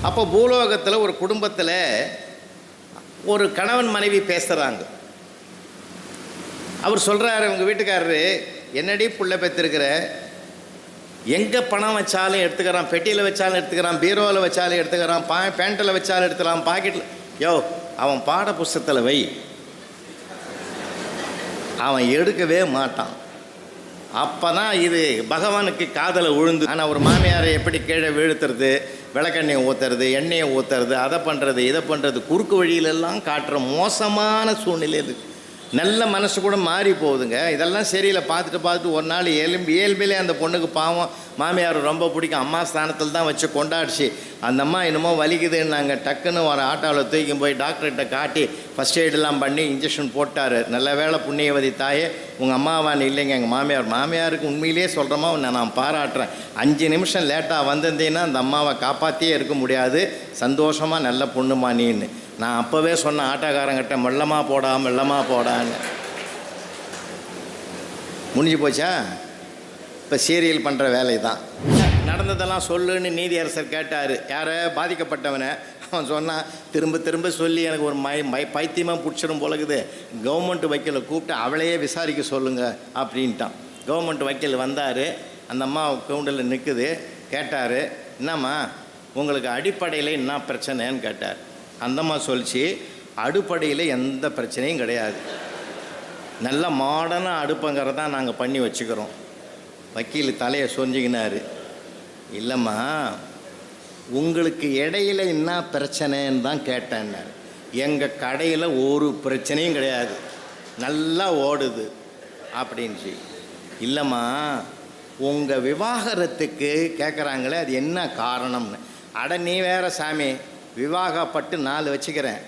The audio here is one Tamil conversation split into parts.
அப்போ பூலோகத்தில் ஒரு குடும்பத்தில் ஒரு கணவன் மனைவி பேசுகிறாங்க. அவர் சொல்கிறாரு, உங்கள் வீட்டுக்காரரு, என்னடி புள்ள பெற்றிருக்கிற, எங்கே பணம் வச்சாலும் எடுத்துக்கிறான், பெட்டியில் வச்சாலும் எடுத்துக்கிறான், பீரோவில் வச்சாலும் எடுத்துக்கிறான், பேண்ட்டில் வச்சாலும் எடுத்துக்கிறான், பாக்கெட்டில். யோ, அவன் பாட புஸ்தகத்தில் வை, அவன் எடுக்கவே மாட்டான். அப்போ தான் இது பகவானுக்கு காதலை விழுந்து. ஆனால் ஒரு மாமியாரை எப்படி கீழே வீழ்த்துறது, விளக்கெண்ணெயை ஊற்றுறது, எண்ணெயை ஊற்றுறது, அதை பண்ணுறது இதை பண்ணுறது, குறுக்கு வழியிலெல்லாம் காட்டுற மோசமான சூழ்நிலை இருக்குது. நல்ல மனசு கூட மாறி போகுதுங்க. இதெல்லாம் சரியில்லை. பார்த்துட்டு ஒரு நாள் இயல்பிலே அந்த பொண்ணுக்கு பாவம் மாமியார் ரொம்ப பிடிக்கும், அம்மா ஸ்தானத்தில் தான் வச்சு கொண்டாடிச்சு. அந்த அம்மா என்னமோ வலிக்குதுன்னாங்க. டக்குன்னு ஒரு ஆட்டோவில் தூக்கி போய் டாக்டர்கிட்ட காட்டி ஃபஸ்ட் எய்டெல்லாம் பண்ணி இன்ஜெக்ஷன் போட்டார். நல்ல வேளை புண்ணியவதி தாயே, உங்கள் அம்மாவான்னு இல்லைங்க எங்கள் மாமியாருக்கு உண்மையிலே சொல்கிறோமா நான் பாராட்டுறேன். 5 நிமிஷம் லேட்டாக வந்திருந்தீங்கன்னா அந்த அம்மாவை காப்பாற்றியே இருக்க முடியாது. சந்தோஷமாக நல்ல பொண்ணுமா நீன்னு நான் அப்போவே சொன்னேன் ஆட்டோக்காரங்கிட்ட, மெல்லமாக போடான்னு. முடிஞ்சு போச்சா? இப்போ சீரியல் பண்ணுற வேலை தான். நடந்ததெல்லாம் சொல்லுன்னு நீதியரசர் கேட்டார். யாரை? பாதிக்கப்பட்டவனை. அவன் சொன்னான், திரும்ப சொல்லி எனக்கு ஒரு பைத்தியமாக பிடிச்சிடும் போலக்குது, கவர்மெண்ட் வக்கீலை கூப்பிட்டு அவளையே விசாரிக்க சொல்லுங்கள் அப்படின்ட்டான். கவர்மெண்ட் வக்கீல் வந்தார். அந்த அம்மா கவுண்டரில் நிற்குது. கேட்டார், என்னம்மா உங்களுக்கு அடிப்படையில் என்ன பிரச்சனைன்னு கேட்டார். அந்தம்மா சொல்லிச்சு, அடுப்படையில் எந்த பிரச்சனையும் கிடையாது, நல்ல மாடர்னாக அடுப்புங்கிறதான் நாங்கள் பண்ணி வச்சுக்கிறோம். வக்கீல் தலையை சொஞ்சிக்கினார். இல்லைம்மா, உங்களுக்கு இடையில என்ன பிரச்சனைன்னு தான் கேட்டேன்னார். எங்கள் கடையில் ஒரு பிரச்சனையும் கிடையாது, நல்லா ஓடுது அப்படின்ச்சு. இல்லைம்மா, உங்கள் விவாகரத்துக்கு கேட்குறாங்களே அது என்ன காரணம்னு. அட நீ வேற சாமி, விவாகப்பட்டு 4 வச்சுக்கிறேன்,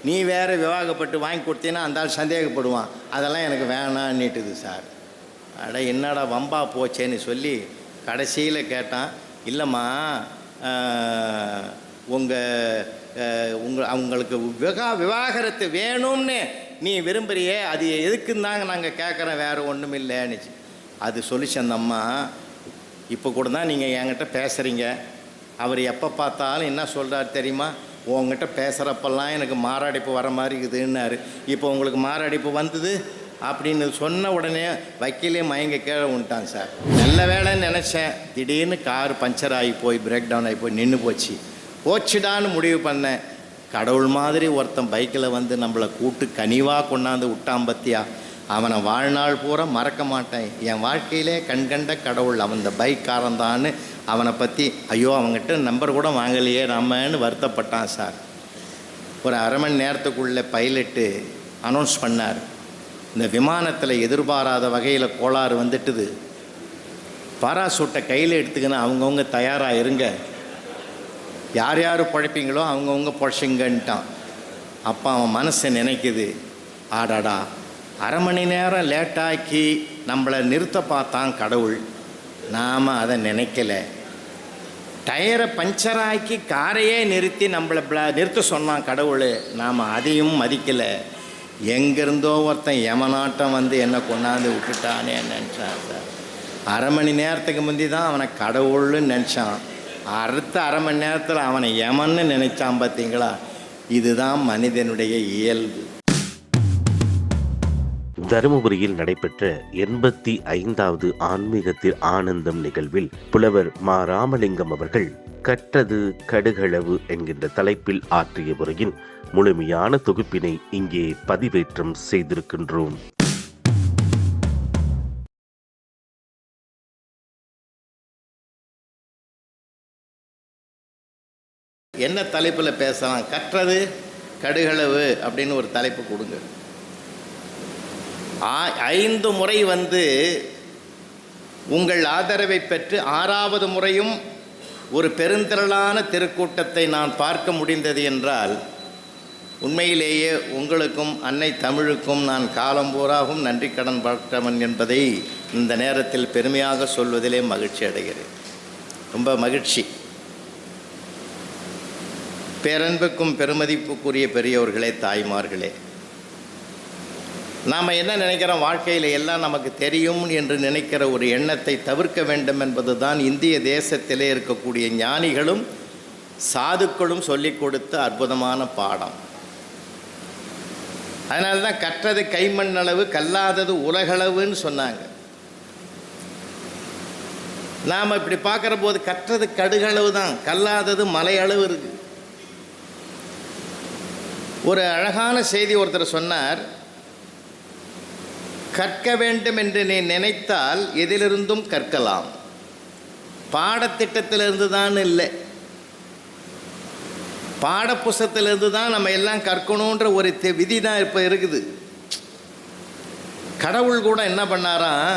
நீ வேறு விவாகப்பட்டு வாங்கி கொடுத்தீங்கன்னா அந்த ஆள் சந்தேகப்படுவான், அதெல்லாம் எனக்கு வேணான்னுட்டுது சார். அட என்னடா வம்பா போச்சேன்னு சொல்லி கடைசியில் கேட்டான். இல்லைம்மா, அவங்களுக்கு விவாகரத்து வேணும்னு நீ விரும்புகிறியே, அது எதுக்குந்தாங்க நாங்கள் கேட்குறோம், வேறு ஒன்றும் இல்லைன்னுச்சு. அது சொல்லிச்சு அந்த அம்மா, இப்போ கூட தான் நீங்கள் என்கிட்ட பேசுகிறீங்க, அவர் எப்போ பார்த்தாலும் என்ன சொல்கிறார் தெரியுமா, உங்ககிட்ட பேசுகிறப்பெல்லாம் எனக்கு மாரடைப்பு வர மாதிரி இருக்குதுன்னாரு. இப்போ உங்களுக்கு மாரடைப்பு வந்தது அப்படின்னு சொன்ன உடனே வக்கீலே மயங்க கீழே விட்டான் சார். நல்ல வேலைன்னு நினச்சேன், திடீர்னு கார் பஞ்சர் ஆகி போய் பிரேக் டவுன் ஆகி போய் நின்று போச்சுடான்னு முடிவு பண்ணேன். கடவுள் மாதிரி ஒருத்தன் பைக்கில் வந்து நம்மளை கூட்டு கனிவாக கொண்டாந்து விட்டான் பத்தியா, அவனை வாழ்நாள் பூரா மறக்க மாட்டேன். என் வாழ்க்கையிலே கண்கண்ட கடவுள் அவன் இந்த பைக்காரன்தான்னு அவனை பற்றி, ஐயோ அவங்ககிட்ட நம்பர் கூட வாங்கலையே நம்மன்னு வருத்தப்பட்டான் சார். ஒரு அரை மணி நேரத்துக்குள்ளே பைலட்டு அனௌன்ஸ் பண்ணார், இந்த விமானத்தில் எதிர்பாராத வகையில் கோளாறு வந்துட்டுது, பாராசூட்டை கையில் எடுத்துக்கின்னு அவங்கவுங்க தயாராக இருங்க, யார் யார் பழைப்பீங்களோ அவங்கவுங்க பழைச்சிங்கன்ட்டான். அப்போ அவன் மனசை நினைக்குது, ஆடாடா அரை மணி நேரம் லேட்டாக்கி நம்மளை நிறுத்த பார்த்தான் கடவுள், நாம் அதை நினைக்கல. டயரை பஞ்சராக்கி காரையே நிறுத்தி நம்மளை நிறுத்த சொன்னான் கடவுள், நாம் அதையும் மதிக்கலை. எங்கேருந்தோ ஒருத்தன் யமனாட்டம் வந்து என்னை கொண்டாந்து விட்டுட்டானே நினச்சான் சார். அரை மணி நேரத்துக்கு முந்தி தான் அவனை கடவுள்னு நினச்சான், அடுத்த அரை மணி நேரத்தில் அவனை யமன்னு நினைச்சான். பார்த்தீங்களா, இதுதான் மனிதனுடைய இயல்பு. தருமபுரியில் நடைபெற்ற 85வது ஆன்மீகத்தில் ஆனந்தம் நிகழ்வில் புலவர் மா ராமலிங்கம் அவர்கள் கற்றது கடுகளவு என்கின்ற தலைப்பில் ஆற்றிய உரையின் முழுமையான தொகுப்பினை இங்கே பதிவேற்றம் செய்திருக்கின்றோம். என்ன தலைப்பில் பேசலாம்? கற்றது கடுகளவு அப்படின்னு ஒரு தலைப்பு கொடுங்க. 5 முறை வந்து உங்கள் ஆதரவை பெற்று 6வது முறையும் ஒரு பெருந்திரளான திருக்கூட்டத்தை நான் பார்க்க முடிந்தது என்றால் உண்மையிலேயே உங்களுக்கும் அன்னை தமிழுக்கும் நான் காலம்பூராகவும் நன்றி கடன் பட்டவன் என்பதை இந்த நேரத்தில் பெருமையாக சொல்வதிலே மகிழ்ச்சி அடைகிறேன். ரொம்ப மகிழ்ச்சி. பேரன்புக்கும் பெருமதிப்புக்குரிய பெரியவர்களே, தாய்மார்களே, நாம் என்ன நினைக்கிறோம், வாழ்க்கையில் எல்லாம் நமக்கு தெரியும் என்று நினைக்கிற ஒரு எண்ணத்தை தவிர்க்க வேண்டும் என்பது தான் இந்திய தேசத்திலே இருக்கக்கூடிய ஞானிகளும் சாதுக்களும் சொல்லிக் கொடுத்த அற்புதமான பாடம். அதனால தான் கற்றது கைமண்ணளவு கல்லாதது உலகளவுன்னு சொன்னாங்க. நாம் இப்படி பார்க்குற போது கற்றது கடுகளவு தான், கல்லாதது மலையளவு இருக்கு. ஒரு அழகான செய்தி ஒருத்தர் சொன்னார், கற்க வேண்டும் என்று நீ நினைத்தால் எதிலிருந்தும் கற்கலாம், பாடத்திட்டத்திலிருந்து தான் இல்லை, பாடப்புஸ்தகத்திலிருந்து தான் நம்ம எல்லாம் கற்கணுன்ற ஒரு விதி தான் இப்போ இருக்குது. கடவுள் கூட என்ன பண்ணாராம்,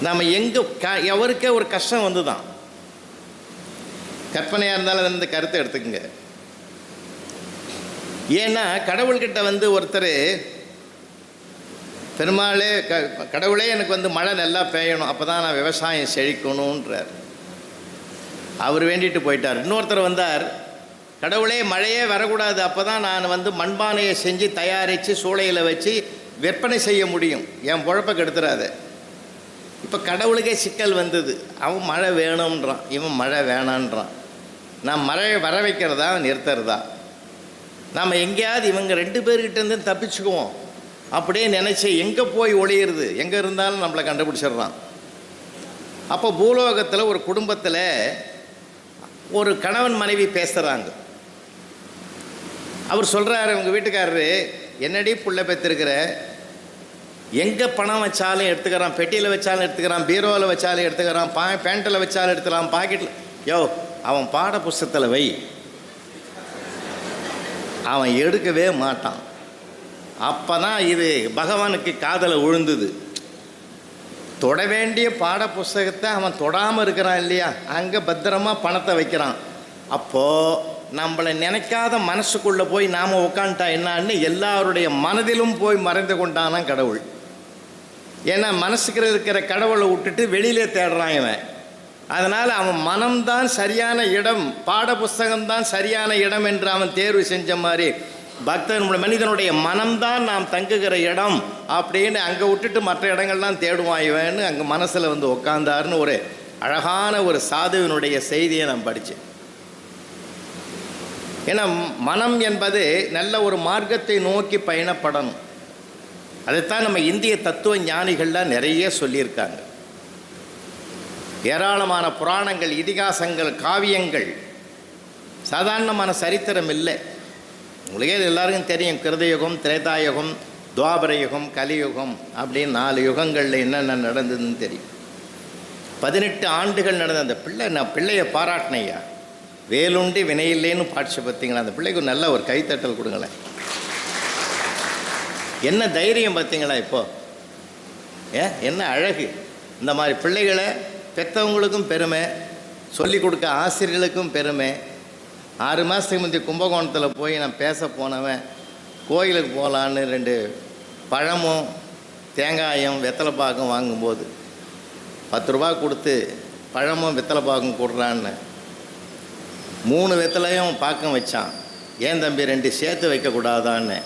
நம்ம எங்கே எவருக்கே ஒரு கஷ்டம் வந்து தான், கற்பனையாக இருந்தாலும் அந்த கருத்தை எடுத்துக்கங்க. ஏன்னா கடவுள்கிட்ட ஒருத்தர் பெருமாளே கடவுளே எனக்கு மழை நல்லா பெய்யணும், அப்போ தான் நான் விவசாயம் செழிக்கணுன்றார். அவர் வேண்டிட்டு போயிட்டார். இன்னொருத்தர் வந்தார், கடவுளே மழையே வரக்கூடாது, அப்போ தான் நான் மண்பானையை செஞ்சு தயாரித்து சூளையில் வச்சு விற்பனை செய்ய முடியும், என் பொழப்பை கெடுத்துறாது. இப்போ கடவுளுக்கே சிக்கல் வந்தது. அவன் மழை வேணும்ன்றான், இவன் மழை வேணான்றான். நான் மழையை வர வைக்கிறதா நிறுத்துறதா? நாம் எங்கேயாவது இவங்க 2 பேர்கிட்டேருந்து தப்பிச்சுக்குவோம் அப்படியே நினச்சி எங்கே போய் ஒளியிறது, எங்கே இருந்தாலும் நம்மளை கண்டுபிடிச்சிடுறான். அப்போ பூலோகத்தில் ஒரு குடும்பத்தில் ஒரு கணவன் மனைவி பேசுகிறாங்க. அவர் சொல்கிறாரு, உங்கள் வீட்டுக்காரரு, என்னடி புள்ள பெற்றிருக்கிற, எங்கே பணம் வச்சாலும் எடுத்துக்கிறான், பெட்டியில் வச்சாலும் எடுத்துக்கிறான், பீரோவில் வச்சாலும் எடுத்துக்கிறான், பேண்ட்டில் வச்சாலும் எடுத்துக்கலாம், பாக்கெட்டில். யோ, அவன் பாட புஸ்தகத்தில் வை, அவன் எடுக்கவே மாட்டான். அப்போ தான் இது பகவானுக்கு காதலை விழுந்தது. தொட வேண்டிய பாட புஸ்தகத்தை அவன் தொடாமல் இருக்கிறான் இல்லையா, அங்கே பத்திரமாக பணத்தை வைக்கிறான். அப்போது நம்மளை நினைக்காத மனசுக்குள்ளே போய் நாம் உட்காந்துட்டா என்னான்னு எல்லாருடைய மனதிலும் போய் மறைந்து கொண்டானா கடவுள். ஏன்னா மனசுக்கு இருக்கிற கடவுளை விட்டுட்டு வெளியிலே தேடுறான் இவன். அதனால் அவன் மனம்தான் சரியான இடம், பாட புஸ்தகம்தான் சரியான இடம் என்று அவன் தேர்வு செஞ்ச மாதிரி பக்தன் மனிதனுடைய மனம்தான் நாம் தங்குகிற இடம் அப்படின்னு அங்கே விட்டுட்டு மற்ற இடங்கள்லாம் தேடுவான் இவன்னு அங்கே மனசில் உட்காந்தாருன்னு ஒரு அழகான ஒரு சாதுவினுடைய செய்தியை நான் படித்தேன். ஏன்னா மனம் என்பது நல்ல ஒரு மார்க்கத்தை நோக்கி பயணப்படணும். அதைத்தான் நம்ம இந்திய தத்துவ ஞானிகள்லாம் நிறைய சொல்லியிருக்காங்க. ஏராளமான புராணங்கள், இதிகாசங்கள், காவியங்கள், சாதாரணமான சரித்திரம் இல்லை. உங்களுக்கே எல்லாருக்கும் தெரியும், கிருதயுகம், திரேதாயுகம், துவாபர யுகம், கலியுகம் அப்படின்னு 4 யுகங்களில் என்னென்ன நடந்ததுன்னு தெரியும். 18 ஆண்டுகள் நடந்த அந்த பிள்ளை, நான் பிள்ளையை பாராட்டினையா, வேலுண்டி வினையில்லைன்னு பாடிச்சு பார்த்தீங்களா, அந்த பிள்ளைக்கு நல்ல ஒரு கைத்தட்டல் கொடுங்களேன். என்ன தைரியம் பார்த்தீங்களா இப்போது, என்ன அழகு. இந்த மாதிரி பிள்ளைகளை பெற்றவங்களுக்கும் பெருமை, சொல்லிக் கொடுக்க ஆசிரியர்களுக்கும் பெருமை. 6 மாதத்துக்கு முந்தைய கும்பகோணத்தில் போய் நான் பேச போனவன், கோயிலுக்கு போகலான்னு 2 பழமும் தேங்காயும் வெத்தலை பாக்கும் வாங்கும்போது 10 ரூபா கொடுத்து பழமும் வெத்தலை பாக்கும் கொடுறான்னு 3 வெத்தலையும் பாக்கம் வச்சான். ஏன் தம்பி 2 சேர்த்து வைக்கக்கூடாதான்னு.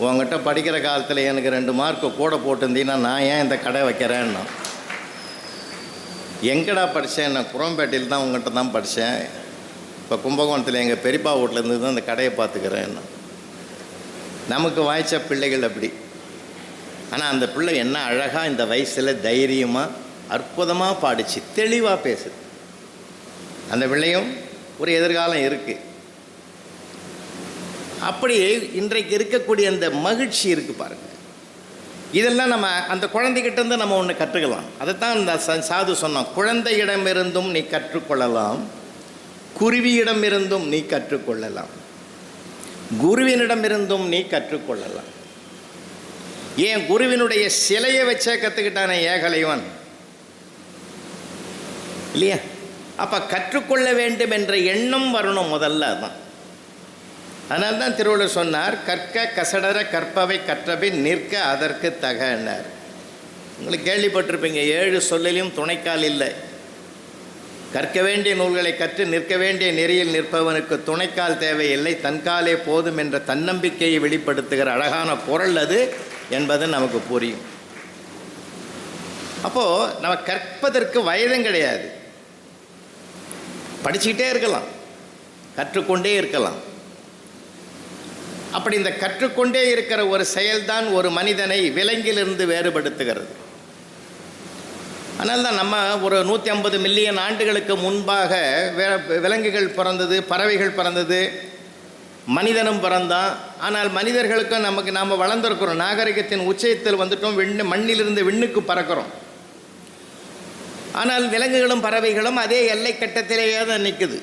உங்ககிட்ட படிக்கிற காலத்தில் எனக்கு 2 மார்க்கு கூட போட்டிருந்தீங்கன்னா நான் ஏன் இந்த கடை வைக்கிறேன்னா. எங்கடா படித்தேன், நான் குரம்பேட்டையில் தான் உங்கள்கிட்ட தான் படித்தேன், இப்போ கும்பகோணத்தில் எங்கள் பெரியப்பா வீட்டிலேருந்து தான் இந்த கடையை பார்த்துக்கிறேன்னா. நமக்கு வாய்ச்ச பிள்ளைகள் அப்படி. ஆனால் அந்த பிள்ளை என்ன அழகாக இந்த வயசில் தைரியமாக அற்புதமாக பாடிச்சு, தெளிவாக பேசுது. அந்த பிள்ளையும் ஒரு எதிர்காலம் இருக்குது. அப்படி இன்றைக்கு இருக்கக்கூடிய அந்த மகிழ்ச்சி இருக்குது பாருங்கள். இதெல்லாம் நம்ம அந்த குழந்தைகிட்டேருந்து நம்ம ஒன்று கற்றுக்கலாம். அதைத்தான் இந்த சாது சொன்னான், குழந்தையிடமிருந்தும் நீ கற்றுக்கொள்ளலாம், குருவியிடமிருந்தும் நீ கற்றுக்கொள்ளலாம், குருவினிடமிருந்தும் நீ கற்றுக்கொள்ளலாம். ஏன் குருவினுடைய சிலையை வச்சே கற்றுக்கிட்டானே ஏகலைவன் இல்லையா? அப்போ கற்றுக்கொள்ள வேண்டும் என்ற எண்ணம் வரணும் முதல்ல. தான் அதனால தான் திருவள்ளுவர் சொன்னார், கற்க கசடர கற்பவை கற்றபின் நிற்க அதற்கு தகனார். உங்களுக்கு கேள்விப்பட்டிருப்பீங்க, 7 சொல்லிலும் துணைக்கால் இல்லை. கற்க வேண்டிய நூல்களை கற்று நிற்க வேண்டிய நெறியில் நிற்பவனுக்கு துணைக்கால் தேவையில்லை, தன்காலே போதும் என்ற தன்னம்பிக்கையை வெளிப்படுத்துகிற அழகான குரல் அது என்பது நமக்கு புரியும். அப்போது நம்ம கற்பதற்கு வயதும் கிடையாது. படிச்சுக்கிட்டே இருக்கலாம், கற்றுக்கொண்டே இருக்கலாம். அப்படி இந்த கற்றுக்கொண்டே இருக்கிற ஒரு செயல்தான் ஒரு மனிதனை விலங்கிலிருந்து வேறுபடுத்துகிறது. அதனால தான் நம்ம ஒரு 150 மில்லியன் ஆண்டுகளுக்கு முன்பாக விலங்குகள் பிறந்தது, பறவைகள் பிறந்தது, மனிதனும் பிறந்தான். ஆனால் மனிதர்களுக்கும் நாம் வளர்ந்துருக்கிறோம், நாகரிகத்தின் உச்சத்தில் வந்துட்டோம், மண்ணிலிருந்து விண்ணுக்கு பறக்கிறோம். ஆனால் விலங்குகளும் பறவைகளும் அதே எல்லை கட்டத்திலேயே தான் நிற்குது.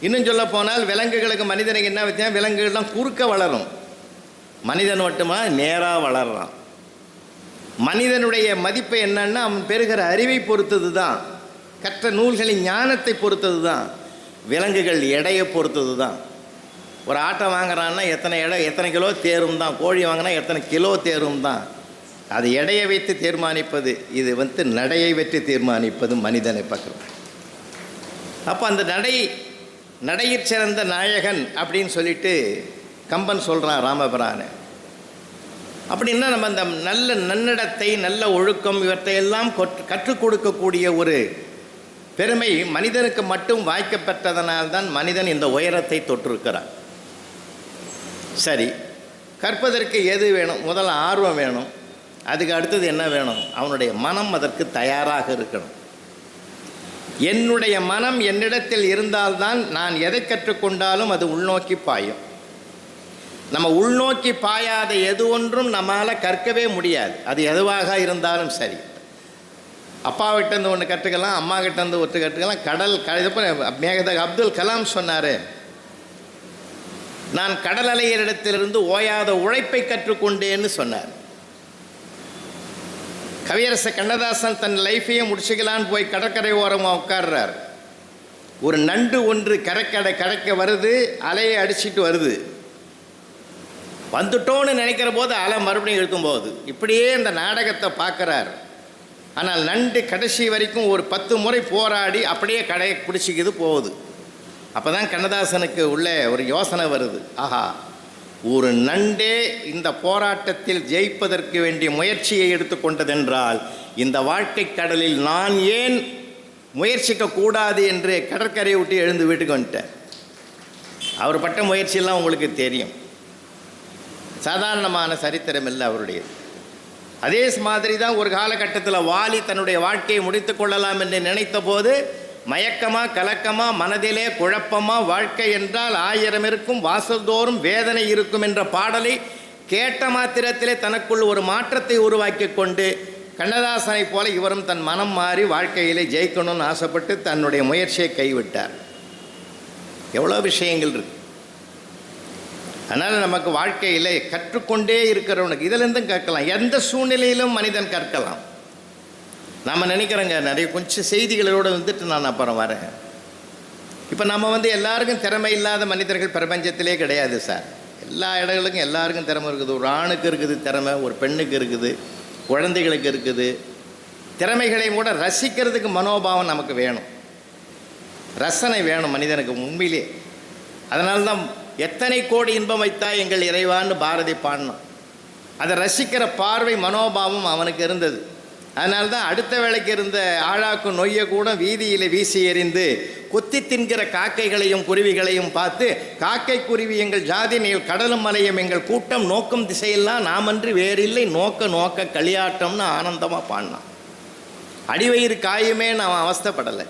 இன்னும் சொல்ல போனால் விலங்குகளுக்கு மனிதனுக்கு என்ன வித்தியாசம், விலங்குகள்லாம் குறுக்க வளரும், மனிதன் மட்டுமா நேராக வளர்றான். மனிதனுடைய மதிப்பு என்னன்னா அவன் பெறுகிற அறிவை பொறுத்தது தான், கற்ற நூல்களின் ஞானத்தை பொறுத்தது தான். விலங்குகள் எடையை பொறுத்தது தான். ஒரு ஆட்டை வாங்குறான்னா எத்தனை கிலோ தேரும் தான், கோழி வாங்கினா எத்தனை கிலோ தேரும் தான். அது எடையை வைத்து தீர்மானிப்பது, இது நடையை வைத்து தீர்மானிப்பது மனிதனை பார்க்குறோம். அப்போ அந்த நடையிற் சிறந்த நாயகன் அப்படின்னு சொல்லிட்டு கம்பன் சொல்கிறான் ராமபிரானை. அப்படின்னா நம்ம அந்த நல்ல நன்னடத்தை, நல்ல ஒழுக்கம், இவற்றையெல்லாம் கற்றுக் கொடுக்கக்கூடிய ஒரு பெருமை மனிதனுக்கு மட்டும் வாய்க்கப்பட்டதனால்தான் மனிதன் இந்த உயரத்தை தொற்றிருக்கிறான். சரி, கற்பதற்கு எது வேணும்? முதல்ல ஆர்வம் வேணும். அதுக்கு அடுத்தது என்ன வேணும்? அவனுடைய மனம் அதற்கு தயாராக இருக்கணும். என்னுடைய மனம் என்னிடத்தில் இருந்தால்தான் நான் எதை கற்றுக்கொண்டாலும் அது உள்நோக்கி பாயும். நம்ம உள்நோக்கி பாயாத எது ஒன்றும் நம்மளால் கற்கவே முடியாது. அது எதுவாக இருந்தாலும் சரி. அப்பாவிட்டேருந்து ஒன்று கற்றுக்கலாம், அம்மா கிட்டேருந்து ஒன்று கற்றுக்கலாம். அப்துல் கலாம் சொன்னார், நான் கடல் அலையரிடத்திலிருந்து ஓயாத உழைப்பை கற்றுக்கொண்டேன்னு சொன்னார். கவியரசு கண்ணதாசன் தன் லைஃபையும் முடிச்சுக்கலான்னு போய் கடற்கரை ஓரமாக உட்கார்றார். ஒரு நண்டு ஒன்று கரைக்க வருது, அலையை அடிச்சுட்டு வருது. வந்துட்டோன்னு நினைக்கிற போது அலை மறுபடியும் இழுக்கும் போகுது. இப்படியே இந்த நாடகத்தை பார்க்குறார். ஆனால் நண்டு கடைசி வரைக்கும் ஒரு 10 முறை போராடி அப்படியே கடையை பிடிச்சிக்கிது போகுது. அப்போ தான் கண்ணதாசனுக்கு உள்ளே ஒரு யோசனை வருது, ஆஹா, ஒரு நண்டே இந்த போராட்டத்தில் ஜெயிப்பதற்கு வேண்டிய முயற்சியை எடுத்துக்கொண்டதென்றால் இந்த வாழ்க்கை கடலில் நான் ஏன் முயற்சிக்கக்கூடாது என்று கடற்கரையை விட்டு எழுந்து வீட்டுக்கு வந்துட்டேன். அவர் பட்ட முயற்சியெல்லாம் உங்களுக்கு தெரியும், சாதாரணமான சரித்திரம் இல்லை அவருடையது. அதே மாதிரி தான் ஒரு காலகட்டத்தில் வாலி தன்னுடைய வாழ்க்கையை முடித்து கொள்ளலாம் என்று நினைத்த போது மயக்கமா கலக்கமா, மனதிலே குழப்பமா, வாழ்க்கை என்றால் 1000 இருக்கும், வாசல்தோறும் வேதனை இருக்கும் என்ற பாடலை கேட்ட மாத்திரத்திலே தனக்குள் ஒரு மாற்றத்தை உருவாக்கி கொண்டு கண்ணதாசனை போல இவரும் தன் மனம் மாறி வாழ்க்கையிலே ஜெயிக்கணும்னு ஆசைப்பட்டு தன்னுடைய முயற்சியை கைவிட்டார். எவ்வளோ விஷயங்கள் இருக்கு. அதனால் நமக்கு வாழ்க்கையில் கற்றுக்கொண்டே இருக்கிறவனுக்கு இதிலேருந்தும் கற்கலாம். எந்த சூழ்நிலையிலும் மனிதன் கற்கலாம். நாம் நினைக்கிறோங்க, நிறைய கொஞ்சம் செய்திகளோடு நான் அப்புறம் வரேன். இப்போ நம்ம எல்லாருக்கும் திறமை இல்லாத மனிதர்கள் பிரபஞ்சத்திலே கிடையாது சார். எல்லா இடங்களுக்கும் எல்லாருக்கும் திறமை இருக்குது. ஒரு ஆணுக்கு இருக்குது திறமை, ஒரு பெண்ணுக்கு இருக்குது, குழந்தைகளுக்கு இருக்குது. திறமைகளையும் கூட ரசிக்கிறதுக்கு மனோபாவம் நமக்கு வேணும், ரசனை வேணும் மனிதனுக்கு உண்மையிலே. அதனால்தான் எத்தனை கோடி இன்பம் வைத்தாய் எங்கள் இறைவான்னு பாரதி பாடினான். அதை ரசிக்கிற பார்வை மனோபாவம் அவனுக்கு இருந்தது. அதனால்தான் அடுத்த வேளைக்கு இருந்த ஆழாக்கு நொய்யை கூட வீதியில் வீசி எறிந்து கொத்தி தின்கிற காக்கைகளையும் குருவிகளையும் பார்த்து, காக்கை குருவி எங்கள் ஜாதி நீள் கடலும் மலையும் எங்கள் கூட்டம் நோக்கும் திசையெல்லாம் நாமன்றி வேறில்லை நோக்க நோக்க களியாட்டம்னு ஆனந்தமாக பாடினான். அடிவயிறு காயுமே நான் அவஸ்தைப்படலை.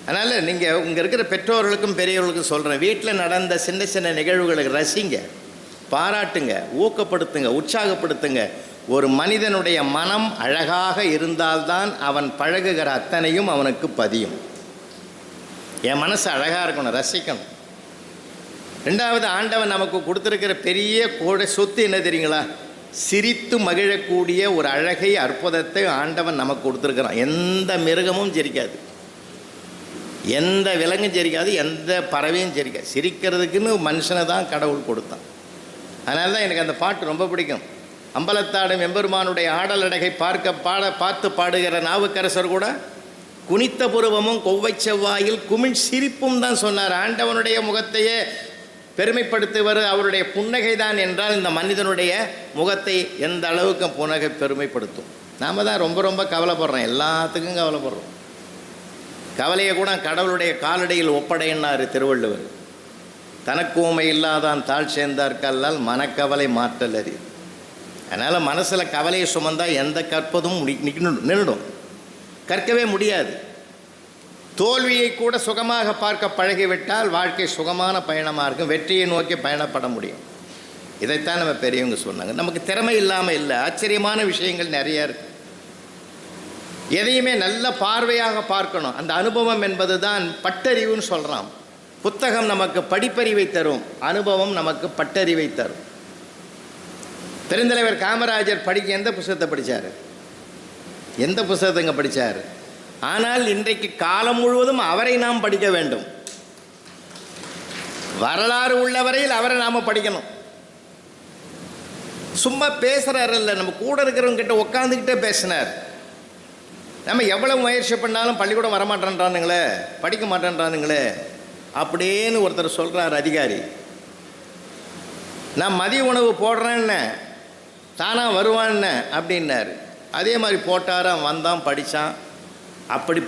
அதனால் நீங்கள் இங்கே இருக்கிற பெற்றோர்களுக்கும் பெரியவர்களுக்கும் சொல்கிறேன், வீட்டில் நடந்த சின்ன சின்ன நிகழ்வுகளுக்கு ரசிங்க, பாராட்டுங்க, ஊக்கப்படுத்துங்க, உற்சாகப்படுத்துங்க. ஒரு மனிதனுடைய மனம் அழகாக இருந்தால்தான் அவன் பழகுகிற அத்தனையும் அவனுக்கு பதியும். என் மனசு அழகாக இருக்கணும், ரசிக்கணும். 2வது, ஆண்டவன் நமக்கு கொடுத்துருக்கிற பெரிய கூட சொத்து என்ன தெரியுங்களா? சிரித்து மகிழக்கூடிய ஒரு அழகை, அற்புதத்தை ஆண்டவன் நமக்கு கொடுத்துருக்கிறான். எந்த மிருகமும் சிரிக்காது, எந்த விலங்கும் சிரிக்காது, எந்த பறவையும் சிரிக்காது. சிரிக்கிறதுக்குன்னு மனுஷனை தான் கடவுள் கொடுத்தான். அதனால தான் எனக்கு அந்த பாட்டு ரொம்ப பிடிக்கும். அம்பலத்தாடும் எம்பெருமானுடைய ஆடல் அழகை பார்த்து பாடுகிற நாவுக்கரசர் கூட குனித்த புருவமும் கொவ்வை செவ்வாயில் குமிழ் சிரிப்பும் தான் சொன்னார். ஆண்டவனுடைய முகத்தையே பெருமைப்படுத்துவர் அவருடைய புன்னகை தான் என்றால் இந்த மனிதனுடைய முகத்தை எந்த அளவுக்கு புன்னகை பெருமைப்படுத்தும். நாம் தான் ரொம்ப ரொம்ப கவலைப்படுறோம், எல்லாத்துக்கும் கவலைப்படுறோம். கவலையை கூட கடவுளுடைய காலடியில் ஒப்படைன்னார் திருவள்ளுவர். தனக்கு ஊமை இல்லாதான் தாழ் சேர்ந்தார்கல்லால் மனக்கவலை மாற்றல் அறி. அதனால் மனசில் கவலையை சுமந்தால் எந்த கற்பதும் நின்றுடும், கற்கவே முடியாது. தோல்வியை கூட சுகமாக பார்க்க பழகிவிட்டால் வாழ்க்கை சுகமான பயணமாக இருக்கும், வெற்றியை நோக்கி பயணப்பட முடியும். இதைத்தான் நம்ம பெரியவங்க சொன்னாங்க. நமக்கு திறமை இல்லாமல் இல்லை, ஆச்சரியமான விஷயங்கள் நிறைய இருக்கு. எதையுமே நல்ல பார்வையாக பார்க்கணும். அந்த அனுபவம் என்பது தான் பட்டறிவுன்னு சொல்கிறான். புத்தகம் நமக்கு படிப்பறிவை தரும், அனுபவம் நமக்கு பட்டறிவை தரும். பெருந்தலைவர் காமராஜர் எந்த புத்தகத்தை படித்தார்? எந்த புத்தகத்தைங்க படித்தார்? ஆனால் இன்றைக்கு காலம் முழுவதும் அவரை நாம் படிக்க வேண்டும். வரலாறு உள்ளவரையில் அவரை நாம் படிக்கணும். சும்மா பேசுகிறார் இல்லை, நம்ம கூட இருக்கிறவங்க கிட்ட உட்காந்துக்கிட்டே பேசினார். நம்ம எவ்வளவு முயற்சி பண்ணாலும் பள்ளிக்கூடம் வரமாட்டேன்றானுங்களே, படிக்க மாட்டேன்றானுங்களே அப்படின்னு ஒருத்தர் சொல்கிறார் அதிகாரி. நான் மதிய உணவு போடுறேன்னு தானாக வருவான்னு அப்படின்னார். அதே மாதிரி போட்டாராம், வந்தான், படித்தான். அப்படி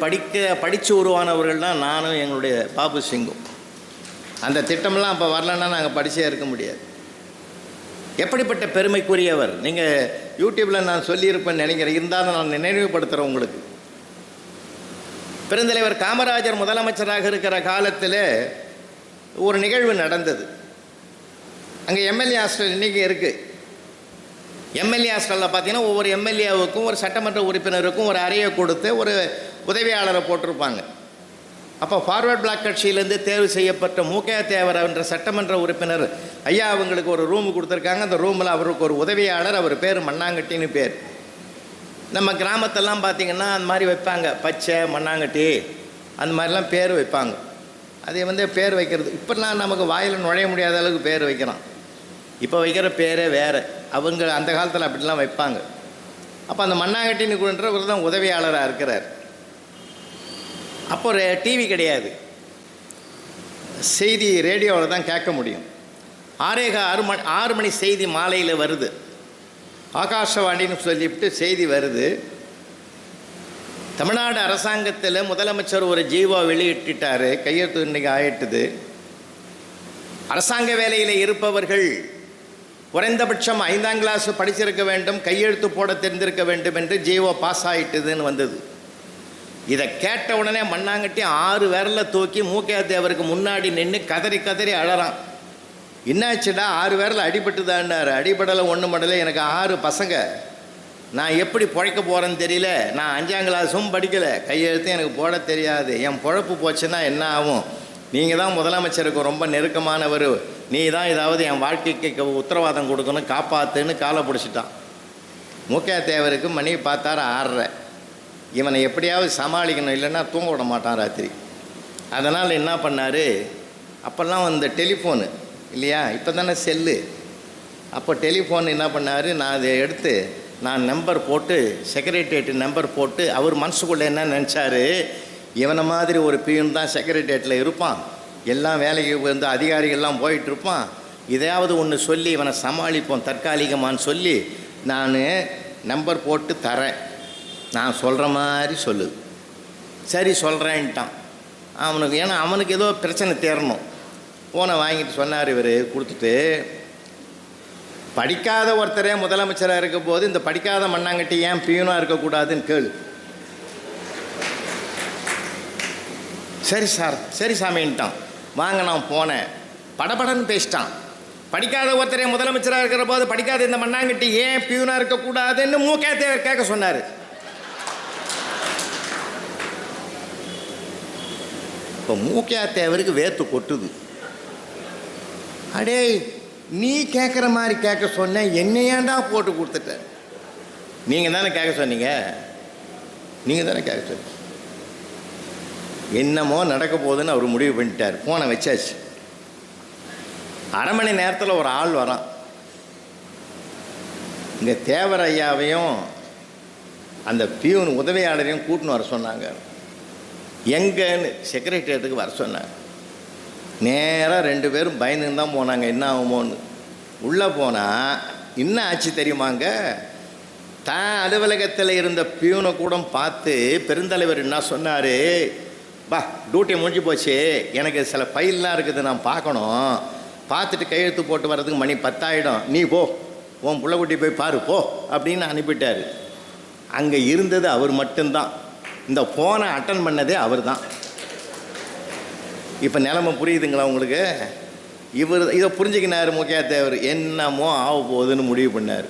படித்து உருவானவர்கள் தான் நானும் எங்களுடைய பாபு சிங்கும். அந்த திட்டமெல்லாம் அப்போ வரலன்னா நாங்கள் படித்தே இருக்க முடியாது. எப்படிப்பட்ட பெருமைக்குரியவர்! நீங்கள் யூடியூப்பில் நான் சொல்லியிருப்பேன்னு நினைக்கிறேன், இருந்தாலும் நான் நினைவுபடுத்துகிறேன் உங்களுக்கு. பெருந்தலைவர் காமராஜர் முதலமைச்சராக இருக்கிற காலத்தில் ஒரு நிகழ்வு நடந்தது. அங்கே எம்எல்ஏ ஹாஸ்டல் இன்றைக்கி இருக்குது. எம்எல்ஏ ஹாஸ்டலில் பார்த்தீங்கன்னா ஒவ்வொரு எம்எல்ஏவுக்கும் ஒரு சட்டமன்ற உறுப்பினருக்கும் ஒரு அறையை கொடுத்து ஒரு உதவியாளரை போட்டிருப்பாங்க. அப்போ ஃபார்வர்ட் பிளாக் கட்சியிலேருந்து தேர்வு செய்யப்பட்ட மூகே தேவர் என்ற சட்டமன்ற உறுப்பினர் ஐயா அவங்களுக்கு ஒரு ரூமு கொடுத்துருக்காங்க. அந்த ரூமில் அவருக்கு ஒரு உதவியாளர், அவர் பேர் மண்ணாங்கட்டின்னு பேர். நம்ம கிராமத்தெல்லாம் பார்த்திங்கன்னா அந்த மாதிரி வைப்பாங்க, பச்சை மண்ணாங்கட்டி அந்த மாதிரிலாம் பேர் வைப்பாங்க. அதை பேர் வைக்கிறது இப்போல்லாம் நமக்கு வாயில் நுழைய முடியாத அளவுக்கு பேர் வைக்கிறான். இப்போ வைக்கிற பேரே வேறு. அவங்க அந்த காலத்தில் அப்படிலாம் வைப்பாங்க. அப்போ அந்த மண்ணாங்கட்டின்னு கூடன்றவர் தான் உதவியாளராக இருக்கிறார். அப்போ டிவி கிடையாது, செய்தி ரேடியோவில் தான் கேட்க முடியும். 6 மணி செய்தி மாலையில் வருது, ஆகாஷவாணின்னு சொல்லிவிட்டு செய்தி வருது. தமிழ்நாடு அரசாங்கத்தில் முதலமைச்சர் ஒரு ஜீவோ வெளியிட்டார், கையெழுத்து இன்றைக்கி ஆயிட்டுது. அரசாங்க வேலையில் இருப்பவர்கள் குறைந்தபட்சம் 5ஆம் கிளாஸ் படிச்சிருக்க வேண்டும், கையெழுத்து போட தெரிந்திருக்க வேண்டும் என்று ஜீவோ பாஸ் ஆகிட்டுதுன்னு வந்தது. இதை கேட்ட உடனே மண்ணாங்கட்டி 6 விரலில் தூக்கி மூகே தேவருக்கு முன்னாடி நின்று கதறி கதறி அழறான். என்னாச்சுடா, 6 விரல் அடிபட்டுதான்னாரு. அடிபடலை, ஒன்று மடலை, எனக்கு 6 பசங்க, நான் எப்படி பிழைக்க போகிறேன்னு தெரியல, நான் 5ஆம் கிளாஸும் படிக்கலை, கையெழுத்தும் எனக்கு போட தெரியாது, என் பொழப்பு போச்சுன்னா என்ன ஆகும்? நீங்கள் தான் முதலமைச்சருக்கு ரொம்ப நெருக்கமானவர், நீ தான் ஏதாவது என் வாழ்க்கைக்கு உத்தரவாதம் கொடுக்கணும், காப்பாற்றுன்னு காலை பிடிச்சிட்டான். மூகே தேவருக்கு மணி பார்த்தாரு 6:30. இவனை எப்படியாவது சமாளிக்கணும், இல்லைன்னா தூங்க விட மாட்டான் ராத்திரி. அதனால் என்ன பண்ணார், அப்போல்லாம் இந்த டெலிஃபோனு இல்லையா, இப்போ தானே செல்லு. அப்போ டெலிஃபோன் என்ன பண்ணார், நான் அதை எடுத்து நான் நம்பர் போட்டு செக்ரட்டேரியட் நம்பர் போட்டு, அவர் மனசுக்குள்ளே என்ன நினச்சார், இவனை மாதிரி ஒரு பியூன் தான் செக்ரட்டேரியட்டில் இருப்பான், எல்லாம் வேலைக்கு அதிகாரிகள்லாம் போயிட்டுருப்பான், இதையாவது ஒன்று சொல்லி இவனை சமாளிப்போம் தற்காலிகமானு சொல்லி நான் நம்பர் போட்டு தரேன், நான் சொல்கிற மாதிரி சொல்லு. சரி சொல்கிறேன்ட்டான் அவனுக்கு. ஏன்னா அவனுக்கு ஏதோ பிரச்சனை தேரணும். ஃபோனை வாங்கிட்டு சொன்னார் இவர், கொடுத்துட்டு, படிக்காத ஒருத்தரே முதலமைச்சராக இருக்க போது இந்த படிக்காத மண்ணாங்கட்டி ஏன் பியூனாக இருக்கக்கூடாதுன்னு கேளு. சரி சார், சரி சாமின்ட்டான். வாங்க நான் போனேன், படபடன்னு பேசிட்டான். படிக்காத ஒருத்தரே முதலமைச்சராக இருக்கிற போது படிக்காத இந்த மண்ணாங்கட்டி ஏன் பியூனாக இருக்கக்கூடாதுன்னு மூகே தேவர் கேட்க சொன்னார். இப்போ மூகே தேவருக்கு வேர்த்து கொட்டுது. அடே, நீ கேட்குற மாதிரி கேட்க சொன்ன, என்னையாண்டா போட்டு கொடுத்துட்ட. நீங்கள் தானே கேட்க சொன்னீங்க, நீங்கள் தானே கேட்க சொன்னீங்க. என்னமோ நடக்க போகுதுன்னு அவர் முடிவு பண்ணிட்டார். ஃபோனை வச்சாச்சு. 1/2 மணி நேரத்தில் ஒரு ஆள் வரான். இங்கே தேவர் ஐயாவையும் அந்த பியூன் உதவியாளரையும் கூட்டின்னு வர சொன்னாங்க. எங்கன்னு செக்ரட்டேரியட்டுக்கு வர சொன்னாங்க. நேராக 2 பேரும் பயந்துன்னு தான் போனாங்க, என்ன ஆகுமோன்னு. உள்ளே போனால் என்ன ஆச்சு தெரியுமாங்க, தான் அலுவலகத்தில் இருந்த பியூனை கூட பார்த்து பெருந்தலைவர் என்ன சொன்னார், பா டியூட்டி முடிஞ்சு போச்சு, எனக்கு சில ஃபைல்லாம் இருக்குது நான் பார்க்கணும், பார்த்துட்டு கையெழுத்து போட்டு வர்றதுக்கு மணி 10 ஆகிடும், நீ போ உன் புள்ளக்குட்டி போய் பாரு போ அப்படின்னு அனுப்பிட்டார். அங்கே இருந்தது அவர் மட்டும்தான், இந்த ஃபோனை அட்டன் பண்ணதே அவர் தான். இப்போ நிலைமை புரியுதுங்களா உங்களுக்கு? இவர் இதை புரிஞ்சுக்கினார் முக்கியத்தேவர், என்னமோ ஆக போகுதுன்னு முடிவு பண்ணார்.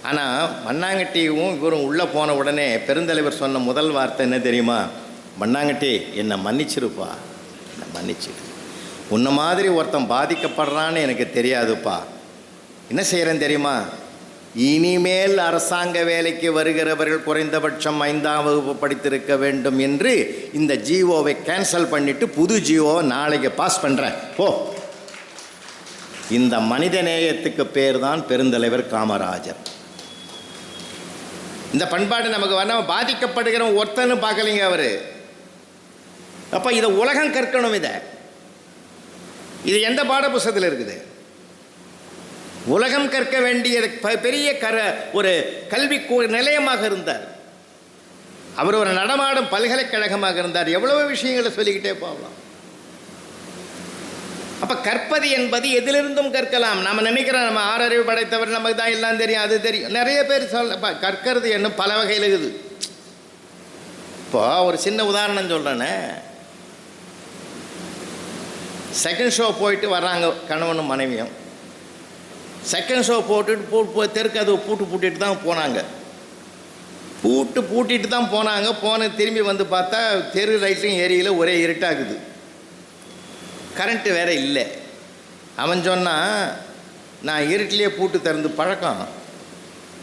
ஆனால் மண்ணாங்கட்டியும் இவரும் உள்ளே போன உடனே பெருந்தலைவர் சொன்ன முதல் வார்த்தை என்ன தெரியுமா? மண்ணாங்கட்டி என்னை மன்னிச்சிருப்பா, என்னை மன்னிச்சிரு, உன்ன மாதிரி ஒருத்தன் பாதிக்கப்படுறான்னு எனக்கு தெரியாதுப்பா, என்ன செய்கிறேன் தெரியுமா, இனிமேல் அரசாங்க வேலைக்கு வருகிறவர்கள் குறைந்தபட்சம் 5ஆம் வகுப்பு படித்திருக்க வேண்டும் என்று இந்த ஜிஓவை கேன்சல் பண்ணிவிட்டு புது ஜிஓவை நாளைக்கு பாஸ் பண்ணுறேன் போ. இந்த மனிதநேயத்துக்கு பேர் தான் பெருந்தலைவர் காமராஜர். இந்த பண்பாடு நமக்கு வர பாதிக்கப்படுகிற ஒருத்தன்னு பார்க்கலைங்க அவர். அப்போ இதை உலகம் கற்கணும். இது எந்த பாட புத்தகத்தில் இருக்குது? உலகம் கற்க வேண்டிய பெரிய ஒரு கல்வி நிலையமாக இருந்தார் அவர். ஒரு நடமாடும் பல்கலைக்கழகமாக இருந்தார். எவ்வளவு விஷயங்களை சொல்லிக்கிட்டே போகலாம். அப்போ கற்பது என்பது எதிலிருந்தும் கற்கலாம். நம்ம நினைக்கிறோம் நம்ம 6 அறிவு படைத்தவர், நமக்கு தான் எல்லாம் தெரியும், அது தெரியும். நிறைய பேர் கற்கிறது என்ன பல வகையில் இருக்குது. இப்போ ஒரு சின்ன உதாரணம் சொல்கிறேன்னே. செகண்ட் ஷோ போயிட்டு வர்றாங்க கணவனும் மனைவியும். செகண்ட் ஷோ போட்டுட்டு தெருக்கு அது பூட்டிட்டு தான் போனாங்க. பூட்டிட்டு தான் போன திரும்பி வந்து பார்த்தா தெரு லைட்லையும் ஏரியில் ஒரே இருட்டாகுது, கரண்ட்டு வேறு இல்லை. அவன் சொன்னான், நான் இருட்டிலே பூட்டு திறந்து பழக்கம்,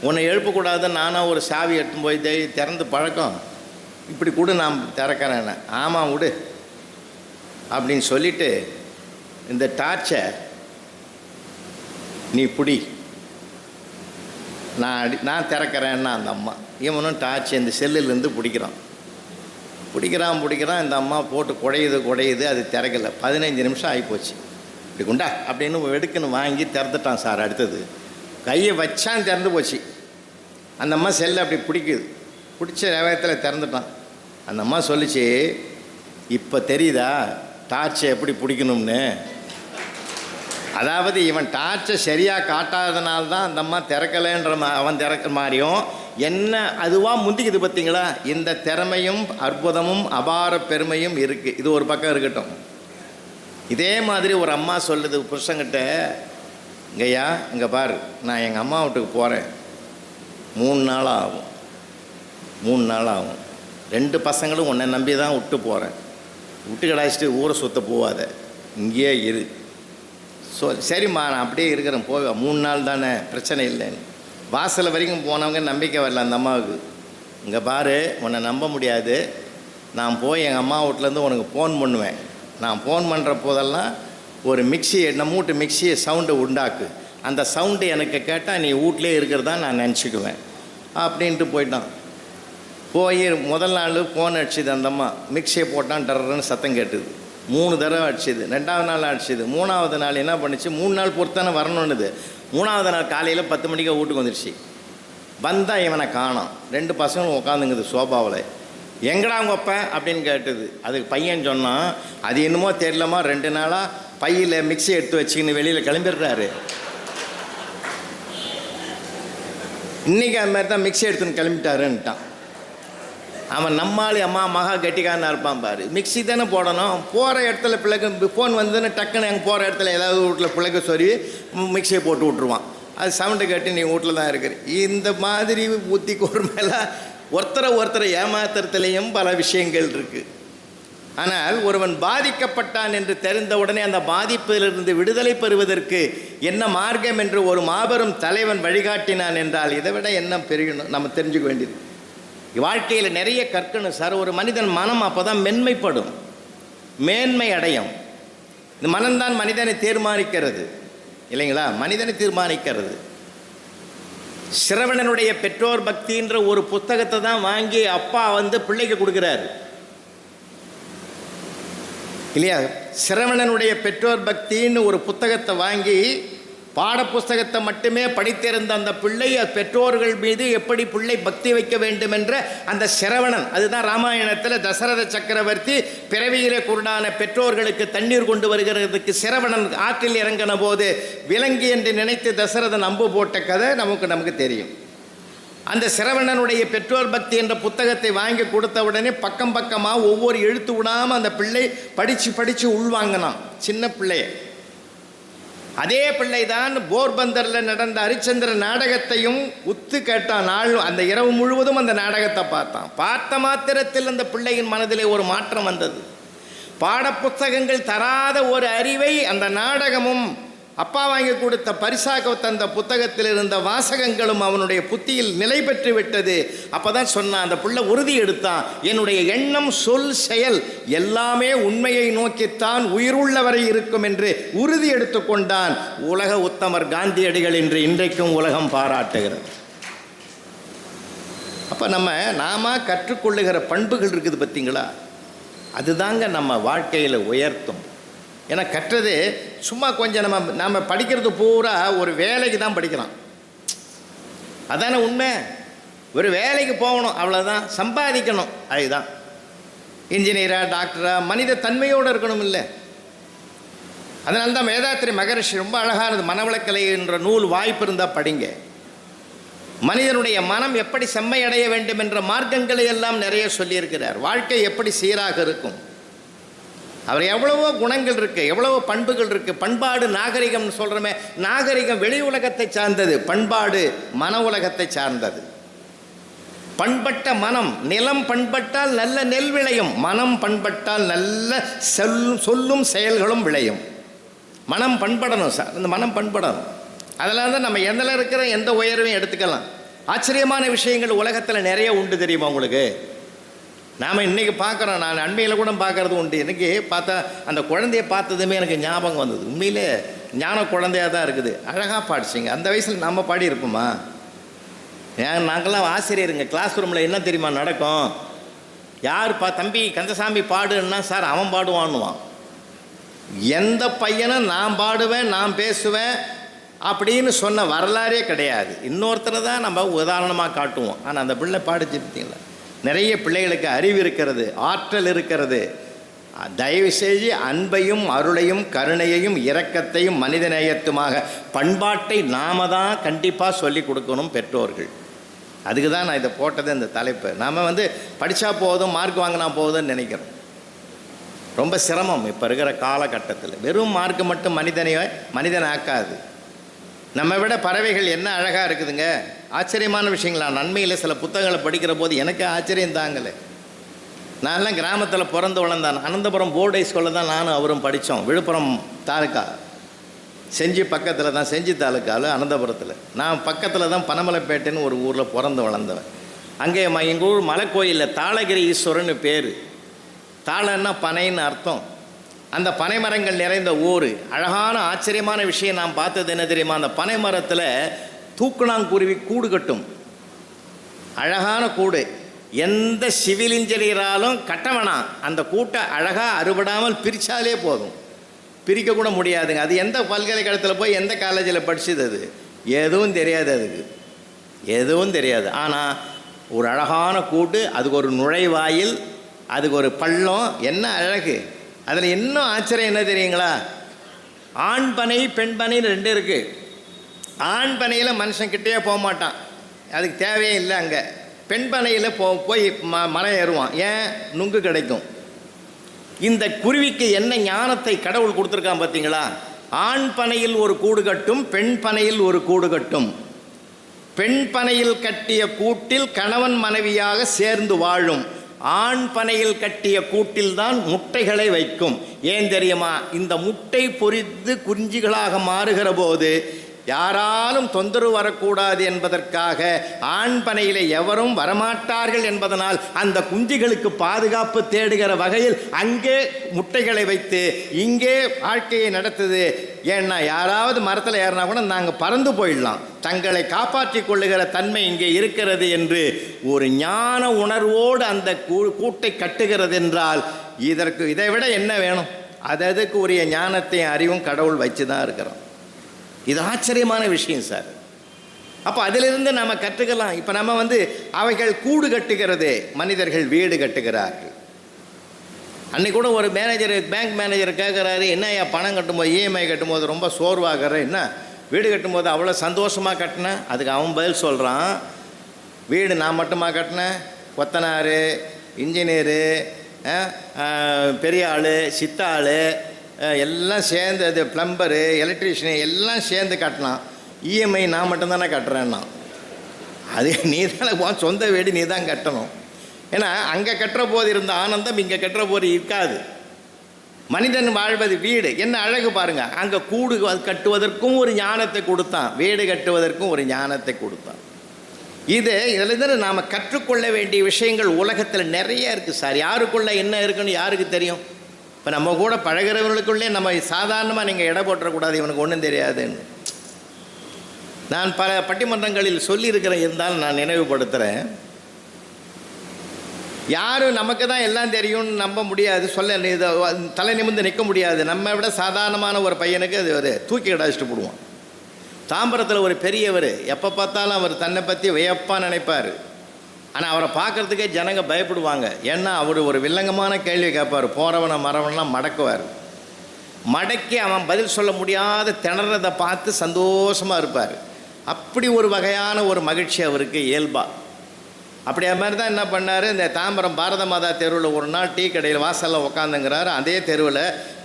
உன்னை எழுப்பக்கூடாது, நானாக ஒரு சாவி எடுத்து போய் திறந்து பழக்கம், இப்படி கூட நான் திறக்கிறேன். ஆமாம் விடு அப்படின்னு சொல்லிவிட்டு இந்த டார்ச்சை நீ பிடி, நான் திறக்கிறேன்னா அந்த அம்மா. இவனும் டார்ச் இந்த செல்லுலேருந்து பிடிக்கிறான். இந்த அம்மா போட்டு குடையுது, அது திறக்கலை. 15 நிமிஷம் ஆகிப்போச்சு. இப்படி குண்டா அப்படின்னு வெடுக்குன்னு வாங்கி திறந்துட்டான் சார். அடுத்தது கையை வச்சான், திறந்து போச்சு. அந்த அம்மா செல்லை அப்படி பிடிச்ச வேகத்தில் திறந்துட்டான். அந்த அம்மா சொல்லிச்சு, இப்போ தெரியுதா டார்ச்சை எப்படி பிடிக்கணும்னு? அதாவது இவன் டார்ச்சை சரியாக காட்டாதனால்தான் அந்த அம்மா திறக்கலைன்ற அவன் திறக்கிற மாதிரியும் என்ன அதுவாக முந்திக்குது. பார்த்தீங்களா? இந்த திறமையும் அற்புதமும் அபார பெருமையும் இருக்குது. இது ஒரு பக்கம் இருக்கட்டும். இதே மாதிரி ஒரு அம்மா சொல்லுது புருஷங்கிட்ட, இங்கய்யா இங்கே பாரு, நான் எங்கள் அம்மா வீட்டுக்கு போகிறேன், 3 நாள் ஆகும். 2 பசங்களும் உன்னை நம்பி தான் விட்டு போகிறேன், விட்டு கடாச்சிட்டு ஊரை சுற்ற போவாத, இங்கேயே இரு. சரிம்மா நான் அப்படியே இருக்கிறேன், போவேன், 3 நாள் தானே, பிரச்சனை இல்லைன்னு. வாசல் வரைக்கும் போனவங்க நம்பிக்கை வரல அந்த அம்மாவுக்கு. இங்கே பாரு, உன்னை நம்ப முடியாது, நான் போய் எங்கள் அம்மா வீட்டிலேருந்து உனக்கு ஃபோன் பண்ணுவேன், நான் ஃபோன் பண்ணுற போதெல்லாம் ஒரு நம்ம வீட்டு மிக்சியை சவுண்டு உண்டாக்கு, அந்த சவுண்டு எனக்கு கேட்டால் நீ வீட்டிலே இருக்கிறதா நான் நினச்சிக்குவேன் அப்படின்ட்டு போயிட்டான். போய் முதல் நாள் ஃபோன் அடிச்சுது அந்த அம்மா, மிக்சியை போட்டான், டர்றன்னு சத்தம் கேட்டுது. 3 தடவை அடிச்சுது. 2ஆவது நாள் அடிச்சுது. 3ஆவது நாள் என்ன பண்ணிச்சு, 3 நாள் பொறுத்தானே வரணுன்னுது. 3ஆவது நாள் காலையில் 10 மணிக்கு வீட்டுக்கு வந்துடுச்சு. வந்தால் இவனை காணோம். 2 பசங்களும் உட்காந்துங்குது சோபாவில். எங்கடா அவங்க அப்பன் அப்படின்னு கேட்டுது. அதுக்கு பையன் சொன்னான், அது என்னமோ தெரியலமா, 2 நாளாக பையில் மிக்சி எடுத்து வச்சுக்கின்னு வெளியில் கிளம்பிடுறாரு. இன்றைக்கி அது மாதிரி தான் மிக்சி எடுத்துன்னு கிளம்பிட்டாருன்ட்டான். அவன் நம்மாளி அம்மா மகா கட்டிக்காரனாக இருப்பான் பாரு. மிக்சி தானே போடணும், போகிற இடத்துல பிள்ளைக்கு ஃபோன் வந்ததுன்னு டக்குன்னு எங்கள் போகிற இடத்துல ஏதாவது வீட்டில் பிள்ளைக்கு சொருவி மிக்சியை போட்டு விட்ருவான். அது சவுண்டு கட்டி நீ வீட்டில் தான் இருக்கிற. இந்த மாதிரி புத்தி கூர்மையில ஒருத்தரை ஏமாத்துறதுலேயும் பல விஷயங்கள் இருக்குது. ஆனால் ஒருவன் பாதிக்கப்பட்டான் என்று தெரிந்தவுடனே அந்த பாதிப்பிலிருந்து விடுதலை பெறுவதற்கு என்ன மார்க்கம் என்று ஒரு மாபெரும் தலைவன் வழிகாட்டினான் என்றால் இதை விட என்ன பெரியணும் நம்ம தெரிஞ்சுக்க வேண்டியது. வாழ்க்கையில் நிறைய கற்கணும் சார். ஒரு மனிதன் மனம் அப்போ தான் மென்மைப்படும், மேன்மை அடையும். இந்த மனம்தான் மனிதனை தீர்மானிக்கிறது இல்லைங்களா? மனிதனை தீர்மானிக்கிறது. சிரவணனுடைய பெற்றோர் பக்தின்ற ஒரு புத்தகத்தை தான் வாங்கி அப்பா பிள்ளைக்கு கொடுக்குறாரு இல்லையா? சிரவணனுடைய பெற்றோர் பக்தின்னு ஒரு புத்தகத்தை வாங்கி பாடப்புஸ்தகத்தை மட்டுமே படித்திருந்த அந்த பிள்ளை பெற்றோர்கள் மீது எப்படி பிள்ளை பக்தி வைக்க வேண்டும் என்ற அந்த சிரவணன், அதுதான் ராமாயணத்தில் தசரத சக்கரவர்த்தி பிறவியிலே குருடான பெற்றோர்களுக்கு தண்ணீர் கொண்டு வருகிறதுக்கு சிரவணன் ஆற்றில் இறங்கின போது விலங்கு என்று நினைத்து தசரதன் அம்பு போட்ட கதை நமக்கு தெரியும். அந்த சிரவணனுடைய பெற்றோர் பக்தி என்ற புத்தகத்தை வாங்கி கொடுத்த உடனே பக்கம் பக்கமாக ஒவ்வொரு எழுத்து விடாமல் அந்த பிள்ளை படித்து உள்வாங்கினான், சின்ன பிள்ளைய. அதே பிள்ளை தான் போர்பந்தரில் நடந்த ஹரிச்சந்திர நாடகத்தையும் உத்து கேட்டான். நாள் அந்த இரவு முழுவதும் அந்த நாடகத்தை பார்த்த மாத்திரத்தில் அந்த பிள்ளையின் மனதிலே ஒரு மாற்றம் வந்தது. பாடப்புத்தகங்கள் தராத ஒரு அறிவை அந்த நாடகமும் அப்பா வாங்கி கொடுத்த பரிசாக தந்த புத்தகத்தில் இருந்த வாசகங்களும் அவனுடைய புத்தியில் நிலை பெற்று விட்டது. அப்போ தான் சொன்னான், அந்த பிள்ளை உறுதி எடுத்தான், என்னுடைய எண்ணம் சொல் செயல் எல்லாமே உண்மையை நோக்கித்தான் உயிருள்ளவரை இருக்கும் என்று உறுதி எடுத்துக்கொண்டான். உலக உத்தமர் காந்தியடிகள் என்று இன்றைக்கும் உலகம் பாராட்டுகிறது. அப்போ நாம கற்றுக்கொள்ளுகிற பண்புகள் இருக்குது பார்த்தீங்களா, அதுதாங்க நம்ம வாழ்க்கையில் உயர்த்தும். ஏன்னா கற்றது சும்மா கொஞ்சம் நம்ம படிக்கிறது பூரா ஒரு வேலைக்கு தான் படிக்கலாம், அதானே உண்மை. ஒரு வேலைக்கு போகணும், அவ்வளோதான், சம்பாதிக்கணும், அதுதான். இன்ஜினியரா டாக்டரா மனித தன்மையோடு இருக்கணும் இல்லை. அதனால தான் வேதாத்திரி மகரிஷி ரொம்ப அழகானது, மனவளக்கலை என்ற நூல் வாய்ப்பு இருந்தால் படிங்க. மனிதனுடைய மனம் எப்படி செம்மையடைய வேண்டும் என்ற மார்க்கங்களை எல்லாம் நிறைய சொல்லியிருக்கிறார். வாழ்க்கை எப்படி சீராக இருக்கும், அவர் எவ்வளவோ குணங்கள் இருக்குது, எவ்வளவோ பண்புகள் இருக்குது. பண்பாடு நாகரிகம்னு சொல்கிறோமே, நாகரிகம் வெளி உலகத்தை சார்ந்தது, பண்பாடு மன உலகத்தை சார்ந்தது. பண்பட்ட மனம், நிலம் பண்பட்டால் நல்ல நெல் விளையும், மனம் பண்பட்டால் நல்ல சொல்லும் செயல்களும் விளையும். மனம் பண்படணும் சார், இந்த மனம் பண்படணும். அதெல்லாம் தான் நம்ம எதில் இருக்கிற எந்த உயர்வையும் எடுத்துக்கலாம். ஆச்சரியமான விஷயங்கள் உலகத்தில் நிறைய உண்டு தெரியுமா உங்களுக்கு. நாம் இன்றைக்கி பார்க்குறோம், நான் அண்மையில் கூட பார்க்குறது உண்டு. எனக்கு பார்த்தா அந்த குழந்தைய பார்த்ததுமே எனக்கு ஞாபகம் வந்தது. உண்மையிலே ஞான குழந்தையாக தான் இருக்குது, அழகாக பாடிச்சிங்க. அந்த வயசில் நம்ம பாடி இருப்போமா? நாங்கள்லாம் ஆசிரியருங்க, கிளாஸ் ரூமில் என்ன தெரியுமா நடக்கும், யார் தம்பி கந்தசாமி பாடுன்னா சார் அவன் பாடுவான்னுவான். எந்த பையனும் நான் பாடுவேன் நான் பேசுவேன் அப்படின்னு சொன்ன வரலாறே கிடையாது. இன்னொருத்தரை தான் நம்ம உதாரணமாக காட்டுவோம். ஆனால் அந்த பிள்ளை பாடிச்சு பார்த்தீங்களா. நிறைய பிள்ளைகளுக்கு அறிவு இருக்கிறது, ஆற்றல் இருக்கிறது. தயவு செய்து அன்பையும் அருளையும் கருணையையும் இரக்கத்தையும் மனிதநேயத்துமாக பண்பாட்டை நாம தான் கண்டிப்பாக சொல்லி கொடுக்கணும் பெற்றோர்கள். அதுக்கு தான் நான் இதை போட்டது, இந்த தலைப்பு. நாம் படித்தா போதும், மார்க் வாங்கினா போதும்னு நினைக்கிறோம். ரொம்ப சிரமம் இப்போ இருக்கிற காலகட்டத்தில். வெறும் மார்க் மட்டும் மனிதனை ஆக்காது. நம்ம விட பறவைகள் என்ன அழகாக இருக்குதுங்க, ஆச்சரியமான விஷயங்களா. நன்மையில் சில புத்தகங்களை படிக்கிற போது எனக்கு ஆச்சரியம் தாங்கலை. நான்லாம் கிராமத்தில் பிறந்து வளர்ந்தான். அனந்தபுரம் போர்டு ஹை ஸ்கூலில் தான் நானும் அவரும் படித்தோம். விழுப்புரம் தாலுக்கா, செஞ்சி பக்கத்தில் தான், செஞ்சி தாலுக்காவில் அனந்தபுரத்தில். நான் பக்கத்தில் தான் பனமலைப்பேட்டைன்னு ஒரு ஊரில் பிறந்து வளர்ந்தவன். அங்கே எங்கள் ஊர் மலைக்கோயிலில் தாளகிரி ஈஸ்வரன்னு பேர். தாளன்னா பனைன்னு அர்த்தம். அந்த பனை மரங்கள் நிறைந்த ஊர். அழகான ஆச்சரியமான விஷயம் நான் பார்த்தது என்ன தெரியுமா, அந்த பனை மரத்தில் தூக்குனாங்குருவி கூடு கட்டும். அழகான கூடு, எந்த சிவில் இன்ஜினியராலும் கட்ட வேணாம். அந்த கூட்டை அழகாக அறுபடாமல் பிரித்தாலே போதும், பிரிக்கக்கூட முடியாதுங்க. அது எந்த பல்கலைக்கழகத்தில் போய் எந்த காலேஜில் படிச்சது அது எதுவும் தெரியாது, அதுக்கு எதுவும் தெரியாது. ஆனால் ஒரு அழகான கூட்டு, அதுக்கு ஒரு நுழைவாயில், அதுக்கு ஒரு பள்ளம், என்ன அழகு. அதில் இன்னும் ஆச்சரியம் என்ன தெரியுங்களா, ஆண் பனை பெண் பனைன்னு ரெண்டு இருக்குது. ஆண் பனையில் மனுஷன்கிட்டே போக மாட்டான், அதுக்கு தேவையே இல்லை. அங்கே பெண் பனையில் போய் மலை ஏறுவான். ஏன்? நுங்கு கிடைக்கும். இந்த குருவிக்கு என்ன ஞானத்தை கடவுள் கொடுத்துருக்கான் பார்த்தீங்களா. ஆண் பனையில் ஒரு கூடு கட்டும், பெண் பனையில் ஒரு கூடு கட்டும். பெண் பனையில் கட்டிய கூட்டில் கணவன் மனைவியாக சேர்ந்து வாழும். ஆண் பனையில் கட்டிய கூட்டில்தான் முட்டைகளை வைக்கும். ஏன் தெரியுமா? இந்த முட்டை பொரித்து குஞ்சுகளாக மாறுகிற போது யாராலும் தொந்தரவு வரக்கூடாது என்பதற்காக ஆண் பனையிலே எவரும் வரமாட்டார்கள் என்பதனால் அந்த குஞ்சுகளுக்கு பாதுகாப்பு தேடுகிற வகையில் அங்கே முட்டைகளை வைத்து இங்கே வாழ்க்கையை நடத்துது. ஏன்னா யாராவது மரத்தில் ஏறினா கூட நாங்கள் பறந்து போயிடலாம், தங்களை காப்பாற்றி கொள்ளுகிற தன்மை இங்கே இருக்கிறது என்று ஒரு ஞான உணர்வோடு அந்த கூட்டை கட்டுகிறது என்றால் இதை விட என்ன வேணும்? அதுக்கு உரிய ஞானத்தையும் அறிவும் கடவுள் வச்சு தான் இருக்கிறோம். இது ஆச்சரியமான விஷயம் சார். அப்போ அதிலிருந்து நம்ம கற்றுக்கலாம். இப்போ நம்ம அவைகள் கூடு கட்டுகிறதே, மனிதர்கள் வீடு கட்டுகிறார்கள். அன்றைக்கி கூட ஒரு மேனேஜர், பேங்க் மேனேஜர் கேட்குறாரு, என்னையா பணம் கட்டும்போது இஎம்ஐ கட்டும்போது ரொம்ப சோர்வாகிற, என்ன வீடு கட்டும்போது அவ்வளோ சந்தோஷமாக கட்டினேன்? அதுக்கு அவன் பதில் சொல்கிறான், வீடு நான் மட்டுமா கட்டினேன், கொத்தனார், இன்ஜினியரு, பெரிய ஆள், சித்த ஆள் எல்லாம் சேர்ந்து, அது ப்ளம்பரு, எலக்ட்ரீஷியன் எல்லாம் சேர்ந்து கட்டினான். இஎம்ஐ நான் மட்டும்தானே கட்டுறேன்னா, அது நீ தானே சொந்த வீடு நீ தான் கட்டணும். ஏன்னா அங்கே கட்டுற போது இருந்த ஆனந்தம் இங்கே கட்டுற போது இருக்காது. மனிதன் வாழ்வது வீடு, என்ன அழகு பாருங்கள். அங்கே கூடு கட்டுவதற்கும் ஒரு ஞானத்தை கொடுத்தான், வீடு கட்டுவதற்கும் ஒரு ஞானத்தை கொடுத்தான். இதில் நாம் கற்றுக்கொள்ள வேண்டிய விஷயங்கள் உலகத்தில் நிறைய இருக்குது சார். யாருக்குள்ளே என்ன இருக்குன்னு யாருக்கு தெரியும்? இப்போ நம்ம கூட பழகிறவர்களுக்குள்ளே நம்ம சாதாரணமாக நீங்கள் எடை போட்டுறக்கூடாது, இவனுக்கு ஒன்றும் தெரியாதுன்னு. நான் பல பட்டிமன்றங்களில் சொல்லியிருக்கிறேன், இருந்தாலும் நான் நினைவுபடுத்துகிறேன். யாரும் நமக்கு தான் எல்லாம் தெரியும்னு நம்ப முடியாது, தலை நிமிர்ந்து நிற்க முடியாது. நம்ம விட சாதாரணமான ஒரு பையனுக்கு அது ஒரு தூக்கி அடிச்சுட்டு போடுவான். தாம்பரத்தில் ஒரு பெரியவர், எப்போ பார்த்தாலும் அவர் தன்னை பற்றி வியப்பாக நினைப்பார். ஆனால் அவரை பார்க்குறதுக்கே ஜனங்க பயப்படுவாங்க. ஏன்னா அவர் ஒரு வில்லங்கமான கேள்வி கேட்பார், போகிறவனை மரவனெலாம் மடக்குவார். மடக்கி அவன் பதில் சொல்ல முடியாத திணறதை பார்த்து சந்தோஷமாக இருப்பார். அப்படி ஒரு வகையான ஒரு மகிழ்ச்சி அவருக்கு இயல்பா. அப்படியே மாதிரி தான் என்ன பண்ணார், இந்த தாம்பரம் பாரத மாதா தெருவில் ஒரு நாள் டீ கடையில் வாசலில் உட்காந்துங்கிறார். அதே தெருவில்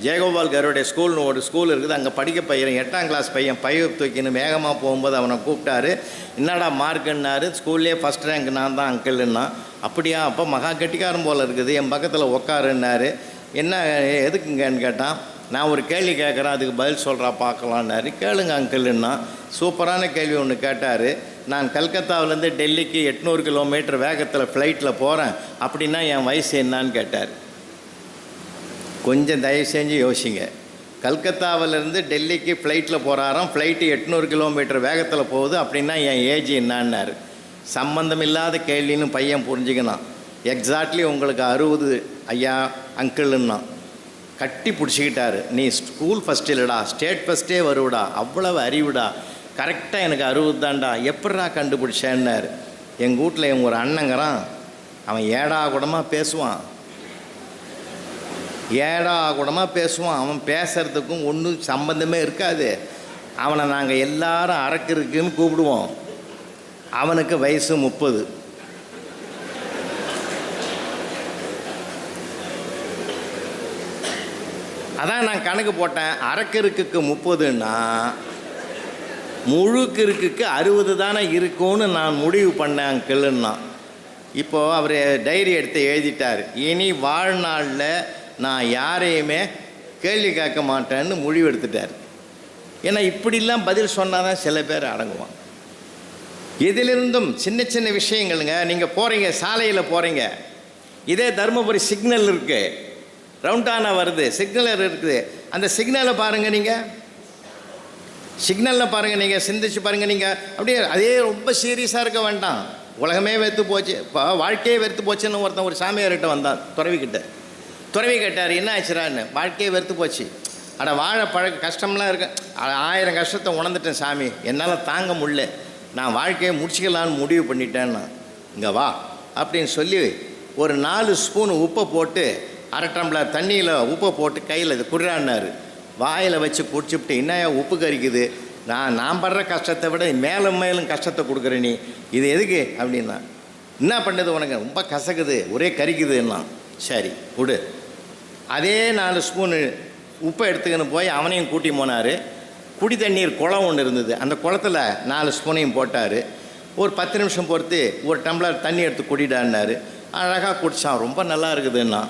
ஜெயகோபால் கருடைய ஸ்கூல்னு ஒரு ஸ்கூல் இருக்குது. அங்கே படிக்க பையன், 8ஆம் கிளாஸ் பையன் பைய தூக்கின்னு வேகமாக போகும்போது அவனை கூப்பிட்டாரு. என்னடா மார்க்குன்னாரு. ஸ்கூல்லேயே ஃபஸ்ட் ரேங்க் நான் தான் அங்கிள்னா. அப்படியா, அப்போ மகா கெட்டிக்காரன் போல் இருக்குது, என் பக்கத்தில் உட்காருன்னாரு. என்ன எதுக்குங்கன்னு கேட்டான். நான் ஒரு கேள்வி கேட்குறேன், அதுக்கு பதில் சொல்கிறா பார்க்கலான்னாரு. கேளுங்க அங்கிள்னா. சூப்பரான கேள்வி ஒன்று கேட்டார். நான் கல்கத்தாவிலேருந்து டெல்லிக்கு 800 கிலோமீட்டர் வேகத்தில் ஃப்ளைட்டில் போகிறேன், அப்படின்னா என் வயசு என்னான்னு கேட்டார். கொஞ்சம் தயவு செஞ்சு யோசிங்க. கல்கத்தாவிலேருந்து டெல்லிக்கு ஃப்ளைட்டில் போகிறாராம், ஃப்ளைட்டு 800 கிலோமீட்டர் வேகத்தில் போகுது, அப்படின்னா என் ஏஜ் என்னான்னார். சம்பந்தம் இல்லாத கேள்வின்னு பையன் புரிஞ்சுக்கணும். எக்ஸாக்ட்லி உங்களுக்கு 60 ஐயா அங்கிள்னா. கட்டி பிடிச்சிக்கிட்டாரு. நீ ஸ்கூல் ஃபஸ்ட் இல்லைடா, ஸ்டேட் ஃபஸ்ட்டே வருவிடா, அவ்வளவு அறிவுடா, கரெக்டாக எனக்கு 60 தான்டா, எப்படா கண்டுபிடிச்சேன்னாரு. எங்கள் வீட்டில் இவங்க ஒரு அண்ணங்கிறான், அவன் ஏடா கூடமாக பேசுவான், அவன் பேசுகிறதுக்கும் ஒன்றும் சம்பந்தமே இருக்காது. அவனை நாங்கள் எல்லாரும் அரக்கிருக்குன்னு கூப்பிடுவோம். அவனுக்கு வயசு 30. அதான் நான் கணக்கு போட்டேன், அரக்கிருக்குக்கு 30ன்னா முழு கிறுக்குக்கு 60 தானே இருக்கும்னு நான் முடிவு பண்ணேன் அங்கிள்னா. இப்போது அவர் டைரி எடுத்து எழுதிட்டார், இனி வாழ்நாளில் நான் யாரையுமே கேள்வி கேட்க மாட்டேன்னு முடிவு எடுத்துட்டார். ஏன்னா இப்படிலாம் பதில் சொன்னால் தான் சில பேர் அடங்குவான். எதிலிருந்தும் சின்ன சின்ன விஷயங்களுங்க. நீங்கள் போகிறீங்க, சாலையில் போகிறீங்க, இதே தருமபுரி சிக்னல் இருக்குது, ரவுண்டானா வருது, சிக்னல் இருக்குது. அந்த சிக்னலை பாருங்கள், நீங்கள் சிந்திச்சு பாருங்கள். நீங்கள் அப்படியே அதே ரொம்ப சீரியஸாக இருக்க வேண்டாம். உலகமே வெறுத்து போச்சு, இப்போ வாழ்க்கையே வெறுத்து போச்சுன்னு ஒருத்தன் ஒரு சாமியார்கிட்ட வந்தான், துறவி கேட்டார், என்ன ஆச்சுறான்னு. வாழ்க்கையே வெறுத்து போச்சு, அட வாழ கஷ்டம்லாம் இருக்கு, 1000 கஷ்டத்தை உணர்ந்துட்டேன் சாமி, என்னால் தாங்க முடியல, நான் வாழ்க்கையை முடிச்சிக்கலான்னு முடிவு பண்ணிட்டேன்னா. இங்கே வா அப்படின்னு சொல்லி ஒரு 4 ஸ்பூன் உப்பை போட்டு 1/2 டம்ளர் தண்ணியில் உப்பை போட்டு கையில் இது குடுறான்னாரு. வாயில் வச்சு குடிச்சுப்பிட்டு, என்னையா உப்பு கறிக்குது, நான் படுற கஷ்டத்தை விட மேலும் மேலும் கஷ்டத்தை கொடுக்குற நீ, இது எதுக்கு அப்படின்னா. என்ன பண்ணுது உனக்கு, ரொம்ப கசக்குது, ஒரே கறிக்குதுன்னா. சரி கொடு. அதே 4 ஸ்பூனு உப்பை எடுத்துக்கின்னு போய் அவனையும் கூட்டி போனார். குடி தண்ணீர் குளம் ஒன்று இருந்தது, அந்த குளத்தில் 4 ஸ்பூனையும் போட்டார். ஒரு 10 நிமிஷம் பொறுத்து ஒரு டம்ளர் தண்ணி எடுத்து குடிடான்னாரு. அழகாக குடித்தான், ரொம்ப நல்லா இருக்குதுன்னா.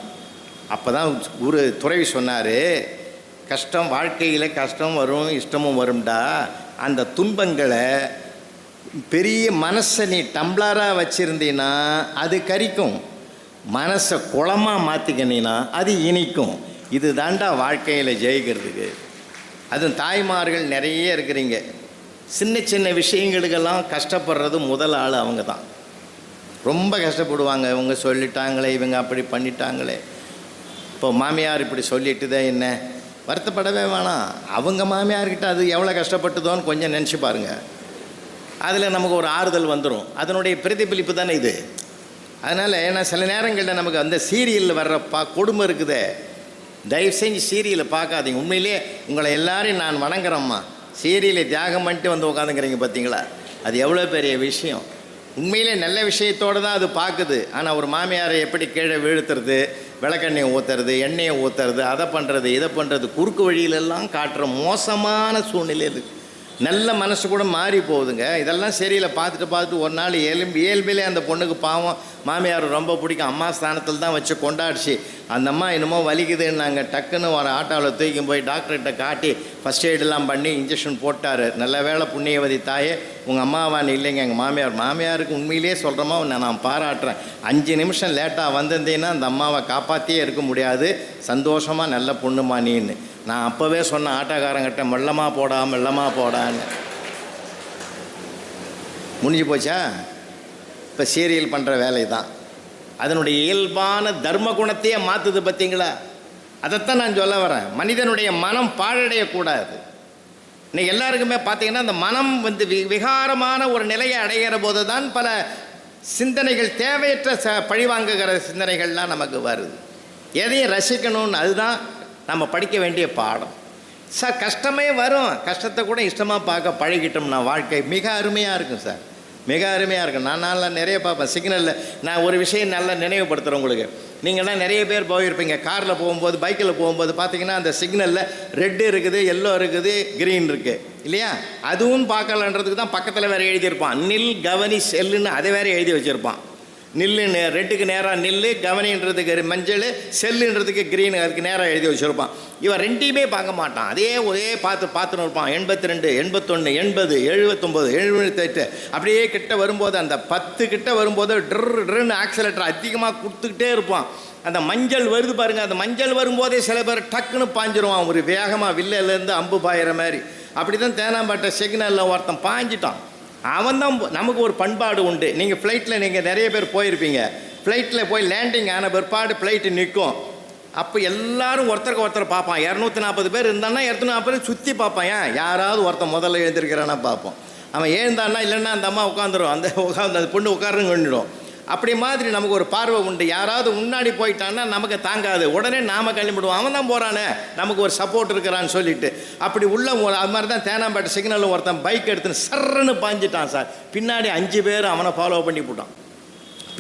அப்போ தான் ஒரு துறவி சொன்னார், கஷ்டம், வாழ்க்கையில் கஷ்டம் வரும், இஷ்டமும் வரும்டா. அந்த துன்பங்களை பெரிய மனசை நீ டம்ளராக வச்சுருந்தீன்னா அது கரிக்கும், மனசை குளமாக மாற்றிக்கினா அது இனிக்கும். இது தாண்டா வாழ்க்கையில் ஜெயிக்கிறதுக்கு. அதுவும் தாய்மார்கள் நிறைய இருக்கிறீங்க, சின்ன சின்ன விஷயங்களுக்கெல்லாம் கஷ்டப்படுறது முதல் ஆள் அவங்க தான். ரொம்ப கஷ்டப்படுவாங்க, இவங்க சொல்லிட்டாங்களே, இவங்க அப்படி பண்ணிட்டாங்களே. இப்போ மாமியார் இப்படி சொல்லிட்டு தான் என்ன, வருத்தப்படவே வேணாம். அவங்க மாமியார்கிட்ட அது எவ்வளோ கஷ்டப்பட்டுதோன்னு கொஞ்சம் நினச்சி பாருங்கள். அதில் நமக்கு ஒரு ஆறுதல் வந்துடும். அதனுடைய பிரதிபலிப்பு தானே இது. அதனால் ஏன்னா சில நேரங்களில் நமக்கு அந்த சீரியலில் வர்ற கொடுமை இருக்குதே, தயவு செஞ்சு சீரியலை பார்க்காதீங்க. உண்மையிலே உங்களை எல்லாரையும் நான் வணங்குறேம்மா. சீரியலை தியாகம் பண்ணிட்டு வந்து உட்காந்துக்கிறீங்க பார்த்தீங்களா, அது எவ்வளோ பெரிய விஷயம். உண்மையிலே நல்ல விஷயத்தோடு தான் அது பார்க்குது. ஆனால் ஒரு மாமியாரை எப்படி கீழே வீழ்த்துறது, விளக்கெண்ணெயை ஊற்றுறது, எண்ணெயை ஊற்றுறது, அதை பண்ணுறது இதை பண்ணுறது, குறுக்கு வழியிலெல்லாம் காட்டுற மோசமான சூழ்நிலை இது. நல்ல மனசு கூட மாறி போகுதுங்க. இதெல்லாம் சரியில் பார்த்துட்டு ஒரு நாள் இயல்பிலே அந்த பொண்ணுக்கு பாவம் மாமியார் ரொம்ப பிடிக்கும். அம்மா ஸ்தானத்தில் தான் வச்சு கொண்டாடிச்சு. அந்த அம்மா என்னமோ வலிக்குதுன்னு நாங்கள் டக்குன்னு ஒரு ஆட்டோவில் தூக்கி போய் டாக்டர்கிட்ட காட்டி ஃபஸ்ட் எய்டெல்லாம் பண்ணி இன்ஜெக்ஷன் போட்டார். நல்ல வேளை புண்ணியவதி தாயே, உங்கள் அம்மாவான்னு இல்லைங்க எங்கள் மாமியாருக்கு உண்மையிலே சொல்கிறோமா நான் பாராட்டுறேன். 5 நிமிஷம் லேட்டாக வந்திருந்தீங்கன்னா அந்த அம்மாவை காப்பாற்றியே இருக்க முடியாது. சந்தோஷமாக நல்ல பொண்ணுமா நீன்னு நான் அப்போவே சொன்ன ஆட்டோக்காரங்கிட்ட மெல்லமாக போடான்னு. முடிஞ்சு போச்சா? இப்போ சீரியல் பண்ணுற வேலை தான் அதனுடைய இயல்பான தர்ம குணத்தையே மாற்றுது பார்த்தீங்களா. அதைத்தான் நான் சொல்ல வரேன். மனிதனுடைய மனம் பாழடையக்கூடாது. இன்னைக்கு எல்லாருக்குமே பார்த்தீங்கன்னா அந்த மனம் வந்து விகாரமான ஒரு நிலையை அடைகிற போது தான் பல சிந்தனைகள், தேவையற்ற பழிவாங்குகிற சிந்தனைகள்லாம் நமக்கு வருது. எதையும் ரசிக்கணும்னு, அதுதான் நம்ம படிக்க வேண்டிய பாடம். சார் கஷ்டமே வரும், கஷ்டத்தை கூட இஷ்டமாக பார்க்க பழகிட்டோம்னா வாழ்க்கை மிக அருமையாக இருக்கும் சார், மிக அருமையாக இருக்கும். நான் நிறைய பார்ப்பேன் சிக்னலில். நான் ஒரு விஷயம் நல்லா நினைவுபடுத்துகிறேன் உங்களுக்கு. நீங்கள்லாம் நிறைய பேர் போயிருப்பீங்க, காரில் போகும்போது பைக்கில் போகும்போது பார்த்தீங்கன்னா அந்த சிக்னலில் ரெட்டு இருக்குது, எல்லோ இருக்குது, க்ரீன் இருக்குது இல்லையா. அதுவும் பார்க்கலன்றதுக்கு தான் பக்கத்தில் வேறு எழுதியிருப்பான், நில் கவனி செல்லுன்னு அதை வேறு எழுதி வச்சுருப்பான். நில்லுன்னு ரெட்டுக்கு நேராக நில்லு, கவனின்றதுக்கு மஞ்சள், செல்லுன்றதுக்கு க்ரீனு, அதுக்கு நேராக எழுதி வச்சுருப்பான். இவன் ரெண்டையுமே பார்க்க மாட்டான், ஒரே பார்த்துன்னு இருப்பான். 82, 81, 80, 79, 78 அப்படியே கிட்ட வரும்போது அந்த 10 கிட்ட வரும்போது ட்ருன்னு ஆக்சிலேட்டர் அதிகமாக கொடுத்துக்கிட்டே இருப்பான். அந்த மஞ்சள் வருது பாருங்கள், அந்த மஞ்சள் வரும்போதே சில பேர் டக்குன்னு பாஞ்சிருவான், ஒரு வேகமாக வில்லேருந்து அம்பு பாயிற மாதிரி. அப்படி தான் தேனாம்பேட்டை சிக்னலில் ஒருத்தன் பாஞ்சிட்டான். அவன் தான். நமக்கு ஒரு பண்பாடு உண்டு. நீங்கள் ஃப்ளைட்டில் நீங்கள் நிறைய பேர் போயிருப்பீங்க. ஃப்ளைட்டில் போய் லேண்டிங் ஆன பிற்பாடு ஃப்ளைட்டு நிற்கும். அப்போ எல்லோரும் ஒருத்தருக்கு ஒருத்தர் பார்ப்பான். 240 பேர் இருந்தான்னா 240 சுற்றி பார்ப்பான். யாராவது ஒருத்தன் முதல்ல எழுந்திருக்கிறான்னா பார்ப்போம். அவன் எழுந்தான்னா, இல்லைன்னா அந்த அம்மா உட்காந்துரும், அந்த பொண்ணு உட்காருன்னு கொண்டுடும். அப்படி மாதிரி நமக்கு ஒரு பார்வை உண்டு. யாராவது முன்னாடி போயிட்டான்னா நமக்கு தாங்காது, உடனே நாம் கிளம்பிடுவோம். அவன் தான் போகிறானே, நமக்கு ஒரு சப்போர்ட் இருக்கிறான்னு சொல்லிட்டு. அப்படி உள்ள அது மாதிரி தான் தேனாம்பேட்டை சிக்னலில் ஒருத்தன் பைக் எடுத்துன்னு சர்ன்னு பாஞ்சிட்டான் சார். பின்னாடி 5 பேர் அவனை ஃபாலோ பண்ணி போட்டான்.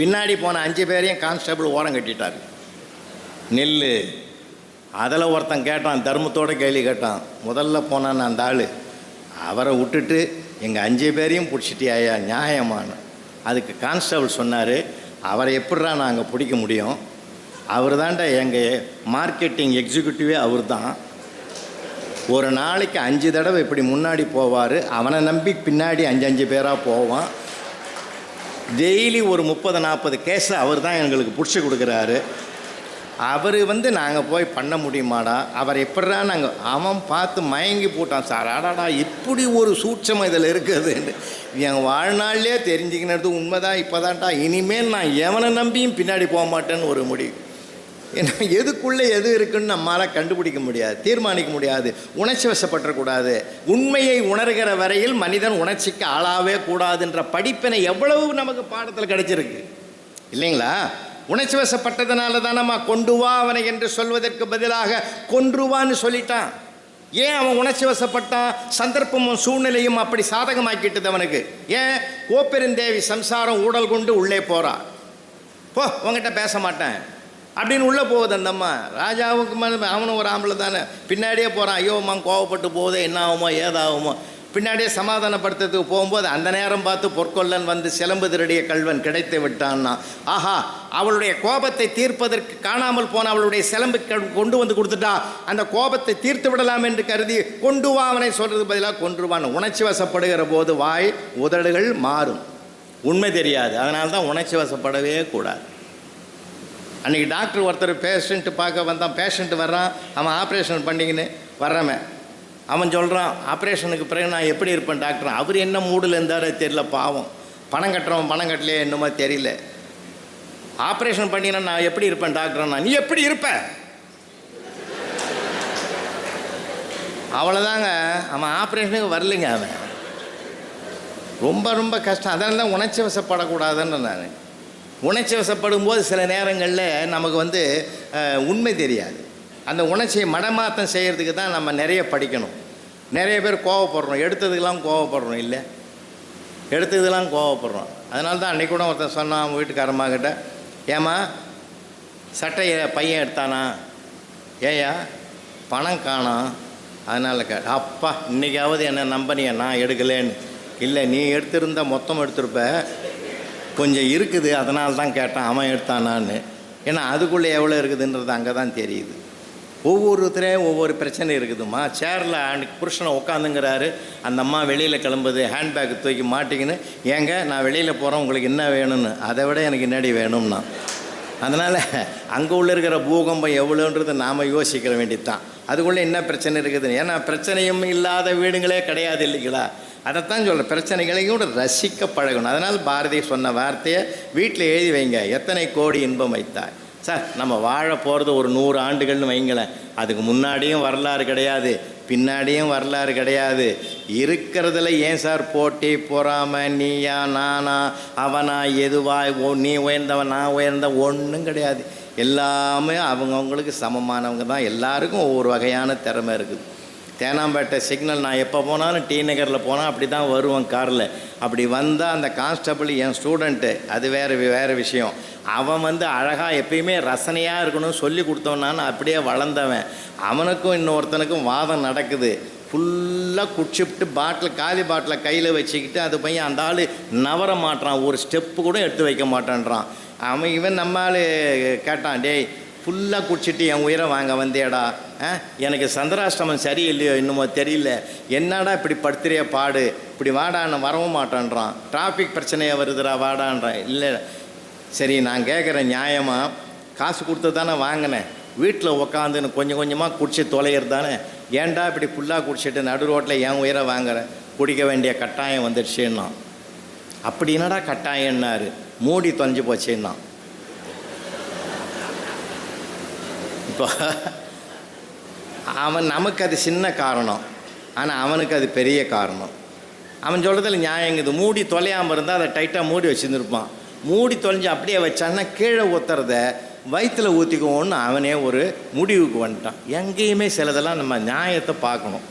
பின்னாடி போன 5 பேரையும் கான்ஸ்டபிள் ஓரம் கட்டிட்டார். நெல்லு. அதில் ஒருத்தன் கேட்டான், தர்மத்தோடு கேள்வி கேட்டான். முதல்ல போனான்னு அந்த ஆள், அவரை விட்டுட்டு எங்கள் 5 பேரையும் பிடிச்சிட்டியாயா, நியாயமான. அதுக்கு கான்ஸ்டபிள் சொன்னார், அவரை எப்படிடா நாங்கள் பிடிக்க முடியும், அவர் தான்டா எங்கள் மார்க்கெட்டிங் எக்ஸிக்யூட்டிவே அவர் தான். ஒரு நாளைக்கு 5 தடவை இப்படி முன்னாடி போவார், அவனை நம்பி பின்னாடி 5 பேராக போவான். டெய்லி ஒரு 30-40 கேஸை அவர் தான் எங்களுக்கு பிடிச்சி கொடுக்குறாரு. அவர் நாங்கள் போய் பண்ண முடியுமாடா, அவர் எப்படா நாங்கள். அவன் பார்த்து மயங்கி போட்டான் சார். ஆடாடா இப்படி ஒரு சூட்சம் இதில் இருக்குதுன்னு என் வாழ்நாள்லேயே தெரிஞ்சுக்கினது உண்மைதான். இப்போ தான்டா இனிமேல் நான் எவனை நம்பியும் பின்னாடி போக மாட்டேன்னு ஒரு முடிவு. ஏன்னா எதுக்குள்ளே எது இருக்குன்னு நம்மளால் கண்டுபிடிக்க முடியாது, தீர்மானிக்க முடியாது. உணர்ச்சி வசப்பட்டுறக்கூடாது. உண்மையை உணர்கிற வரையில் மனிதன் உணர்ச்சிக்கு ஆளாகவே கூடாதுன்ற படிப்பினை எவ்வளவு நமக்கு பாடத்தில் கிடைச்சிருக்கு இல்லைங்களா. உணர்ச்சி வசப்பட்டதுனால தான் நம்ம கொண்டு வா அவனை என்று சொல்வதற்கு பதிலாக கொன்றுவான்னு சொல்லிட்டான். ஏன் அவன் உணர்ச்சி வசப்பட்டான்? சந்தர்ப்பமும் சூழ்நிலையும் அப்படி சாதகமாக்கிட்டது அவனுக்கு. ஏன்? கோப்பெருந்தேவி சம்சாரம் ஊடல் கொண்டு உள்ளே போறா. போ, உங்ககிட்ட பேச மாட்டேன் அப்படின்னு உள்ளே போகுது அந்த அம்மா. ராஜாவுக்கு அவனும் ஒரு ஆம்பளை தானே, பின்னாடியே போகிறான். ஐயோ அம்மா கோவப்பட்டு போகுது, என்ன ஆகுமோ ஏதாகுமோ. பின்னாடியே சமாதானப்படுத்துறதுக்கு போகும்போது அந்த நேரம் பார்த்து பொற்கொல்லன் வந்து சிலம்பு திருடிய கல்வன் கிடைத்து விட்டான்னா, ஆஹா அவளுடைய கோபத்தை தீர்ப்பதற்கு காணாமல் போன அவளுடைய சிலம்பு கொண்டு வந்து கொடுத்துட்டா, அந்த கோபத்தை தீர்த்து விடலாம் என்று கருதி கொண்டு வா அவனை சொல்கிறது பதிலாக கொன்றுவான். உணர்ச்சி வசப்படுகிற போது வாய் உதடுகள் மாறும், உண்மை தெரியாது. அதனால தான் உணர்ச்சி வசப்படவே கூடாது. அன்றைக்கி டாக்டர் ஒருத்தர் பேஷண்ட்டு பார்க்க வந்தான். பேஷண்ட்டு வர்றான், அவன் ஆப்ரேஷன் பண்ணிக்கின்னு வர்றவன். அவன் சொல்கிறான், ஆப்ரேஷனுக்கு பிறகு நான் எப்படி இருப்பேன் டாக்டர். அவர் என்ன மூடில் இருந்தாரோ தெரியல, பாவம். பணம் கட்டுறவன் பணம் கட்டலையே என்னமோ தெரியல. ஆப்ரேஷன் பண்ணினா நான் எப்படி இருப்பேன் டாக்டர். நீ எப்படி இருப்ப? அவ்வளோதாங்க. அவன் ஆப்ரேஷனுக்கு வரலைங்க. அவன் ரொம்ப ரொம்ப கஷ்டம். அதனால தான் உணர்ச்சி வசப்படக்கூடாதுன்னு நான். உணர்ச்சி வசப்படும் போது சில நேரங்களில் நமக்கு உண்மை தெரியாது. அந்த உணர்ச்சியை மடமாற்றம் செய்கிறதுக்கு தான் நம்ம நிறைய படிக்கணும். நிறைய பேர் கோவப்படுறோம், எடுத்ததுக்கெல்லாம் கோவப்படுறோம், இல்லை எடுத்ததுக்கெல்லாம் கோவப்படுறோம். அதனால தான் அன்றைக்கி கூட ஒருத்தன் சொன்னான் அவங்க வீட்டுக்காரம்மாக்கிட்ட, ஏம்மா சட்டையை பையன் எடுத்தானா, ஏயா பணம் காணோம் அதனால் அப்பா இன்றைக்காவது என்ன நம்பனியா நான் எடுக்கலேன்னு. இல்லை நீ எடுத்திருந்த மொத்தம் எடுத்திருப்ப, கொஞ்சம் இருக்குது அதனால தான் கேட்டான் அவன் எடுத்தானான்னு. ஏன்னா அதுக்குள்ளே எவ்வளோ இருக்குதுன்றது அங்கே தான் தெரியுது. ஒவ்வொருத்தரையும் ஒவ்வொரு பிரச்சனை இருக்குதும்மா. சேரில் அன்றைக்கி புருஷனை உட்காந்துங்கிறாரு, அந்த அம்மா வெளியில் கிளம்புது, ஹேண்ட்பேக் தூக்கி மாட்டிக்கின்னு, ஏங்க நான் வெளியில் போகிறேன் உங்களுக்கு என்ன வேணும்னு. அதை விட எனக்கு என்னடி வேணும்னா. அதனால் அங்கே உள்ள இருக்கிற பூகம்பம் எவ்வளோன்றது நாம் யோசிக்கிற வேண்டியது தான். அதுக்குள்ளே என்ன பிரச்சனை இருக்குதுன்னு. ஏன்னா பிரச்சனையும் இல்லாத வீடுங்களே கிடையாது இல்லைங்களா. அதைத்தான் சொல்கிறேன், பிரச்சனைகளையும் கூட ரசிக்க பழகணும். அதனால் பாரதி சொன்ன வார்த்தையை வீட்டில் எழுதி வைங்க, எத்தனை கோடி இன்பம் வைத்தாய். சார் நம்ம வாழ போகிறது ஒரு 100 ஆண்டுகள்னு வைங்களேன். அதுக்கு முன்னாடியும் வரலாறு கிடையாது, பின்னாடியும் வரலாறு கிடையாது. இருக்கிறதுல ஏன் சார் போட்டி பொறாமை, நீயா நானா அவனா எதுவா, நீ உயர்ந்தவன் நான் உயர்ந்த, ஒன்றும் கிடையாது. எல்லாமே அவங்கவுங்களுக்கு சமமானவங்க தான். எல்லாருக்கும் ஒவ்வொரு வகையான திறமை இருக்குது. தேனாம்பேட்டை சிக்னல் நான் எப்போ போனாலும் டி நகரில் போனால் அப்படி தான் வருவேன் காரில். அப்படி வந்தால் அந்த கான்ஸ்டபிள் என் ஸ்டூடெண்ட்டு, அது வேறு விஷயம். அவன் அழகாக எப்பயுமே ரசனையாக இருக்கணும்னு சொல்லி கொடுத்தவனான்னு அப்படியே வளர்ந்தவன். அவனுக்கும் இன்னொருத்தனுக்கும் வாதம் நடக்குது. ஃபுல்லாக குடிச்சிப்ட்டு காலி பாட்டிலை கையில் வச்சுக்கிட்டு அது பையன் அந்த ஆள் நவர மாட்டான், ஒரு ஸ்டெப்பு கூட எடுத்து வைக்க மாட்டான்றான். இவன் நம்மால் கேட்டான், டேய் ஃபுல்லாக குடிச்சிட்டு என் உயிரை வாங்க வந்தேடா, எனக்கு சந்திராஷ்டமம் சரியில்லையோ இன்னுமோ தெரியல, என்னடா இப்படி படுத்துறிய பாடு, இப்படி வாடான்னு வரவும் மாட்டான்றான். டிராஃபிக் பிரச்சனையாக வருதுடா வாடான்றான். இல்லை சரி நான் கேட்குறேன் நியாயமாக, காசு கொடுத்து தானே வாங்கினேன், வீட்டில் உக்காந்துன்னு கொஞ்சம் கொஞ்சமாக குடிச்சு தொலைகிறது தானே, ஏன்டா இப்படி ஃபுல்லாக குடிச்சிட்டு நடு ரோட்டில் என் உயிரை வாங்குறேன், குடிக்க வேண்டிய கட்டாயம் வந்துடுச்சுன்னா. அப்படி என்னடா கட்டாயம்னாரு, மூடி தொலைஞ்சு போச்சுன்னா. இப்போ அவன் நமக்கு அது சின்ன காரணம், ஆனால் அவனுக்கு அது பெரிய காரணம். அவன் சொல்கிறதுல நியாயங்குது. மூடி தொலையாமல் இருந்தால் அதை டைட்டாக மூடி வச்சுருந்துருப்பான். மூடி தொலைஞ்சு அப்படியே வச்சான்னா கீழே ஊற்றுறத வயிற்றில் ஊற்றிக்குவோன்னு அவனே ஒரு முடிவுக்கு வந்துட்டான். எங்கேயுமே சிலதெல்லாம் நம்ம நியாயத்தை பார்க்கணும்.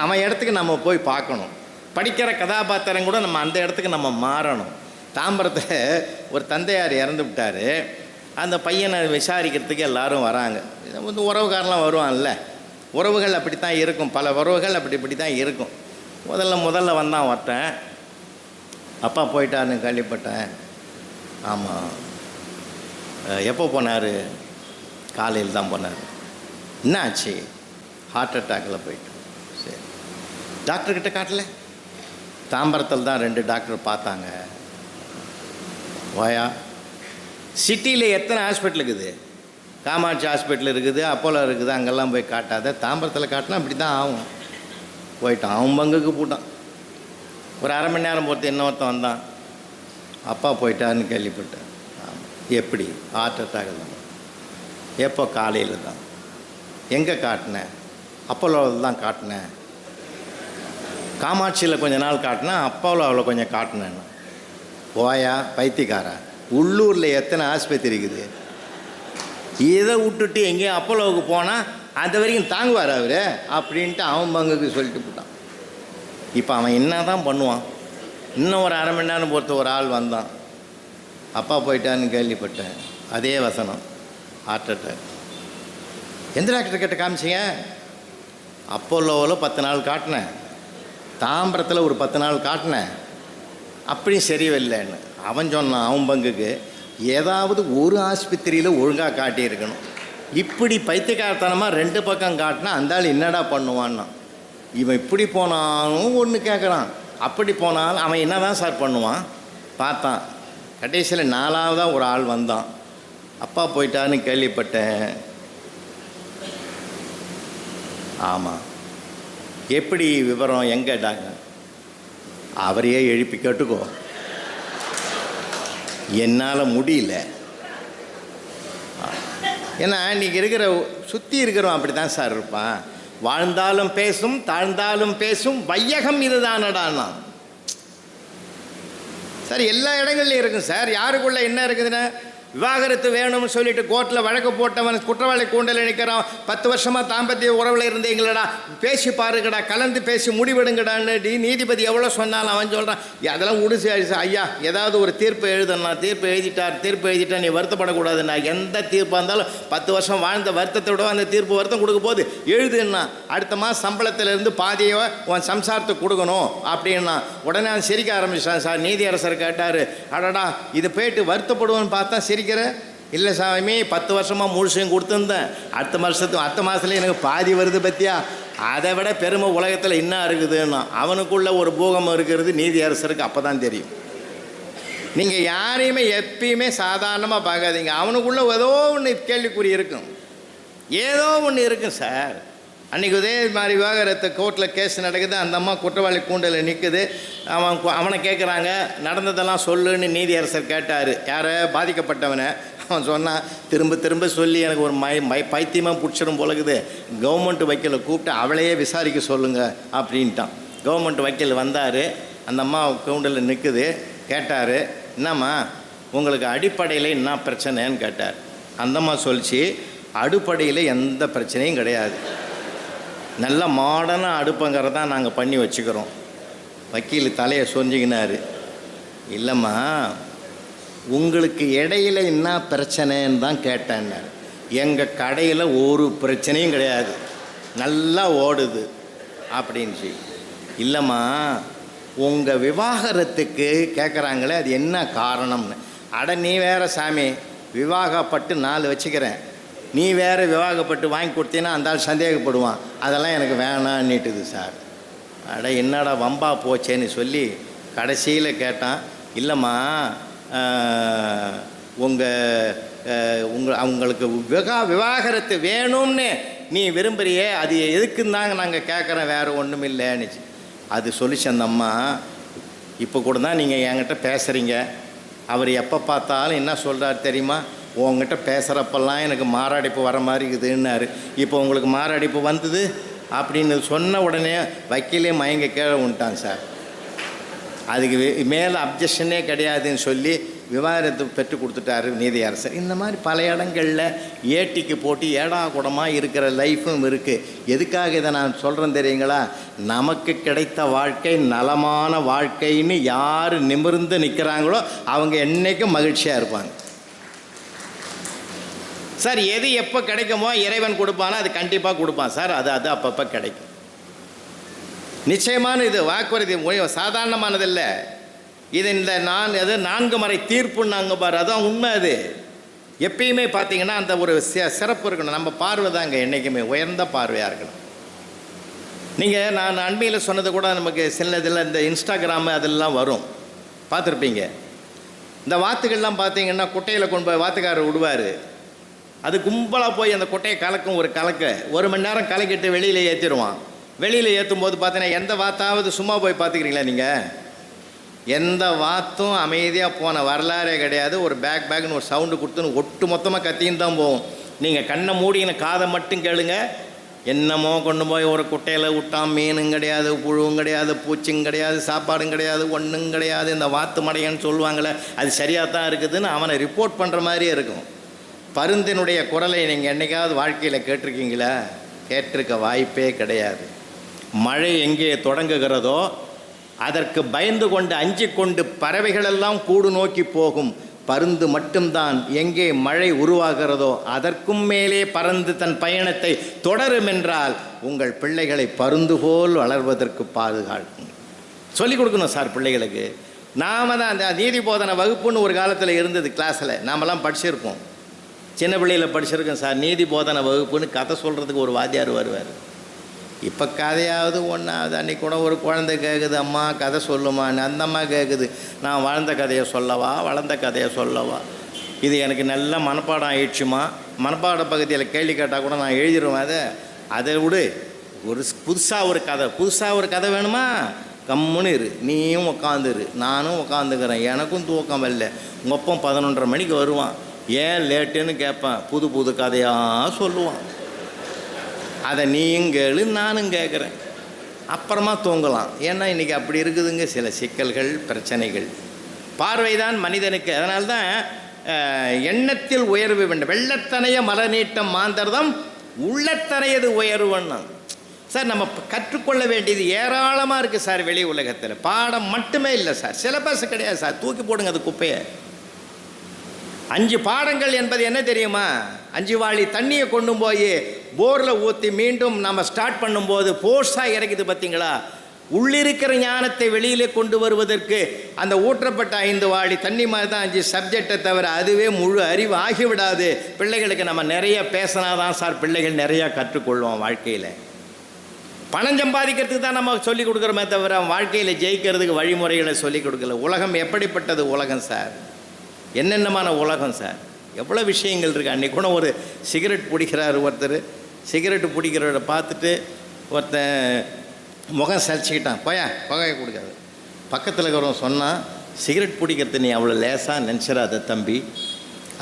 அவன் இடத்துக்கு நம்ம போய் பார்க்கணும். படிக்கிற கதாபாத்திரம் கூட நம்ம அந்த இடத்துக்கு நம்ம மாறணும். தாம்பரத்தில் ஒரு தந்தையார் இறந்து விட்டார். அந்த பையனை விசாரிக்கிறதுக்கு எல்லோரும் வராங்க. உறவுக்காரெலாம் வருவான்ல, உறவுகள் அப்படி தான் இருக்கும், பல உறவுகள் இப்படி தான் இருக்கும். முதல்ல வந்தான் ஒருத்தன், அப்பா போயிட்டாருன்னு கேள்விப்பட்டேன். ஆமாம், எப்போ போனார்? காலையில் தான் போனார். என்ன ஆச்சு? ஹார்ட் அட்டாக்கில் போயிட்டு. சரி, டாக்டர்கிட்ட காட்டல? தாம்பரத்தில் தான் 2 டாக்டர் பார்த்தாங்க. வாயா, சிட்டியில் எத்தனை ஹாஸ்பிட்டல் இருக்குது? காமாட்சி ஹாஸ்பிட்டல் இருக்குது, அப்போலோ இருக்குது, அங்கெல்லாம் போய் காட்டாத. தாம்பரத்தில் காட்டினா அப்படி தான் ஆகும். போயிட்டான், அவன் பங்குக்கு போட்டான். ஒரு அரை மணி நேரம் பொறுத்து இன்னொருத்தன் வந்தான், அப்பா போயிட்டாருன்னு கேள்விப்பட்டேன். எப்படி? ஹார்ட் அட்டாக் தான். எப்போ? காலையில் தான். எங்கே காட்டினேன்? அப்போலோவில் தான் காட்டினேன். காமாட்சியில் கொஞ்ச நாள் காட்டினேன், அப்போலோவில் கொஞ்சம் காட்டினேன். போயா பைத்தியக்காரா, உள்ளூரில் எத்தனை ஆஸ்பத்திரி இருக்குது? இதை விட்டுட்டு எங்கேயும் அப்போலோவுக்கு போனால் அது வரைக்கும் தாங்குவார் அவர் அப்படின்ட்டு அவன் பங்குக்கு சொல்லிட்டு போட்டான். இப்போ அவன் என்ன தான் பண்ணுவான்? இன்னும் ஒரு அரை மணி நேரம் பொறுத்த ஒரு ஆள் வந்தான், அப்பா போயிட்டான்னு கேள்விப்பட்டேன். அதே வசனம், ஹார்ட் அட்டாக். எந்த டாக்டர் கிட்ட காமிச்சிங்க? அப்போலோவில் 10 நாள் காட்டினேன், தாம்பரத்தில் ஒரு 10 நாள் காட்டினேன், அப்படியும் சரியில்லைன்னு அவன் சொன்னான். அவன் பங்குக்கு ஏதாவது ஒரு ஆஸ்பத்திரியில் ஒழுங்காக காட்டியிருக்கணும். இப்படி பைத்தியக்காரத்தனமாக 2 பக்கம் காட்டினா அந்த ஆள் என்னடா பண்ணுவான்னா. இவன் இப்படி போனாலும் ஒன்று கேட்குறான், அப்படி போனாலும் அவன் என்ன தான் சார் பண்ணுவான். பார்த்தான், கடைசியில் 4ஆவதாக ஒரு ஆள் வந்தான், அப்பா போயிட்டான்னு கேள்விப்பட்டேன். ஆமாம், எப்படி விவரம்? எங்கே டாக்டர்? அவரையே எழுப்பி கேட்டுக்கோ, என்னால் முடியல. ஏன்னா இன்றைக்கி இருக்கிற சுற்றி இருக்கிறவன் அப்படி தான் சார் இருப்பான். வாழ்ந்தாலும் பேசும், தாழ்ந்தாலும் பேசும், வையகம் இதுதானடான்னா. சார் எல்லா இடங்கள்லையும் இருக்கும் சார். யாருக்குள்ள என்ன இருக்குதுன்னா, விவாகரத்து வேணும்னு சொல்லிட்டு கோர்ட்டில் வழக்கு போட்டவன் குற்றவாளி கூண்டல் நிற்கிறான். 10 வருஷமாக தாம்பத்திய உறவில் இருந்தீங்களடா, பேசி பாருங்கடா, கலந்து பேசி முடிவெடுங்கடான்னு நீதிபதி எவ்வளோ சொன்னாலும் அவன் சொல்கிறான், அதெல்லாம் உடுசி ஐயா ஏதாவது ஒரு தீர்ப்பு எழுதணும், தீர்ப்பு எழுதிட்டா நீ வருத்தப்படக்கூடாதுண்ணா. எந்த தீர்ப்பாக இருந்தாலும் 10 வருஷம் வாழ்ந்த வருத்தத்தை விட அந்த தீர்ப்பு வருத்தம் கொடுக்க போது எழுதுன்னா, அடுத்த மாதம் சம்பளத்திலேருந்து பாதியை உன் சம்சாரத்துக்கு கொடுக்கணும் அப்படின்னா. உடனே அவன் சிரிக்க ஆரம்பிச்சான் சார். நீதியரசர் கேட்டார், அடடா இது போயிட்டு வருத்தப்படுவோன்னு பார்த்தா சிரிக்கிற. இல்லை சாமி, 10 வருஷமாக முழுசையும் கொடுத்துருந்தேன், அடுத்த மாதத்துல எனக்கு பாதி வருது பற்றியா, அதை விட பெருமை உலகத்தில் என்ன இருக்குதுன்னா. அவனுக்குள்ள ஒரு பூகம்பம் இருக்கிறது நீதியரசருக்கு அப்போ தான் தெரியும். நீங்கள் யாரையுமே எப்பயுமே சாதாரணமாக பார்க்காதீங்க. அவனுக்குள்ள ஏதோ ஒன்று கேள்விக்குறி இருக்கும், ஏதோ ஒன்று இருக்கும் சார். அன்றைக்கி இதே மாதிரி விவாகரத்து கோர்ட்டில் கேஸ் நடக்குது. அந்த அம்மா குற்றவாளி கூண்டலில் நிற்குது. அவனை கேட்குறாங்க, நடந்ததெல்லாம் சொல்லுன்னு நீதியரசர் கேட்டார். யாரை? பாதிக்கப்பட்டவனை. அவன் சொன்னான், திரும்ப சொல்லி எனக்கு ஒரு பைத்தியமாக பிடிச்சிடும் போலக்குது, கவர்மெண்ட் வக்கீலை கூப்பிட்டு அவளையே விசாரிக்க சொல்லுங்கள் அப்படின்ட்டான். கவர்மெண்ட் வக்கீல் வந்தார். அந்த அம்மா கூண்டலில் நிற்குது. கேட்டார், என்னம்மா உங்களுக்கு அடிப்படையில் என்ன பிரச்சனைன்னு கேட்டார். அந்தம்மா சொல்லிச்சு, அடிப்படையில் எந்த பிரச்சனையும் கிடையாது, நல்ல மாடர்னாக அடுப்புங்கிறதான் நாங்கள் பண்ணி வச்சுக்கிறோம். வக்கீல் தலையை சொஞ்சிக்கினார். இல்லைம்மா உங்களுக்கு இடையில என்ன பிரச்சனைன்னு தான் கேட்டேன். எங்கள் கடையில் ஒரு பிரச்சனையும் கிடையாது, நல்லா ஓடுது அப்படின்ச்சு. இல்லைம்மா உங்கள் விவாகரத்துக்கு கேட்குறாங்களே அது என்ன காரணம்னு. அட நீ வேறு சாமி, விவாகப்பட்டு 4 வச்சுக்கிறேன், நீ வேறு விவாகப்பட்டு வாங்கி கொடுத்தீங்கன்னா அந்த ஆள் சந்தேகப்படுவான், அதெல்லாம் எனக்கு வேணான்னுட்டுது சார். அட என்னடா வம்பா போச்சேன்னு சொல்லி கடைசியில் கேட்டான். இல்லைம்மா அவங்களுக்கு விவாகரத்து வேணும்னு நீ விரும்புகிறியே, அது எதுக்குன்னு தாங்க நாங்கள் கேட்குறோம், வேறு ஒன்றும் இல்லைன்னுச்சு. அது சொல்லிச்சு அந்த அம்மா, இப்போ கூட தான் நீங்கள் என்கிட்ட பேசுகிறீங்க, அவர் எப்போ பார்த்தாலும் என்ன சொல்கிறார் தெரியுமா, உங்ககிட்ட பேசுகிறப்பெல்லாம் எனக்கு மாரடைப்பு வர மாதிரி இருக்குதுன்னாரு. இப்போ உங்களுக்கு மாரடைப்பு வந்தது அப்படின்னு சொன்ன உடனே வக்கீலே மயங்க கீழே விட்டான் சார். அதுக்கு மேலே அப்ஜெக்ஷனே கிடையாதுன்னு சொல்லி விவாகரத்து பெற்று கொடுத்துட்டாரு நீதியரசர். இந்த மாதிரி பல இடங்களில் ஏட்டிக்கு போட்டு ஏடா கூடமாக இருக்கிற லைஃப்பும் இருக்குது. எதுக்காக இதை நான் சொல்கிறேன் தெரியுங்களா, நமக்கு கிடைத்த வாழ்க்கை நலமான வாழ்க்கைன்னு யார் நிமிர்ந்து நிற்கிறாங்களோ அவங்க என்றைக்கும் மகிழ்ச்சியாக இருப்பாங்க சார். எது எப்போ கிடைக்குமோ இறைவன் கொடுப்பானோ அது கண்டிப்பாக கொடுப்பான் சார். அது அப்பப்போ கிடைக்கும். நிச்சயமான இது வாக்குறுதி சாதாரணமானதில்லை. இது இந்த 4 முறை தீர்ப்புன்னாங்க பாரு, அதான் உண்மை. அது எப்பயுமே பார்த்தீங்கன்னா அந்த ஒரு சிறப்பு இருக்கணும். நம்ம பார்வை தாங்க என்றைக்குமே உயர்ந்த பார்வையாக இருக்கணும். நீங்கள் நான் அண்மையில் சொன்னது கூட நமக்கு சில இதில் இந்த இன்ஸ்டாகிராமு அதெல்லாம் வரும், பார்த்துருப்பீங்க. இந்த வாத்துக்கள்லாம் பார்த்தீங்கன்னா குட்டையில் கொண்டு போய் வாத்துக்காரர் விடுவார். அது கும்பலாக போய் அந்த கொட்டையை கலக்கும். ஒரு 1 மணி நேரம் கலக்கிட்டு வெளியில் ஏற்றிடுவான். வெளியில் ஏற்றும் போது பார்த்தீங்கன்னா எந்த வாத்தாவது சும்மா போய் பார்த்துக்கிறீங்களா நீங்கள்? எந்த வாத்தும் அமைதியாக போன வரலாறே கிடையாது. ஒரு பேக்னு ஒரு சவுண்டு கொடுத்துன்னு ஒட்டு மொத்தமாக கத்தின்னு தான் போகும். நீங்கள் கண்ணை மூடின காதை மட்டும் கேளுங்க, என்னமோ கொண்டு போய் ஒரு குட்டையில் விட்டான். மீனும் கிடையாது, புழுவும் கிடையாது, பூச்சியும் கிடையாது, சாப்பாடும் கிடையாது, ஒன்றும் கிடையாது. இந்த வாத்து மடையன்னு சொல்லுவாங்களே அது சரியாக தான் இருக்குதுன்னு அவனை ரிப்போர்ட் பண்ணுற மாதிரியே இருக்கும். பருந்தினுடைய குரலை நீங்கள் என்றைக்காவது வாழ்க்கையில் கேட்டிருக்கீங்களா? கேட்டிருக்க வாய்ப்பே கிடையாது. மழை எங்கே தொடங்குகிறதோ அதற்கு பயந்து கொண்டு அஞ்சி கொண்டு பறவைகளெல்லாம் கூடு நோக்கி போகும். பருந்து மட்டும்தான் எங்கே மழை உருவாகிறதோ அதற்கும் மேலே பறந்து தன் பயணத்தை தொடரும் என்றால் உங்கள் பிள்ளைகளை பருந்து போல் வளர்வதற்கு பாதுகாக்கும் சொல்லிக் கொடுக்கணும் சார் பிள்ளைகளுக்கு. நாம் தான் அந்த நீதி போதனை வகுப்புன்னு ஒரு காலத்தில் இருந்தது கிளாஸில், நாமெல்லாம் படிச்சிருப்போம். சின்ன பிள்ளையில் படிச்சிருக்கோம் சார். நீதி போதனை வகுப்புன்னு கதை சொல்கிறதுக்கு ஒரு வாத்தியார் வருவார். இப்போ கதையாவது ஒன்றாவது. அன்றைக்கி கூட ஒரு குழந்தை கேட்குது, அம்மா கதை சொல்லுமான்னு. அந்த அம்மா கேட்குது, நான் வாழ்ந்த கதையை சொல்லவா வளர்ந்த கதையை சொல்லவா? இது எனக்கு நல்ல மனப்பாடம் ஆயிடுச்சுமா. மனப்பாட பகுதியில் கேள்வி கேட்டால் கூட நான் எழுதிடுவேன். அதை விடு, புதுசாக ஒரு கதை வேணுமா? கம்முன்னு இரு, நீயும் உக்காந்துரு, நானும் உக்காந்துக்கிறேன், எனக்கும் தூக்கம் வரல. உங்கள் அப்பம் 11:30 மணிக்கு வருவான். ஏன் லேட்டுன்னு கேட்பேன். புது கதையாக சொல்லுவான். அதை நீயும் கேளு, நானும் கேட்குறேன். அப்புறமா தூங்கலாம். ஏன்னா இன்றைக்கி அப்படி இருக்குதுங்க சில சிக்கல்கள், பிரச்சனைகள். பார்வைதான் மனிதனுக்கு. அதனால்தான் எண்ணத்தில் உயர்வு வேண்டும். வெள்ளத்தனைய மலநீட்டம் மாந்தர்தம் உள்ளத்தனையது உயர்வுன்னா. சார், நம்ம கற்றுக்கொள்ள வேண்டியது ஏராளமாக இருக்குது சார். வெளி உலகத்தில் பாடம் மட்டுமே இல்லை சார், சிலபஸ் கிடையாது சார். தூக்கி போடுங்க அது குப்பையை. 5 பாடங்கள் என்பது என்ன தெரியுமா? 5 வாளி தண்ணியை கொண்டு போய் போரில் ஊற்றி மீண்டும் நம்ம ஸ்டார்ட் பண்ணும்போது போர்ஸாக இறக்குது பார்த்தீங்களா? உள்ளிருக்கிற ஞானத்தை வெளியிலே கொண்டு வருவதற்கு அந்த ஊற்றப்பட்ட 5 வாளி தண்ணி மாதிரி தான் 5 சப்ஜெக்டை தவிர அதுவே முழு அறிவு ஆகிவிடாது. பிள்ளைகளுக்கு நம்ம நிறைய பேசினாதான் சார் பிள்ளைகள் நிறையா கற்றுக்கொள்வோம். வாழ்க்கையில் பணம் சம்பாதிக்கிறதுக்கு தான் நம்ம சொல்லிக் கொடுக்குறோமே தவிர வாழ்க்கையில் ஜெயிக்கிறதுக்கு வழிமுறைகளை சொல்லிக் கொடுக்கல. உலகம் எப்படிப்பட்டது உலகம் சார், என்னென்னமான உலகம் சார், எவ்வளோ விஷயங்கள் இருக்குது. அன்றைக்கி கூட ஒரு சிகரெட் பிடிக்கிறார் ஒருத்தர். சிகரெட்டு பிடிக்கிறவரை பார்த்துட்டு ஒருத்தன் முகம் சலிச்சுக்கிட்டான். புகையை கொடுக்காது. பக்கத்தில் இருக்கிறவன் சொன்னான், சிகரெட் பிடிக்கிறது நீ அவ்வளோ லேசாக நினச்சிடாத தம்பி,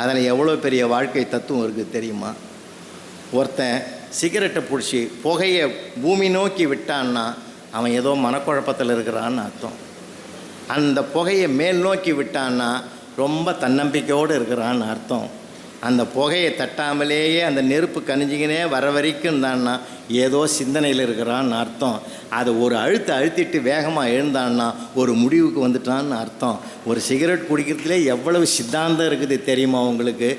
அதில் எவ்வளோ பெரிய வாழ்க்கை தத்துவம் இருக்குது தெரியுமா? ஒருத்தன் சிகரெட்டை பிடிச்சி புகையை பூமி நோக்கி விட்டான்னா அவன் ஏதோ மனக்குழப்பத்தில் இருக்கிறான்னு அர்த்தம். அந்த புகையை மேல் நோக்கி விட்டான்னா ரொம்ப தன்னம்பிக்கையோடு இருக்கிறான்னு அர்த்தம். அந்த புகையை தட்டாமலேயே அந்த நெருப்பு கனிஞ்சிக்கினே வர வரைக்கும் தான்னா ஏதோ சிந்தனையில் இருக்கிறான்னு அர்த்தம். அதை ஒரு அழுத்திட்டு வேகமாக எழுந்தான்னா ஒரு முடிவுக்கு வந்துட்டான்னு அர்த்தம். ஒரு சிகரெட் குடிக்கிறதுலே எவ்வளவு சித்தாந்தம் இருக்குது தெரியுமா உங்களுக்கு?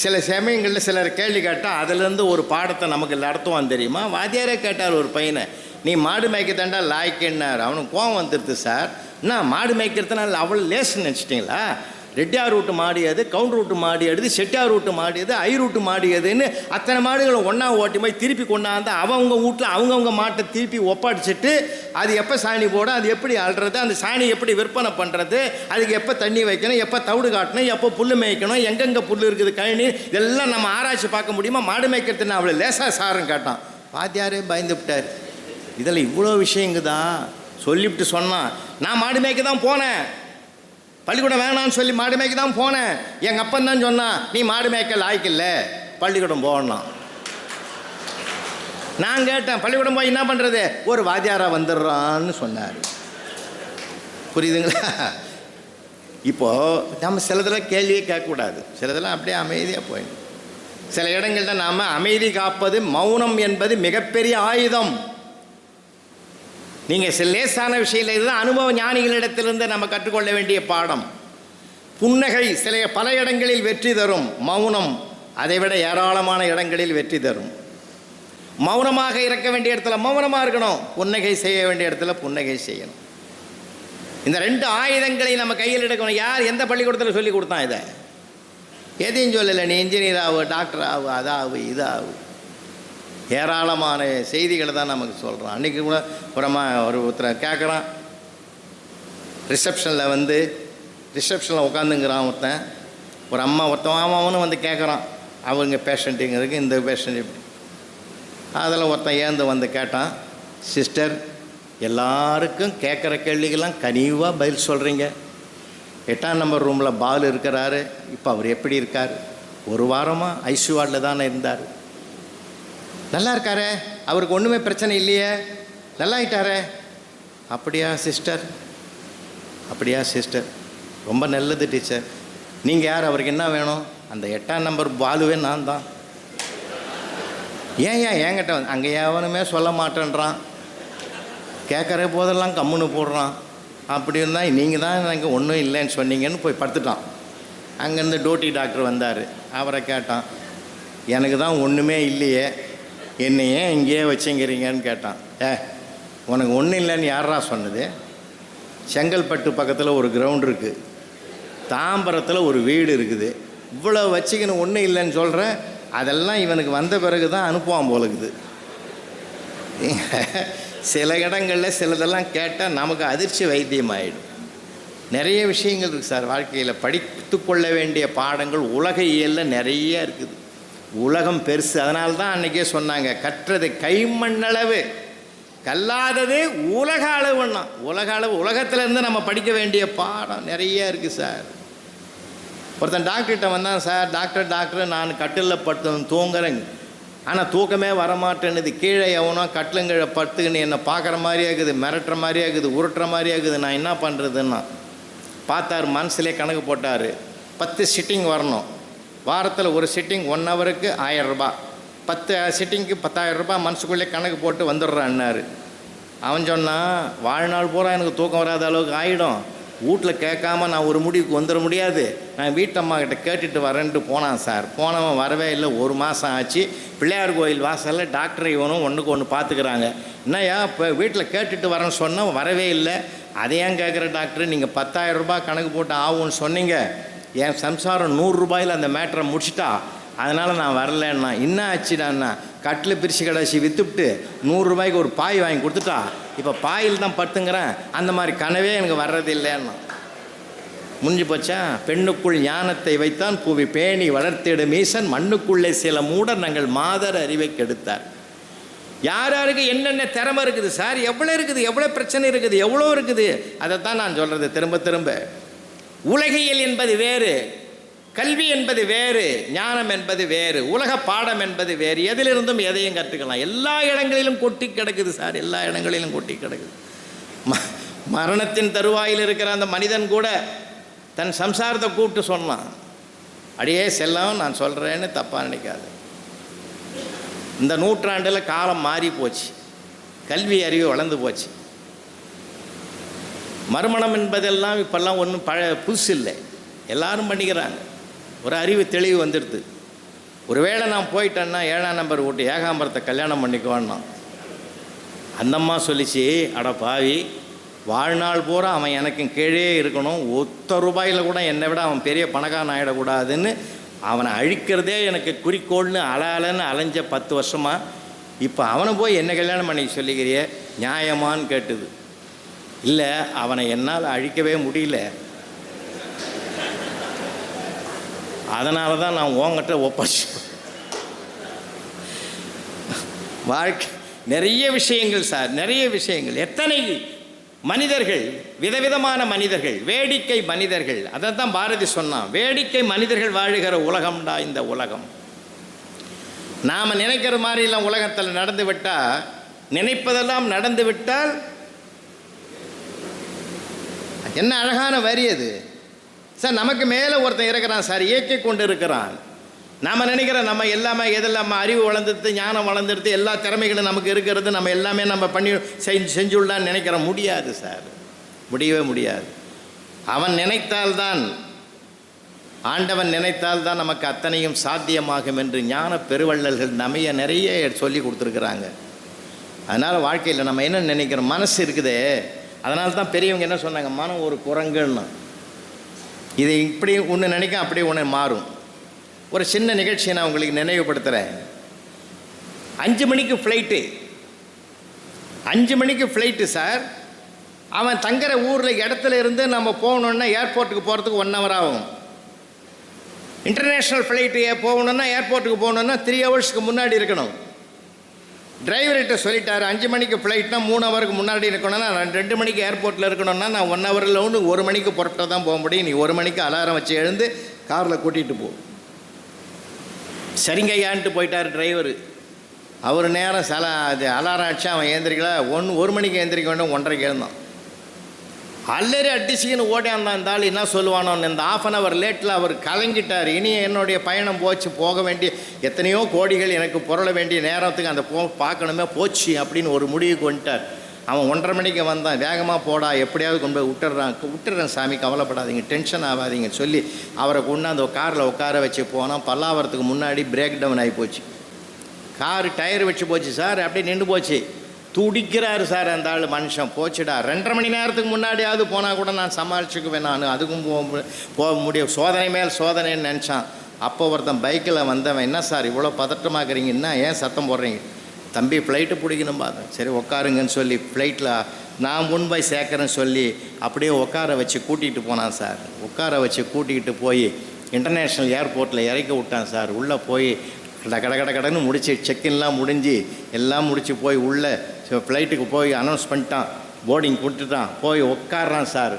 சில சமயங்களில் சிலர் கேள்வி கேட்டால் அதிலேருந்து ஒரு பாடத்தை நமக்கு நடத்துவான் தெரியுமா? வாத்தியாரே கேட்டார் ஒரு பையனை, நீ மாடு மேய்க்க தாண்டா லாய்க்குன்னார். அவனுக்கு கோவம் வந்துடுது சார். என்ன மாடு மேய்க்கிறதுனால அவ்வளோ லேசுன்னு நினச்சிட்டிங்களா? ரெட்டியார் ரூட்டு மாடு எது, கவுண்டர் ரூட்டு மாடு எது, செட்டியார் ரூட்டு மாடு எது, ஐ ரூட்டு மாடு எதுன்னு அத்தனை மாடுகளை ஒன்றா ஓட்டி போய் திருப்பி கொண்டாந்து அவங்க வீட்டில் அவங்கவுங்க மாட்டை திருப்பி ஒப்படைச்சிட்டு அது எப்போ சாணி போடும், அது எப்படி அள்ளுறது, அந்த சாணி எப்படி விற்பனை பண்ணுறது, அதுக்கு எப்போ தண்ணி வைக்கணும், எப்போ தவிடு காட்டணும், எப்போ புல் மேய்க்கணும், எங்கெங்கே புல் இருக்குது கழனி, இதெல்லாம் நம்ம ஆராய்ச்சி பார்க்க முடியுமா? மாடு மேய்க்கிறதுன்னு அவ்வளோ லேசாக சாருன்னு கேட்டான். வாத்தியாரே பயந்து விட்டார். இதில் இவ்வளோ விஷயங்குதா சொல்லிவிட்டு சொன்னான். நான் மாடு மேய்க்க தான் போனேன், பள்ளிக்கூடம் வேணான்னு சொல்லி மாடு மேய்க்க தான் போனேன். எங்கள் அப்பன் தான் சொன்னான், நீ மாடு மேய்க்க லாய்க்கில்ல, பள்ளிக்கூடம் போகணும். நான் கேட்டேன், பள்ளிக்கூடம் போய் என்ன பண்ணுறது? ஒரு வாத்தியாராக வந்துடுறான்னு சொன்னார். புரியுதுங்களா? இப்போது நம்ம சிலதெல்லாம் கேள்வியே கேட்கக்கூடாது, சிலதெல்லாம் அப்படியே அமைதியாக போயிடும். சில இடங்கள்ல நாம் அமைதி காப்பது, மௌனம் என்பது மிகப்பெரிய ஆயுதம். நீங்கள் சில லேசான விஷயத்தில் இதுதான் அனுபவ ஞானிகளிடத்திலிருந்து நம்ம கற்றுக்கொள்ள வேண்டிய பாடம். புன்னகை பல இடங்களில் வெற்றி தரும், மௌனம் அதைவிட ஏராளமான இடங்களில் வெற்றி தரும். மௌனமாக இருக்க வேண்டிய இடத்துல மௌனமாக இருக்கணும், புன்னகை செய்ய வேண்டிய இடத்துல புன்னகை செய்யணும். இந்த 2 ஆயுதங்களை நம்ம கையில் எடுக்கணும். யார் எந்த பள்ளிக்கூடத்தில் சொல்லி கொடுத்தான் இதை? எதையும் சொல்லலை. நீ இன்ஜினியர் ஆகு, டாக்டர் ஆகு, அதாகு இதாகு, ஏராளமான செய்திகளை தான் நமக்கு சொல்கிறான். அன்றைக்கி கூட ஒருத்தரை கேட்குறான், ரிசப்ஷனில் உட்காந்துங்கிறான் ஒருத்தன். ஒரு அம்மா அவனும் வந்து கேட்குறான், அவங்க பேஷண்ட்டுங்கிறதுக்கு இந்த பேஷண்ட் எப்படி. அதில் ஒருத்தன் ஏந்து வந்து கேட்டான், சிஸ்டர் எல்லாருக்கும் கேட்குற கேள்விக்கெல்லாம் கனிவாக பதில் சொல்கிறீங்க. 8ஆம் நம்பர் ரூமில் பால் இருக்கிறாரு, இப்போ அவர் எப்படி இருக்கார்? 1 வாரமாக ஐசியூ வார்டில் தானே இருந்தார். நல்லா இருக்காரே, அவருக்கு ஒன்றுமே பிரச்சனை இல்லையே, நல்லா ஆயிட்டாரே. அப்படியா சிஸ்டர்? ரொம்ப நல்லது டீச்சர். நீங்கள் யார்? அவருக்கு என்ன வேணும்? அந்த 8ஆம் நம்பர் பாலுவே நான் தான். ஏன் என்கிட்ட வந்து அங்கே எவனுமே சொல்ல மாட்டேன்றான், கேட்குற போதெல்லாம் கம்முன்னு போடுறான். அப்படி இருந்தால் நீங்கள் தான் எனக்கு ஒன்றும் இல்லைன்னு சொன்னீங்கன்னு போய் படுத்துட்டான். அங்கேருந்து டோட்டி டாக்டர் வந்தார். அவரை கேட்டான், எனக்கு தான் ஒன்றுமே இல்லையே, என்னை ஏன் இங்கேயே வச்சுங்கிறீங்கன்னு கேட்டான். உனக்கு ஒன்றும் இல்லைன்னு யாரா சொன்னது? செங்கல்பட்டு பக்கத்தில் ஒரு கிரவுண்ட் இருக்குது, தாம்பரத்தில் ஒரு வீடு இருக்குது, இவ்வளோ வச்சுக்கணும் ஒன்றும் இல்லைன்னு சொல்கிறேன். அதெல்லாம் இவனுக்கு வந்த பிறகு தான் அனுப்புவான் போலுக்குது. சில இடங்களில் சிலதெல்லாம் கேட்டால் நமக்கு அதிர்ச்சி வைத்தியம் ஆகிடும். நிறைய விஷயங்கள் இருக்குது சார் வாழ்க்கையில். படித்து கொள்ள வேண்டிய பாடங்கள் உலக இயலில் நிறைய இருக்குது. உலகம் பெருசு. அதனால்தான் அன்றைக்கே சொன்னாங்க, கற்றது கைமண்ணளவு, கல்லாதது உலக அளவுன்னா. உலகத்திலேருந்து நம்ம படிக்க வேண்டிய பாடம் நிறைய இருக்குது சார். ஒருத்தன் டாக்டர்கிட்ட வந்தான், சார் டாக்டர் நான் கட்டிலில் படுத்து தூங்குறேன், ஆனால் தூக்கமே வரமாட்டேன்னுது. கீழே எவனோ கட்டிலங்கீழே படுத்துக்கின்னு என்னை பார்க்குற மாதிரியே இருக்குது, மிரட்டுற மாதிரியே இருக்குது, உருட்டுற மாதிரியே இருக்குது. நான் என்ன பண்ணுறதுன்னா பார்த்தார், மனசுலேயே கணக்கு போட்டார். 10 சிட்டிங் வரணும், வாரத்தில் ஒரு சிட்டிங் 1 ஹவருக்கு 1000 ரூபாய், 10 சிட்டிங்க்கு 10,000 ரூபாய் மனசுக்குள்ளே கணக்கு போட்டு வந்துடுறான்னாரு. அவன் சொன்னான், வாழ்நாள் பூரா எனக்கு தூக்கம் வராத அளவுக்கு ஆகிடும், வீட்டில் கேட்காம நான் ஒரு முடிவுக்கு வந்துட முடியாது, நான் வீட்டம்மா கிட்ட கேட்டுட்டு வரேன்ட்டு போனான் சார். போனவன் வரவே இல்லை. 1 மாதம் ஆச்சு. பிள்ளையார் கோயில் வாசலில் டாக்டர் இவனும் ஒன்றுக்கு ஒன்று பார்த்துக்கிறாங்க. என்னையா இப்போ வீட்டில் கேட்டுட்டு வரேன்னு சொன்னால் வரவே இல்லை. அதை ஏன் கேட்குற டாக்டர், நீங்கள் 10,000 ரூபாய் கணக்கு போட்டு ஆகும்னு சொன்னீங்க, என் சம்சாரம் 100 ரூபாயில் அந்த மேட்டரை முடிச்சிட்டா, அதனால் நான் வரலன்னா. என்ன ஆச்சுடான்னா, கட்டில் பிரித்து கடைசி விற்றுவிட்டு 100 ரூபாய்க்கு ஒரு பாய் வாங்கி கொடுத்துட்டா, இப்போ பாயில் தான் படுத்துங்கிறேன், அந்த மாதிரி கனவே எனக்கு வர்றதில்லைன்னா. முடிஞ்சு போச்சா? பெண்ணுக்குள் ஞானத்தை வைத்தான் புவி பேணி வளர்த்திடும் ஈசன், மண்ணுக்குள்ளே சில மூடர் நாங்கள் மாதர் அறிவை கெடுத்தார். யார் யாருக்கு என்னென்ன திறமை இருக்குது சார், எவ்வளோ இருக்குது, எவ்வளோ பிரச்சனை இருக்குது, எவ்வளோ இருக்குது, அதைத்தான் நான் சொல்கிறது திரும்ப திரும்ப. உலகியல் என்பது வேறு, கல்வி என்பது வேறு, ஞானம் என்பது வேறு, உலக பாடம் என்பது வேறு. எதிலிருந்தும் எதையும் கற்றுக்கலாம். எல்லா இடங்களிலும் கொட்டி கிடக்குது சார், எல்லா இடங்களிலும் கொட்டி கிடக்குது. மரணத்தின் தருவாயில் இருக்கிற அந்த மனிதன் கூட தன் சம்சாரத்தை கூப்பிட்டு சொன்னான், அடியே செல்லம் நான் சொல்கிறேன்னு தப்பாக நினைக்காது. இந்த நூற்றாண்டில் காலம் மாறி போச்சு, கல்வி அறிவு வளர்ந்து போச்சு. மறுமணம் என்பதெல்லாம் இப்போல்லாம் ஒன்றும் புதுசு இல்லை, எல்லாரும் பண்ணிக்கிறாங்க. ஒரு அறிவு தெளிவு வந்துடுது. ஒருவேளை நான் போயிட்டேன்னா 7ஆம் நம்பர் வீட்டு ஏகாம்பரத்தை கல்யாணம் பண்ணிக்குவான்னா, அந்தம்மா சொல்லிச்சு, அட பாவி, வாழ்நாள் பூரா அவன் எனக்கு கீழே இருக்கணும், 1 ரூபாயில் கூட என்னை விட அவன் பெரிய பணக்காரன் ஆகிடக்கூடாதுன்னு அவனை அழிக்கிறதே எனக்கு குறிக்கோள்னு அலன்னு அலைஞ்ச 10 வருஷமாக இப்போ அவனை போய் என்ன கல்யாணம் பண்ணி சொல்லிக்கிறிய, நியாயமான்னு கேட்டுது. இல்லை, அவனை என்னால் அழிக்கவே முடியல, அதனால தான் நான் உங்ககிட்ட ஒப்படைச்சு. வாழ்க்கை நிறைய விஷயங்கள் சார், நிறைய விஷயங்கள். எத்தனை மனிதர்கள், விதவிதமான மனிதர்கள், வேடிக்கை மனிதர்கள். அதை தான் பாரதி சொன்னான், வேடிக்கை மனிதர்கள் வாழுகிற உலகம்டா இந்த உலகம். நாம் நினைக்கிற மாதிரிலாம் உலகத்தில் நடந்து விட்டால், நினைப்பதெல்லாம் நடந்து விட்டால், என்ன அழகான வரி அது சார். நமக்கு மேலே ஒருத்தன் இருக்கிறான் சார், இயக்கி கொண்டு இருக்கிறான். நம்ம நினைக்கிற நம்ம எல்லாமே எதெல்லாம் அறிவு வளர்ந்துடுது, ஞானம் வளர்ந்துடுது, எல்லா திறமைகளும் நமக்கு இருக்கிறது, நம்ம எல்லாமே நம்ம பண்ணி செஞ்சுள்ளான்னு நினைக்கிற முடியாது சார், முடியவே முடியாது. அவன் நினைத்தால்தான், ஆண்டவன் நினைத்தால்தான் நமக்கு அத்தனையும் சாத்தியமாகும் என்று ஞான பெருவள்ளல்கள் நிறைய சொல்லி கொடுத்துருக்குறாங்க. அதனால் வாழ்க்கையில் நம்ம என்ன நினைக்கிறோம், மனசு இருக்குதே, அதனால தான் பெரியவங்க என்ன சொன்னாங்க, மனம் ஒரு குரங்குன்னு. இதை இப்படி ஒன்று நினைக்க அப்படியே ஒன்று மாறும். ஒரு சின்ன நிகழ்ச்சியை நான் உங்களுக்கு நினைவுபடுத்துகிறேன். 5 மணிக்கு ஃப்ளைட்டு, 5 மணிக்கு ஃப்ளைட்டு சார். அவன் தங்குற ஊரில் இடத்துல இருந்து நம்ம போகணுன்னா ஏர்போர்ட்டுக்கு போகிறதுக்கு 1 ஹவர் ஆகும். இன்டர்நேஷ்னல் ஃப்ளைட்டு போகணுன்னா, ஏர்போர்ட்டுக்கு போகணுன்னா 3 ஹவர்ஸ்க்கு முன்னாடி இருக்கணும். டிரைவர்கிட்ட சொல்லிட்டார், 5 மணிக்கு ஃப்ளைட்னா 3 ஹவருக்கு முன்னாடி இருக்கணும்னா, நான் 2 மணிக்கு ஏர்போர்ட்டில் இருக்கணும்னா நான் 1 ஹவரில் 1 மணிக்கு புறப்பட்டு தான் போக முடியும். நீ 1 மணிக்கு அலாரம் வச்சு எழுந்து காரில் கூட்டிகிட்டு போ. சரிங்க ஐயான்ட்டு போயிட்டார் டிரைவர். அவர் நேரம் அது அலாரம் அடிச்சு அவன் ஏந்திரிக்கல. 1 மணிக்கு ஏந்திரிக்க வேண்டும், 1:30க்கு எழுந்தான். அல்லறி அடிச்சுக்கின்னு ஓடியாந்தான். இருந்தாலும் என்ன சொல்லுவானோன்னு இந்த 1/2 ஹவர் லேட்டில் அவர் கலங்கிட்டார். இனி என்னுடைய பயணம் போச்சு, போக வேண்டிய எத்தனையோ கோடிகள் எனக்கு புரள வேண்டிய நேரத்துக்கு அந்த பார்க்கணுமே போச்சு அப்படின்னு ஒரு முடிவுக்கு வந்துட்டார். அவன் 1:30 மணிக்கு வந்தான். வேகமாக போடா, எப்படியாவது கொண்டு போய் விட்டுறேன் சாமி, கவலைப்படாதீங்க, டென்ஷன் ஆகாதீங்க சொல்லி அவரை கொண்டு அந்த காரில் உட்கார வச்சு போனால், பல்லாவரத்துக்கு முன்னாடி பிரேக் டவுன் ஆகி போச்சு. காரு டயர் வச்சு போச்சு சார், அப்படியே நின்று போச்சு. துடிக்கிறாரு சார் அந்த ஆள். மனுஷன் போச்சுடா, 2:30 மணி நேரத்துக்கு முன்னாடியாவது போனால் கூட நான் சமாளிச்சுக்குவேன், நான் அதுக்கும் போக முடியும், சோதனை மேல் சோதனைன்னு நினச்சான். அப்போ ஒருத்தன் பைக்கில் வந்தவன், என்ன சார் இவ்வளோ பதட்டமாக்குறீங்க, என்ன ஏன் சத்தம் போடுறீங்க? தம்பி ஃப்ளைட்டு பிடிக்கணும் பார்த்தேன். சரி உட்காருங்கன்னு சொல்லி ஃப்ளைட்டில் நான் முன்பை சேர்க்குறேன்னு சொல்லி அப்படியே உட்கார வச்சு கூட்டிகிட்டு போனான் சார். உட்கார வச்சு கூட்டிகிட்டு போய் இன்டர்நேஷ்னல் ஏர்போர்ட்டில் இறக்கி விட்டான் சார். உள்ளே போய் கடன்னு முடிச்சு, செக்கின்லாம் முடிஞ்சு எல்லாம் முடித்து போய் உள்ளே ஃப்ளைட்டுக்கு போய் அனௌன்ஸ் பண்ணிட்டான், போர்டிங் கொடுத்துட்டான். போய் உட்காடுறான் சார்.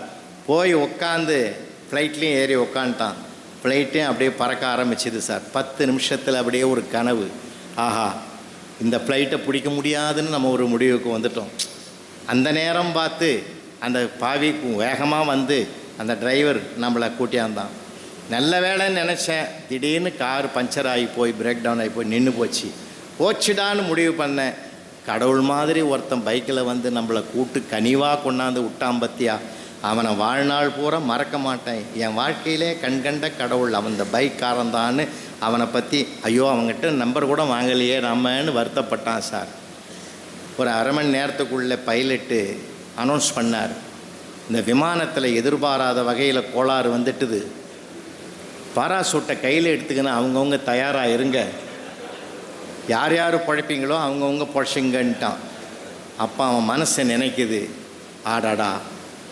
போய் உட்காந்து ஃப்ளைட்லேயும் ஏறி உட்காந்துட்டான். ஃப்ளைட்டையும் அப்படியே பறக்க ஆரம்பிச்சிது சார். 10 நிமிஷத்தில் அப்படியே ஒரு கனவு. ஆஹா இந்த ஃப்ளைட்டை பிடிக்க முடியாதுன்னு நம்ம ஒரு முடிவுக்கு வந்துட்டோம். அந்த நேரம் பார்த்து அந்த பாவி வேகமாக வந்து அந்த டிரைவர் நம்மளை கூட்டியாந்தான். நல்ல வேலைன்னு நினச்சேன். திடீர்னு கார் பஞ்சர் ஆகி போய் பிரேக் டவுன் ஆகி போய் நின்று போச்சுடான்னு முடிவு பண்ணேன். கடவுள் மாதிரி ஒருத்தன் பைக்கில் வந்து நம்மளை கூட்டு கனிவாக கொண்டாந்து விட்டான் பத்தியா, அவனை வாழ்நாள் பூரா மறக்க மாட்டேன். என் வாழ்க்கையிலே கண்கண்ட கடவுள் அவன் இந்த பைக்காரன் தான்னு அவனை பற்றி ஐயோ அவங்ககிட்ட நம்பர் கூட வாங்கலையே நம்மன்னு வருத்தப்பட்டான் சார். ஒரு அரை மணி நேரத்துக்குள்ளே பைலட்டு அனௌன்ஸ் பண்ணார், இந்த விமானத்தில் எதிர்பாராத வகையில் கோளாறு வந்துட்டுது, பாராசூட்டை கையில் எடுத்துக்கின்னு அவங்கவுங்க தயாராக இருங்க, யார் யார் பழைப்பீங்களோ அவங்கவுங்க பழச்சிங்கன்ட்டான். அப்போ அவன் மனசை நினைக்குது, ஆடாடா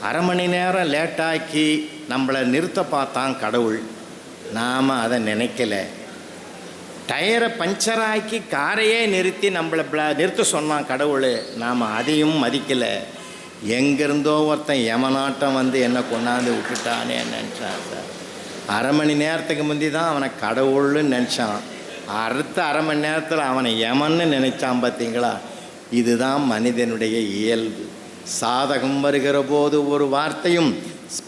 அரை மணி நேரம் லேட்டாக்கி நம்மளை நிறுத்த பார்த்தான் கடவுள், நாம் அதை நினைக்கல. டயரை பஞ்சராக்கி காரையே நிறுத்தி நம்மளை நிறுத்த சொன்னான் கடவுள், நாம் அதையும் மதிக்கலை. எங்கேருந்தோ ஒருத்தன் யமனாட்டம் வந்து என்னை கொண்டாந்து விட்டுட்டானே நினச்சான் சார். அரை மணி நேரத்துக்கு முந்தி தான் அவனை கடவுள்னு நினச்சான், அடுத்த அரை மணி நேரத்தில் அவனை யமன்னு நினைச்சான். பார்த்தீங்களா, இதுதான் மனிதனுடைய இயல்பு. சாதகம் வருகிற போது ஒரு வார்த்தையும்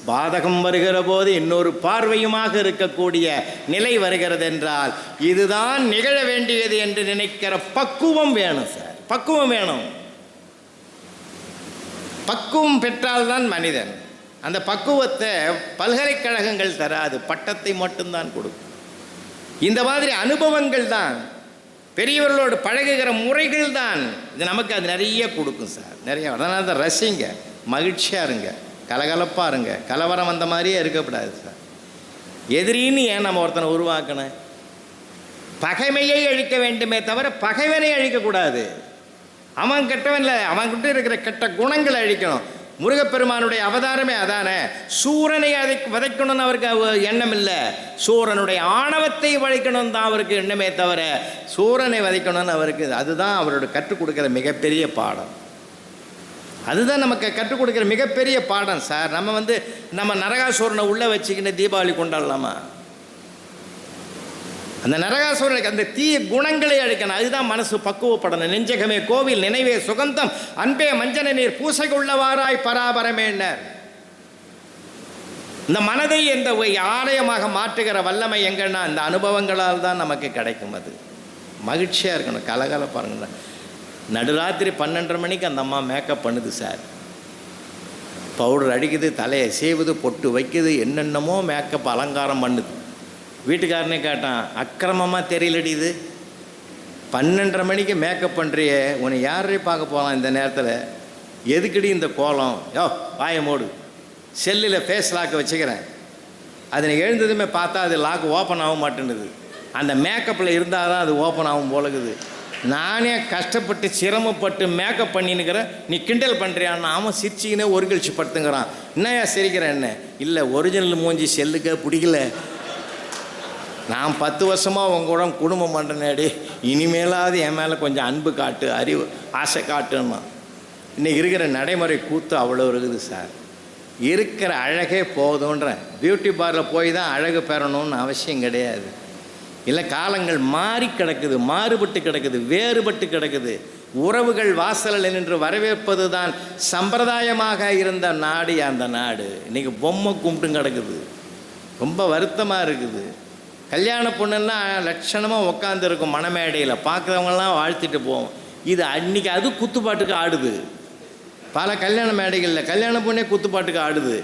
பாதகம் வருகிற போது இன்னொரு பார்வையுமாக இருக்கக்கூடிய நிலை வருகிறது என்றால் இதுதான் நிகழ வேண்டியது என்று நினைக்கிற பக்குவம் வேணும் சார். பக்குவம் வேணும். பக்குவம் பெற்றால்தான் மனிதன். அந்த பக்குவத்தை பல்கலைக்கழகங்கள் தராது, பட்டத்தை மட்டும்தான் கொடுக்கும். இந்த மாதிரி அனுபவங்கள் தான், பெரியவர்களோடு பழகுகிற முறைகள் தான் இது நமக்கு அது நிறைய கொடுக்கும் சார், நிறைய. அதனால தான் ரசிங்க, மகிழ்ச்சியாக இருங்க, கலகலப்பாக இருங்க, கலவரம் வந்த மாதிரியே இருக்கக்கூடாது சார். எதிரின்னு ஏன் நம்ம ஒருத்தனை உருவாக்கணும்? பகைமையை அழிக்க வேண்டுமே தவிர பகைவனை அழிக்கக்கூடாது. அவன் கெட்டவன் இல்லை, அவன்கிட்ட இருக்கிற கெட்ட குணங்களை அழிக்கணும். முருகப்பெருமானுடைய அவதாரமே அதானே. சூரனை அதை வதைக்கணும்னு அவருக்கு எண்ணம் இல்லை, சூரனுடைய ஆணவத்தை வளைக்கணும் தான் அவருக்கு எண்ணமே தவிர சூரனை வதைக்கணும்னு அவருக்கு, அதுதான் அவரோட கற்றுக் கொடுக்குற மிகப்பெரிய பாடம். அதுதான் நமக்கு கற்றுக் கொடுக்குற மிகப்பெரிய பாடம் சார். நம்ம நரகாசூரனை உள்ளே வச்சுக்கிட்டு தீபாவளி கொண்டாடலாமா? அந்த நரகாசூரனுக்கு அந்த தீய குணங்களை அழிக்கணும். அதுதான் மனசு பக்குவப்படணும். நெஞ்சகமே கோவில், நினைவே சுகந்தம், அன்பே மஞ்சன நீர், பூசை கொள்ளவாராய் பராபரமேனர். இந்த மனதை எந்த ஆலயமாக மாற்றுகிற வல்லமை எங்கன்னா அந்த அனுபவங்களால் தான் நமக்கு கிடைக்கும். அது மகிழ்ச்சியாக இருக்கணும், கலகலப்பாருங்க. நடுராத்திரி 12:30 மணிக்கு அந்த அம்மா மேக்கப் பண்ணுது சார். பவுடர் அடிக்குது, தலையை சீவுது, பொட்டு வைக்குது, என்னென்னமோ மேக்கப் அலங்காரம் பண்ணுது. வீட்டுக்காரனே கேட்டான், அக்கிரமமாக தெரியலடி இது, 12:30 மணிக்கு மேக்கப் பண்ணுறியே, உன்னை யாரையும் பார்க்க போகலாம் இந்த நேரத்தில், எதுக்கடி இந்த கோலம்? யோ வாயை மூடு, செல்லில் ஃபேஸ் லாக்கு வச்சுக்கிறேன். அதை எழுந்ததுமே பார்த்தா அது லாக் ஓப்பன் ஆக மாட்டேன்னுது. அந்த மேக்கப்பில் இருந்தால் தான் அது ஓப்பன் ஆகும் போலக்குது. நானே கஷ்டப்பட்டு சிரமப்பட்டு மேக்கப் பண்ணின்னுக்கிறேன், நீ கிண்டல் பண்ணுறியான்னு. அவன் சிரிச்சிக்கினே ஒரு கழிச்சு படுத்துங்கிறான். என்னையா சிரிக்கிறேன்? என்ன இல்லை, ஒரிஜினல் மூஞ்சி செல்லுக்க பிடிக்கல, நான் 10 வருஷமாக உங்க கூட குடும்பம் பண்ணுறேனேடி, இனிமேலாவது என் மேலே கொஞ்சம் அன்பு காட்டு, அறிவு ஆசை காட்டுன்னா. இன்றைக்கி இருக்கிற நடைமுறை கூத்து அவ்வளோ இருக்குது சார். இருக்கிற அழகே போதுன்றேன். பியூட்டி பார்லர் போய் தான் அழகு பெறணும்னு அவசியம் கிடையாது. இல்லை, காலங்கள் மாறி கிடக்குது, மாறுபட்டு கிடக்குது, வேறுபட்டு கிடக்குது. உறவுகள் வாசலில் நின்று வரவேற்பது தான் சம்பிரதாயமாக இருந்த நாடு அந்த நாடு. இன்றைக்கி பொம்மை கும்பிட்டு கிடக்குது. ரொம்ப வருத்தமாக இருக்குது. கல்யாண பொண்ணுன்னா லட்சணமாக உட்காந்துருக்கும் மணமேடையில், பார்க்குறவங்களாம் வாழ்த்திட்டு போவோம். இது அன்றைக்கி அது குத்துப்பாட்டுக்கு ஆடுது. பல கல்யாண மேடைகளில் கல்யாண பொண்ணே குத்துப்பாட்டுக்கு ஆடுது.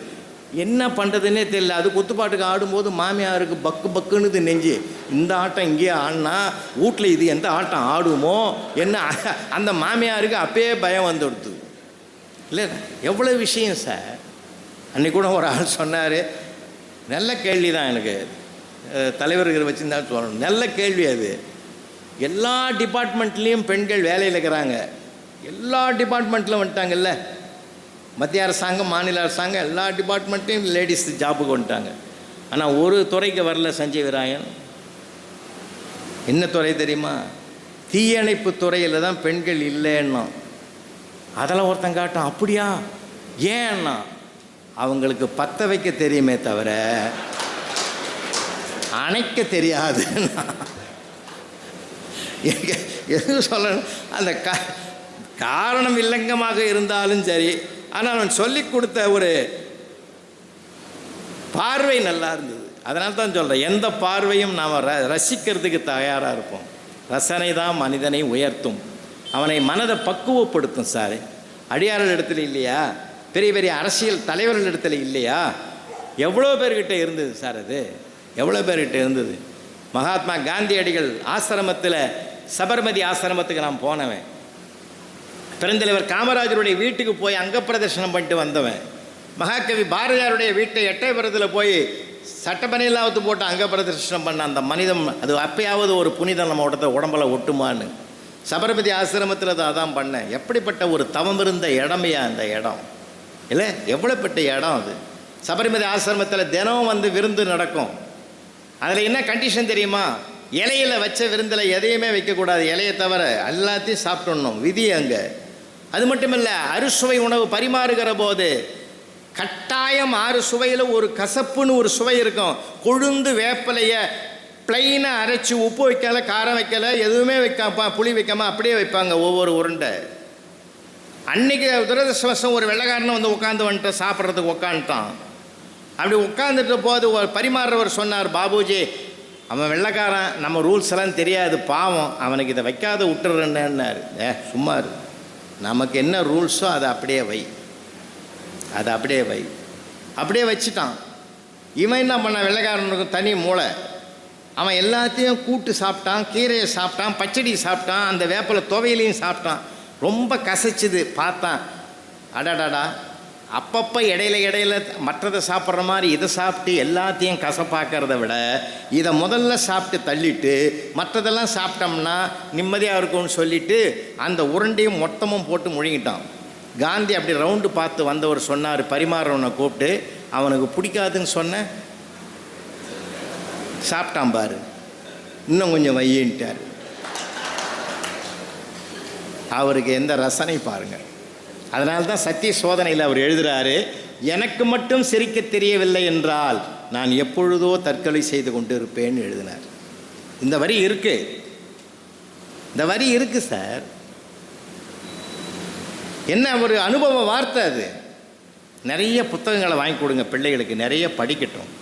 என்ன பண்ணுறதுன்னே தெரியல. அது குத்துப்பாட்டுக்கு ஆடும்போது மாமியாருக்கு பக்கு பக்குன்னு நெஞ்சு, இந்த ஆட்டம் இங்கேயே ஆடினா வீட்டில் இது எந்த ஆட்டம் ஆடுமோ என்ன, அந்த மாமியாருக்கு அப்பயே பயம் வந்துடுது. இல்லை, எவ்வளோ விஷயம் சார். அன்றைக்கி கூட ஒரு ஆள் சொன்னார், நல்ல கேள்வி தான், எனக்கு தலைவர்கள் வச்சுருந்தா சொல்லணும், நல்ல கேள்வி அது. எல்லா டிபார்ட்மெண்ட்லேயும் பெண்கள் வேலையில் இருக்கிறாங்க, எல்லா டிபார்ட்மெண்ட்டில் வந்துட்டாங்கல்ல, மத்திய அரசாங்கம், மாநில அரசாங்கம், எல்லா டிபார்ட்மெண்ட்லேயும் லேடிஸ் ஜாப்புக்கு வந்துட்டாங்க. ஆனால் ஒரு துறைக்கு வரல சஞ்சய் ராயன். என்ன துறை தெரியுமா? தீயணைப்பு துறையில் தான் பெண்கள் இல்லைன்னா. அதெல்லாம் ஒருத்தன் காட்டும், அப்படியா ஏன்னா அவங்களுக்கு பற்ற வைக்க தெரியுமே தவிர அணைக்க தெரியாது. எது சொல்லணும், அந்த காரணம் இல்லங்கமாக இருந்தாலும் சரி, ஆனால் அவன் சொல்லி கொடுத்த ஒரு பார்வை நல்லா இருந்தது. அதனால தான் சொல்கிறேன், எந்த பார்வையும் நாம் ரசிக்கிறதுக்கு தயாராக இருப்போம். ரசனை தான் மனிதனை உயர்த்தும், அவனை மனதை பக்குவப்படுத்தும். சார், அடியார்கள் இடத்துல இல்லையா, பெரிய பெரிய அரசியல் தலைவர்கள் இடத்துல இல்லையா, எவ்வளோ பேர்கிட்ட இருந்தது சார், அது எவ்வளோ பேர்கிட்ட இருந்தது. மகாத்மா காந்தியடிகள் ஆசிரமத்தில், சபர்மதி ஆசிரமத்துக்கு நான் போனவன். பெருந்தலைவர் காமராஜருடைய வீட்டுக்கு போய் அங்க பிரதர்ஷனம் பண்ணிட்டு வந்தவன். மகாகவி பாரதியாருடைய வீட்டை எட்டயபுரத்தில் போய் சட்டப்பணியில்லாவது போட்டு அங்க பிரதர்ஷனம் பண்ண அந்த மனிதம், அது அப்பயாவது ஒரு புனிதம் நம்ம உடம்புல ஒட்டுமான்னு சபர்மதி ஆசிரமத்தில் அதான் பண்ணேன். எப்படிப்பட்ட ஒரு தவம் இருந்த இடமையா அந்த இடம் இல்லை, எவ்வளோப்பட்ட இடம் அது. சபர்மதி ஆசிரமத்தில் தினம் வந்து விருந்து நடக்கும். அதில் என்ன கண்டிஷன் தெரியுமா, இலையில் வச்ச விருந்தில் எதையுமே வைக்கக்கூடாது, இலையை தவிர எல்லாத்தையும் சாப்பிடணும், விதி அங்கே. அது மட்டும் இல்லை, அறுசுவை உணவு பரிமாறுகிற போது கட்டாயம் 6 சுவையில் ஒரு கசப்புன்னு ஒரு சுவை இருக்கும். கொழுந்து வேப்பலையை பிளைனாக அரைச்சி உப்பு வைக்கலை, காரம் வைக்கலை, எதுவுமே வைக்காம புளி வைக்காமல் அப்படியே வைப்பாங்க ஒவ்வொரு உருண்டை. அன்றைக்கி துரதிருஷ்டவசம் ஒரு வெள்ளைக்காரனை வந்து உட்காந்து சாப்பிட்றதுக்கு உட்காந்துட்டான். அப்படி உட்காந்துட்ட போது ஒரு பரிமாறுறவர் சொன்னார், பாபுஜி அவன் வெள்ளைக்காரன், நம்ம ரூல்ஸ் எல்லாம் தெரியாது, பாவம், அவனுக்கு இதை வைக்காத விட்டுறேன்னாரு. சும்மா நமக்கு என்ன ரூல்ஸோ அதை அப்படியே வை, அதை அப்படியே வை. அப்படியே வச்சுட்டான். இவன் என்ன பண்ண, வெள்ளைக்காரனுக்கு தனி மூளை, அவன் எல்லாத்தையும் கூட்டு சாப்பிட்டான், கீரையை சாப்பிட்டான், பச்சடி சாப்பிட்டான், அந்த வேப்பிலை துவையிலையும் சாப்பிட்டான். ரொம்ப கசைச்சிது. பார்த்தான், அடாடாடா, அப்பப்போ இடையில மற்றதை சாப்பிட்ற மாதிரி இதை சாப்பிட்டு எல்லாத்தையும் கசப்பாக்கிறத விட இதை முதல்ல சாப்பிட்டு தள்ளிட்டு மற்றதெல்லாம் சாப்பிட்டோம்னா நிம்மதியாக இருக்கும்னு சொல்லிட்டு அந்த உருண்டையும் மொத்தமும் போட்டு முழுங்கிட்டான். காந்தி அப்படி ரவுண்டு பார்த்து வந்தவர் சொன்னார், பரிமாறவனை கூப்பிட்டு, அவனுக்கு பிடிக்காதுன்னு சொன்ன, சாப்பிட்டான் பாரு, இன்னும் கொஞ்சம் வையின்ட்டார். அவருக்கு எந்த ரசனை பாருங்கள். அதனால தான் சத்திய சோதனையில் அவர் எழுதுகிறாரு, எனக்கு மட்டும் சிரிக்க தெரியவில்லை என்றால் நான் எப்பொழுதோ தற்கொலை செய்து கொண்டு இருப்பேன்னு எழுதினார். இந்த வரி இருக்கு, இந்த வரி இருக்கு சார். என்ன ஒரு அனுபவ வார்த்தை அது. நிறைய புத்தகங்களை வாங்கி கொடுங்க பிள்ளைகளுக்கு, நிறைய படிக்கட்டும்.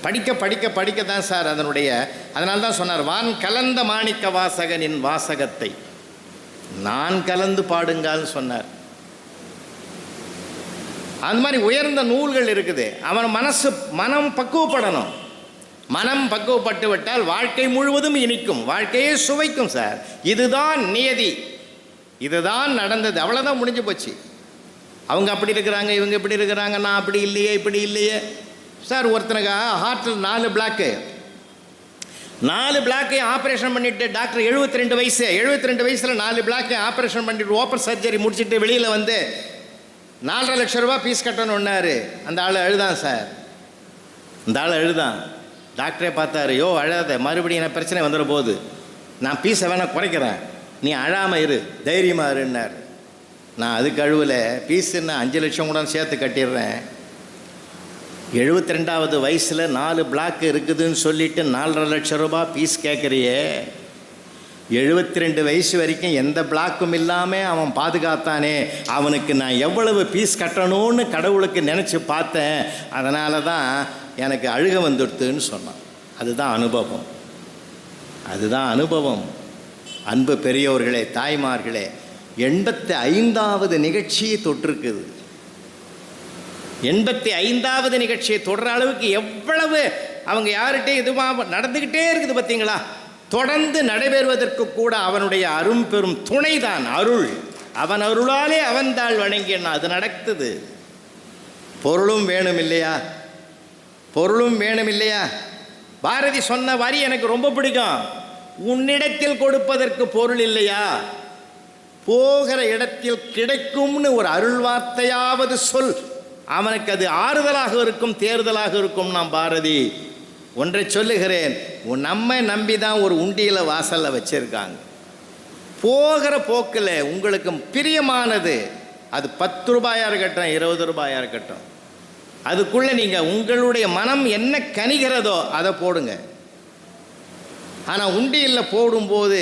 படிக்க படிக்க படிக்க தான் சார் அதனுடைய, அதனால தான் சொன்னார், வான் கலந்த மாணிக்க வாசகனின் வாசகத்தை நான் கலந்து பாடுங்கள்னு சொன்னார். அந்த மாதிரி உயர்ந்த நூல்கள் இருக்குது. அவன் மனம் பக்குவப்படணும். மனம் பக்குவப்பட்டு விட்டால் வாழ்க்கை முழுவதும் இனிக்கும், வாழ்க்கையே சுவைக்கும் சார். இதுதான் நியதி, இதுதான் நடந்தது, அவ்வளோதான், முடிஞ்சு போச்சு. அவங்க அப்படி இருக்கிறாங்க, இவங்க இப்படி இருக்கிறாங்க, நான் அப்படி இல்லையே இப்படி இல்லையே சார். ஒருத்தனுக்கு ஹார்ட்டில் 4 பிளாக்கு, 4 பிளாக்கையும் ஆப்ரேஷன் பண்ணிவிட்டு டாக்டர் 72 வயசு, 72 வயசில் 4 பிளாக்கையும் ஆப்ரேஷன் பண்ணிவிட்டு ஓப்பன் சர்ஜரி முடிச்சுட்டு வெளியில் வந்து 4.5 லட்ச ரூபா ஃபீஸ் கட்டணுன்னாரு. அந்த ஆள் அழுதான் சார், இந்த ஆள் அழுதான். டாக்டரே பார்த்தாரு, யோ அழாத, மறுபடியும் என்ன பிரச்சனை வந்துட போகுது, நான் ஃபீஸை வேணால் குறைக்கிறேன், நீ அழாமல் இரு, தைரியமாக இருன்னார். நான் அதுக்கு அழுவலை, ஃபீஸுன்னு 5 லட்சம் கூட சேர்த்து கட்டிடுறேன். 72வது வயசில் 4 பிளாக் இருக்குதுன்னு சொல்லிவிட்டு 4.5 லட்ச ரூபா ஃபீஸ் கேட்குறியே. 72 வயசு வரைக்கும் எந்த பிளாக்கும் இல்லாமல் அவன் பாதுகாத்தானே, அவனுக்கு நான் எவ்வளவு ஃபீஸ் கட்டணும்னு கடவுளுக்கு நினச்சி பார்த்தேன், அதனால தான் எனக்கு அழுக வந்துடுத்துன்னு சொன்னான். அதுதான் அனுபவம், அதுதான் அனுபவம். அன்பு பெரியோர்களே, தாய்மார்களே, 85வது நிகழ்ச்சியை தொட்டிருக்குது. 85வது நிகழ்ச்சியை தொடர அளவுக்கு எவ்வளவு அவங்க யார்கிட்டே இதுவாக நடந்துக்கிட்டே இருக்குது பார்த்தீங்களா. தொடர்ந்து நடைபெறுவதற்கு கூட அவனுடைய அரும்பெரும் துணைதான் அருள். அவன் அருளாலே அவன்தாள் வணங்கினான், அது நடக்குது. பொருளும் வேணும் இல்லையா, பொருளும் வேணும் இல்லையா. பாரதி சொன்ன வரி எனக்கு ரொம்ப பிடிக்கும். உன்னிடத்தில் கொடுப்பதற்கு பொருள் இல்லையா, போகிற இடத்தில் கிடைக்கும்னு ஒரு அருள் வார்த்தையாவது சொல், அவனுக்கு அது ஆறுதலாக இருக்கும், தேர்தலாக இருக்கும். நான் பாரதி ஒன்றை சொல்லுகிறேன், நம்மை நம்பி தான் ஒரு உண்டியலை வாசலில் வச்சுருக்காங்க. போகிற போக்கில் உங்களுக்கு பிரியமானது, அது 10 ரூபாயாக இருக்கட்டும், 20 ரூபாயாக இருக்கட்டும், அதுக்குள்ளே நீங்கள் உங்களுடைய மனம் என்ன கனிகிறதோ அதை போடுங்க. ஆனால் உண்டியலில் போடும்போது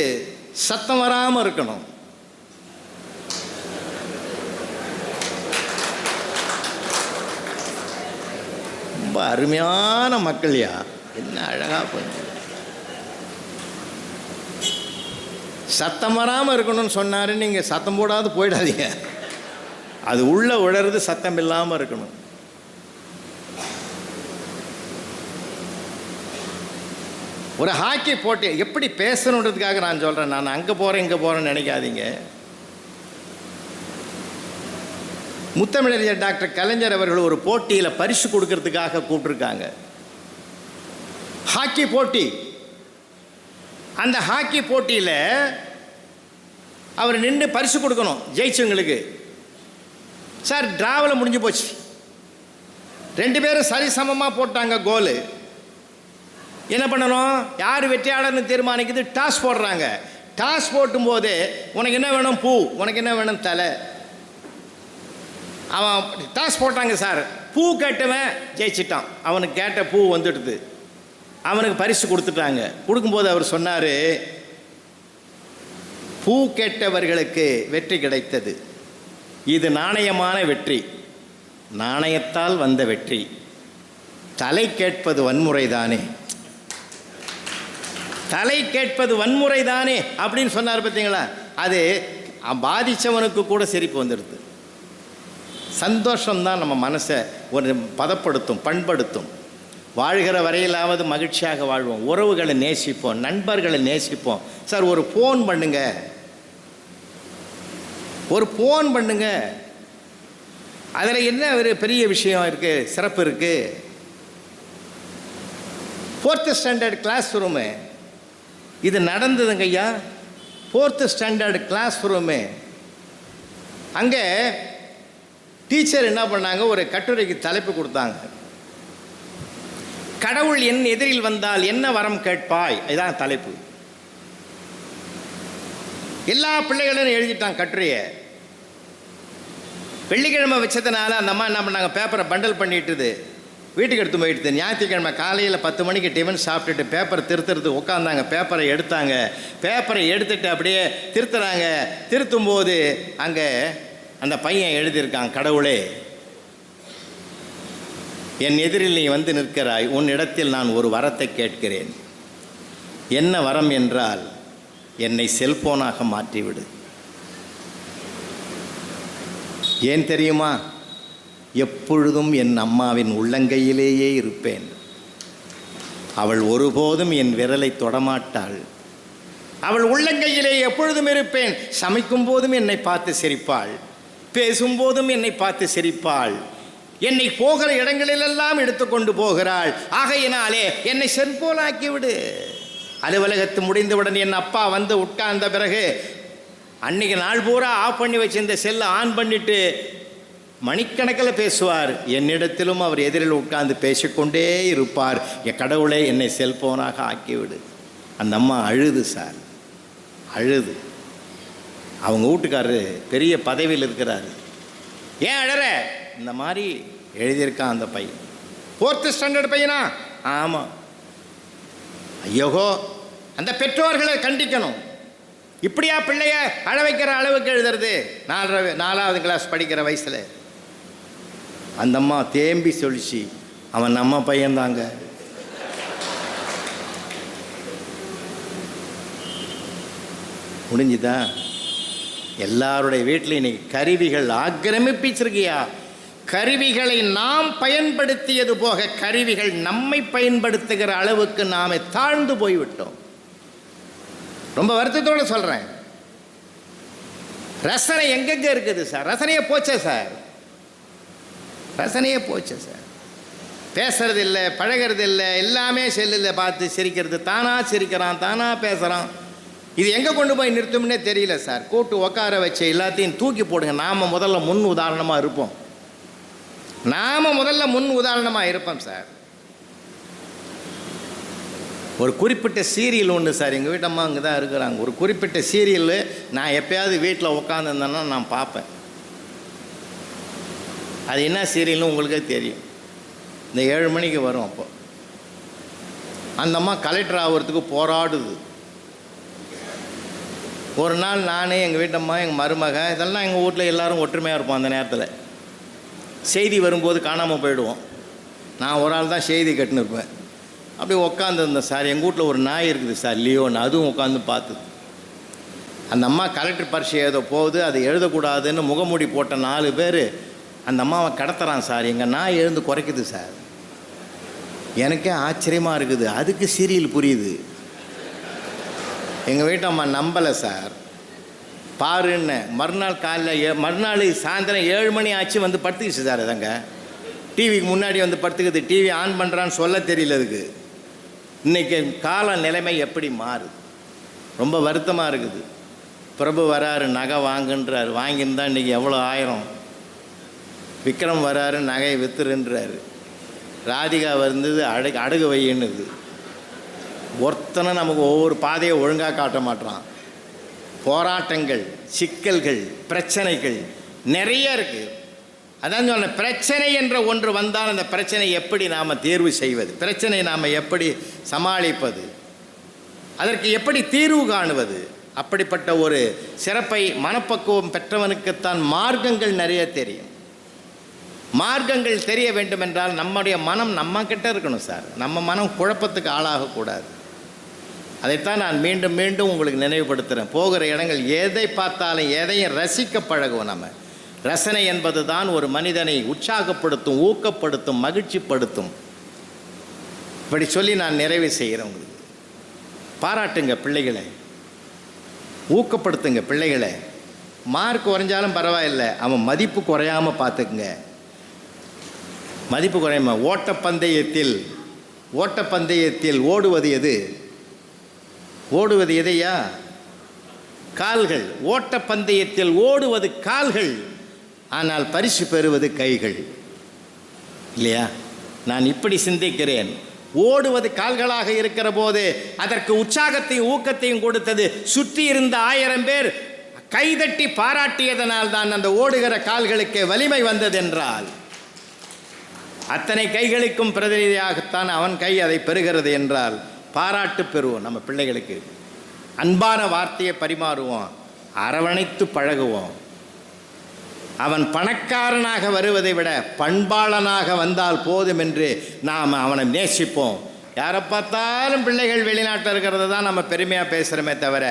சத்தம் வராமல் இருக்கணும். ரொம்ப அருமையான மக்கள்யா, என்ன அழகா பண்ணு. சத்தம் வராமல் இருக்கணும்னு சொன்னாரு. நீங்கள் சத்தம் போடாது போயிடாதீங்க. அது உள்ள உழறது சத்தம் இல்லாமல் இருக்கணும். ஒரு ஹாக்கி போட்டி எப்படி பேசணுன்றதுக்காக நான் சொல்கிறேன். நான் அங்கே போகிறேன் இங்கே போகிறேன்னு நினைக்காதீங்க. முத்தமிழறிஞர் டாக்டர் கலைஞர் அவர்கள் ஒரு போட்டியில் பரிசு கொடுக்கறதுக்காக கூப்பிட்டுருக்காங்க. ஹாக்கி போட்டி. அந்த ஹாக்கி போட்டியில் அவர் நின்று பரிசு கொடுக்கணும் ஜெயிச்சவங்களுக்கு. சார் டிராவில் முடிஞ்சு போச்சு. 2 பேரும் சரிசமமாக போட்டாங்க கோலு. என்ன பண்ணணும்? யார் வெற்றியாளர்னு தீர்மானிக்குது. டாஸ் போடுறாங்க. டாஸ் போட்டும்போது உனக்கு என்ன வேணும்? பூ. உனக்கு என்ன வேணும்? தலை. அவன் டாஸ் போட்டாங்க சார். பூ கேட்டவன் ஜெயிச்சிட்டான். அவனுக்கு கேட்ட பூ வந்துடுது. அவனுக்கு பரிசு கொடுத்துட்டாங்க. கொடுக்கும்போது அவர் சொன்னார், பூ கேட்டவர்களுக்கு வெற்றி கிடைத்தது. இது நாணயமான வெற்றி, நாணயத்தால் வந்த வெற்றி. தலை கேட்பது வன்முறை தானே, தலை கேட்பது வன்முறை தானே அப்படின்னு சொன்னார். பார்த்தீங்களா? அது பாதித்தவனுக்கு கூட சிரிப்பு வந்துடுது. சந்தோஷம்தான் நம்ம மனசை ஒரு பதப்படுத்தும், பண்படுத்தும். வாழ்கிற வரையிலாவது மகிழ்ச்சியாக வாழ்வோம், உறவுகளை நேசிப்போம், நண்பர்களை நேசிப்போம். சார் ஒரு ஃபோன் பண்ணுங்க, ஒரு ஃபோன் பண்ணுங்க. அதில் என்ன ஒரு பெரிய விஷயம் இருக்குது, சிறப்பு இருக்குது. 4th ஸ்டாண்டர்ட் கிளாஸ் ரூமு இது நடந்ததுங்க ஐயா. 4th standard class room. அங்கே டீச்சர் என்ன பண்ணாங்க, ஒரு கட்டுரைக்கு தலைப்பு கொடுத்தாங்க. கடவுள் என் எதிரில் வந்தால் என்ன வரம் கேட்பாய், இதுதான் தலைப்பு. எல்லா பிள்ளைகளும் எழுதிட்டான் கட்டுரையை. வெள்ளிக்கிழமை வச்சதுனால அந்த அம்மா என்ன பண்ணாங்க, பேப்பரை பண்டல் பண்ணிட்டுது வீட்டுக்கு எடுத்து போயிடுது. ஞாயிற்றுக்கிழமை காலையில் 10 மணிக்கு டிஃபன் சாப்பிட்டுட்டு பேப்பரை திருத்துறது உட்காந்தாங்க. பேப்பரை எடுத்தாங்க. பேப்பரை எடுத்துட்டு அப்படியே திருத்துறாங்க. திருத்தும்போது அங்கே அந்த பையன் எழுதியிருக்கான், கடவுளே என் எதிரில் நீ வந்து நிற்கிறாய், உன்னிடத்தில் நான் ஒரு வரத்தை கேட்கிறேன். என்ன வரம் என்றால் என்னை செல்போனாக மாற்றிவிடு. ஏன் தெரியுமா? எப்பொழுதும் என் அம்மாவின் உள்ளங்கையிலேயே இருப்பேன். அவள் ஒருபோதும் என் விரலை தொடமாட்டாள். அவள் உள்ளங்கையிலே எப்பொழுதும் இருப்பேன். சமைக்கும் போதும் என்னை பார்த்து சிரிப்பாள், பேசும்போதும் என்னை பார்த்து சிரிப்பாள், என்னை போகிற இடங்களிலெல்லாம் எடுத்துக்கொண்டு போகிறாள். ஆகையினாலே என்னை செல்போனாக்கி விடு. அலுவலகத்து முடிந்தவுடன் என் அப்பா வந்து உட்கார்ந்த பிறகு அன்றைக்கி நாள் பூரா ஆஃப் பண்ணி வச்சிருந்த செல்லை ஆன் பண்ணிவிட்டு மணிக்கணக்கில் பேசுவார். என்னிடத்திலும் அவர் எதிரில் உட்கார்ந்து பேசிக்கொண்டே இருப்பார். என் கடவுளே என்னை செல்போனாக ஆக்கிவிடு. அந்த அம்மா அழுது சார், அழுது. அவங்க வீட்டுக்காரரு பெரிய பதவியில் இருக்கிறாரு. ஏன் அழற? இந்த மாதிரி எழுதியிருக்கான் அந்த பையன். 4th ஸ்டாண்டர்ட் பையனா? ஆமாம். ஐயோகோ, அந்த பெற்றோர்களை கண்டிக்கணும். இப்படியா பிள்ளைய அழ வைக்கிற அளவுக்கு எழுதுறது? 4வது கிளாஸ் படிக்கிற வயசில். அந்த அம்மா தேம்பி சொல்லிச்சு, அவன் நம்ம பையன்தாங்க. முடிஞ்சுதா? எல்லாருடைய வீட்டில் இன்னைக்கு கருவிகள் ஆக்கிரமிப்பிச்சிருக்கியா? கருவிகளை நாம் பயன்படுத்தியது போக கருவிகள் நம்மை பயன்படுத்துகிற அளவுக்கு நாம தாழ்ந்து போய்விட்டோம். ரொம்ப வருத்தத்தோடு சொல்கிறேன். ரசனை எங்கெங்கே இருக்குது சார்? ரசனையே போச்சே சார், ரசனையே போச்சே சார். பேசுறது இல்லை, பழகிறது இல்லை, எல்லாமே செல்லில் பார்த்து சிரிக்கிறது. தானாக சிரிக்கிறான், தானாக பேசுகிறான். இது எங்கே கொண்டு போய் நிறுத்தும்னே தெரியல சார். கூட்டு உட்கார வச்சு எல்லாத்தையும் தூக்கி போடுங்க. நாம் முதல்ல முன் உதாரணமாக இருப்போம். நாம் முதல்ல முன் உதாரணமாக இருப்போம் சார். ஒரு குறிப்பிட்ட சீரியல் ஒன்று சார், எங்கள் வீட்டம்மா அங்கே தான் இருக்கிறாங்க. ஒரு குறிப்பிட்ட சீரியல் நான் எப்போயாவது வீட்டில் உட்காந்துருந்தேன்னா நான் பார்ப்பேன். அது என்ன சீரியல்னு உங்களுக்கே தெரியும். இந்த 7 மணிக்கு வரும். அப்போ அந்த அம்மா கலெக்டர் ஆகிறதுக்கு போராடுது. ஒரு நாள் நான், எங்கள் வீட்டம்மா, எங்கள் மருமக, இதெல்லாம் எங்கள் வீட்டில் எல்லோரும் ஒற்றுமையாக இருப்போம். அந்த நேரத்தில் செய்தி வரும்போது காணாமல் போயிடுவோம். நான் ஒரு ஆள் தான் செய்தி கட்டுன்னு இருப்பேன். அப்படி உட்காந்துருந்தேன் சார். எங்கள் வீட்டில் ஒரு நாய் இருக்குது சார், லியோன்னு. அதுவும் உட்காந்து பார்த்துது. அந்த அம்மா கலெக்டர் பரீட்சை எழுத போகுது, அது எழுதக்கூடாதுன்னு முகமூடி போட்ட 4 பேர் அந்த அம்மாவை கடத்துறான் சார். எங்கள் நாய் எழுந்து குறைக்குது சார். எனக்கே ஆச்சரியமாக இருக்குது. அதுக்கு சீரியல் புரியுது. எங்கள் வீட்டம்மா நம்பலை சார். பாருன்னு மறுநாள் சாயந்தரம் 7 மணி ஆச்சு வந்து படுத்துக்கிச்சு சார். அதங்க டிவிக்கு முன்னாடி வந்து படுத்துக்குது. டிவி ஆன் பண்ணுறான்னு சொல்ல தெரியல அதுக்கு. இன்றைக்கி கால நிலைமை எப்படி மாறுது, ரொம்ப வருத்தமாக இருக்குது. பிரபு வராரு, நகை வாங்குன்றார். வாங்கியிருந்தா இன்றைக்கி எவ்வளோ ஆயிரம். விக்ரம் வராரு, நகையை வித்துருன்றாரு. ராதிகா வந்தது அடகு வையின்னுது. ஒருத்தனை நமக்கு ஒவ்வொரு பாதையை ஒழுங்காக காட்ட மாட்டான். போராட்டங்கள், சிக்கல்கள், பிரச்சனைகள் நிறைய இருக்குது. அதான் சொன்ன, பிரச்சனை என்ற ஒன்று வந்தால் அந்த பிரச்சனை எப்படி நாம் தேர்வு செய்வது, பிரச்சனை நாம் எப்படி சமாளிப்பது, அதற்கு எப்படி தீர்வு காணுவது, அப்படிப்பட்ட ஒரு சிறப்பை மனப்பக்குவம் பெற்றவனுக்குத்தான் மார்க்கங்கள் நிறைய தெரியும். மார்க்கங்கள் தெரிய வேண்டும் என்றால் நம்முடைய மனம் நம்ம கிட்ட இருக்கணும் சார். நம்ம மனம் குழப்பத்துக்கு ஆளாகக்கூடாது. அதைத்தான் நான் மீண்டும் மீண்டும் உங்களுக்கு நினைவுபடுத்துகிறேன். போகிற இடங்கள் எதை பார்த்தாலும் எதையும் ரசிக்க பழகுவோம். நம்ம ரசனை என்பது தான் ஒரு மனிதனை உற்சாகப்படுத்தும், ஊக்கப்படுத்தும், மகிழ்ச்சிப்படுத்தும். இப்படி சொல்லி நான் நிறைவு செய்கிறேன். உங்களுக்கு பாராட்டுங்க பிள்ளைகளை, ஊக்கப்படுத்துங்க பிள்ளைகளை. மார்க் குறைஞ்சாலும் பரவாயில்லை, அவன் மதிப்பு குறையாமல் பார்த்துக்குங்க. மதிப்பு குறையாம ஓட்டப்பந்தயத்தில் ஓடுவது எது? ஓடுவது எதையா? கால்கள். ஓட்டப்பந்தயத்தில் ஓடுவது கால்கள், ஆனால் பரிசு பெறுவது கைகள். இல்லையா? நான் இப்படி சிந்திக்கிறேன். ஓடுவது கால்களாக இருக்கிற போது அதற்கு உற்சாகத்தையும் ஊக்கத்தையும் கொடுத்தது சுற்றி இருந்த 1000 பேர் கைதட்டி பாராட்டியதனால் தான் அந்த ஓடுகிற கால்களுக்கு வலிமை வந்ததென்றால், அத்தனை கைகளுக்கும் பிரதிநிதியாகத்தான் அவன் கை அதை பெறுகிறது என்றால் பாராட்டு பெறுவோம். நம்ம பிள்ளைகளுக்கு அன்பான வார்த்தையை பரிமாறுவோம், அரவணைத்து பழகுவோம். அவன் பணக்காரனாக வருவதை விட பண்பாளனாக வந்தால் போதும் என்று நாம் அவனை நேசிப்போம். யாரை பார்த்தாலும் பிள்ளைகள் வெளிநாட்டில் இருக்கிறத தான் நம்ம பெருமையாக பேசுகிறோமே தவிர,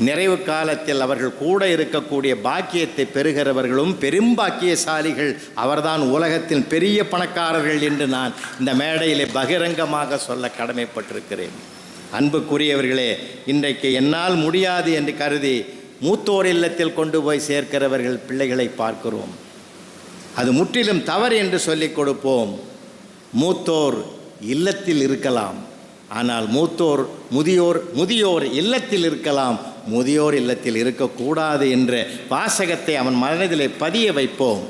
நிறைவு காலத்தில் அவர்கள் கூட இருக்கக்கூடிய பாக்கியத்தை பெறுகிறவர்களும் பெரும் பாக்கியசாலிகள் அவர்தான் உலகத்தில் பெரிய பணக்காரர்கள் என்று நான் இந்த மேடையிலே பகிரங்கமாக சொல்ல கடமைப்பட்டிருக்கிறேன். அன்புக்குரியவர்களே, இன்றைக்கு என்னால் முடியாது என்று கருதி மூத்தோர் இல்லத்தில் கொண்டு போய் சேர்க்கிறவர்கள் பிள்ளைகளை பார்க்கிறோம். அது முற்றிலும் தவறு என்று சொல்லிக் கொடுப்போம். மூத்தோர் இல்லத்தில் இருக்கலாம், ஆனால் முதியோர் இல்லத்தில் இருக்கலாம், முதியோர் இல்லத்தில் இருக்கக்கூடாது என்ற வாசகத்தை அவன் மனதிலே பதிய வைப்போம்.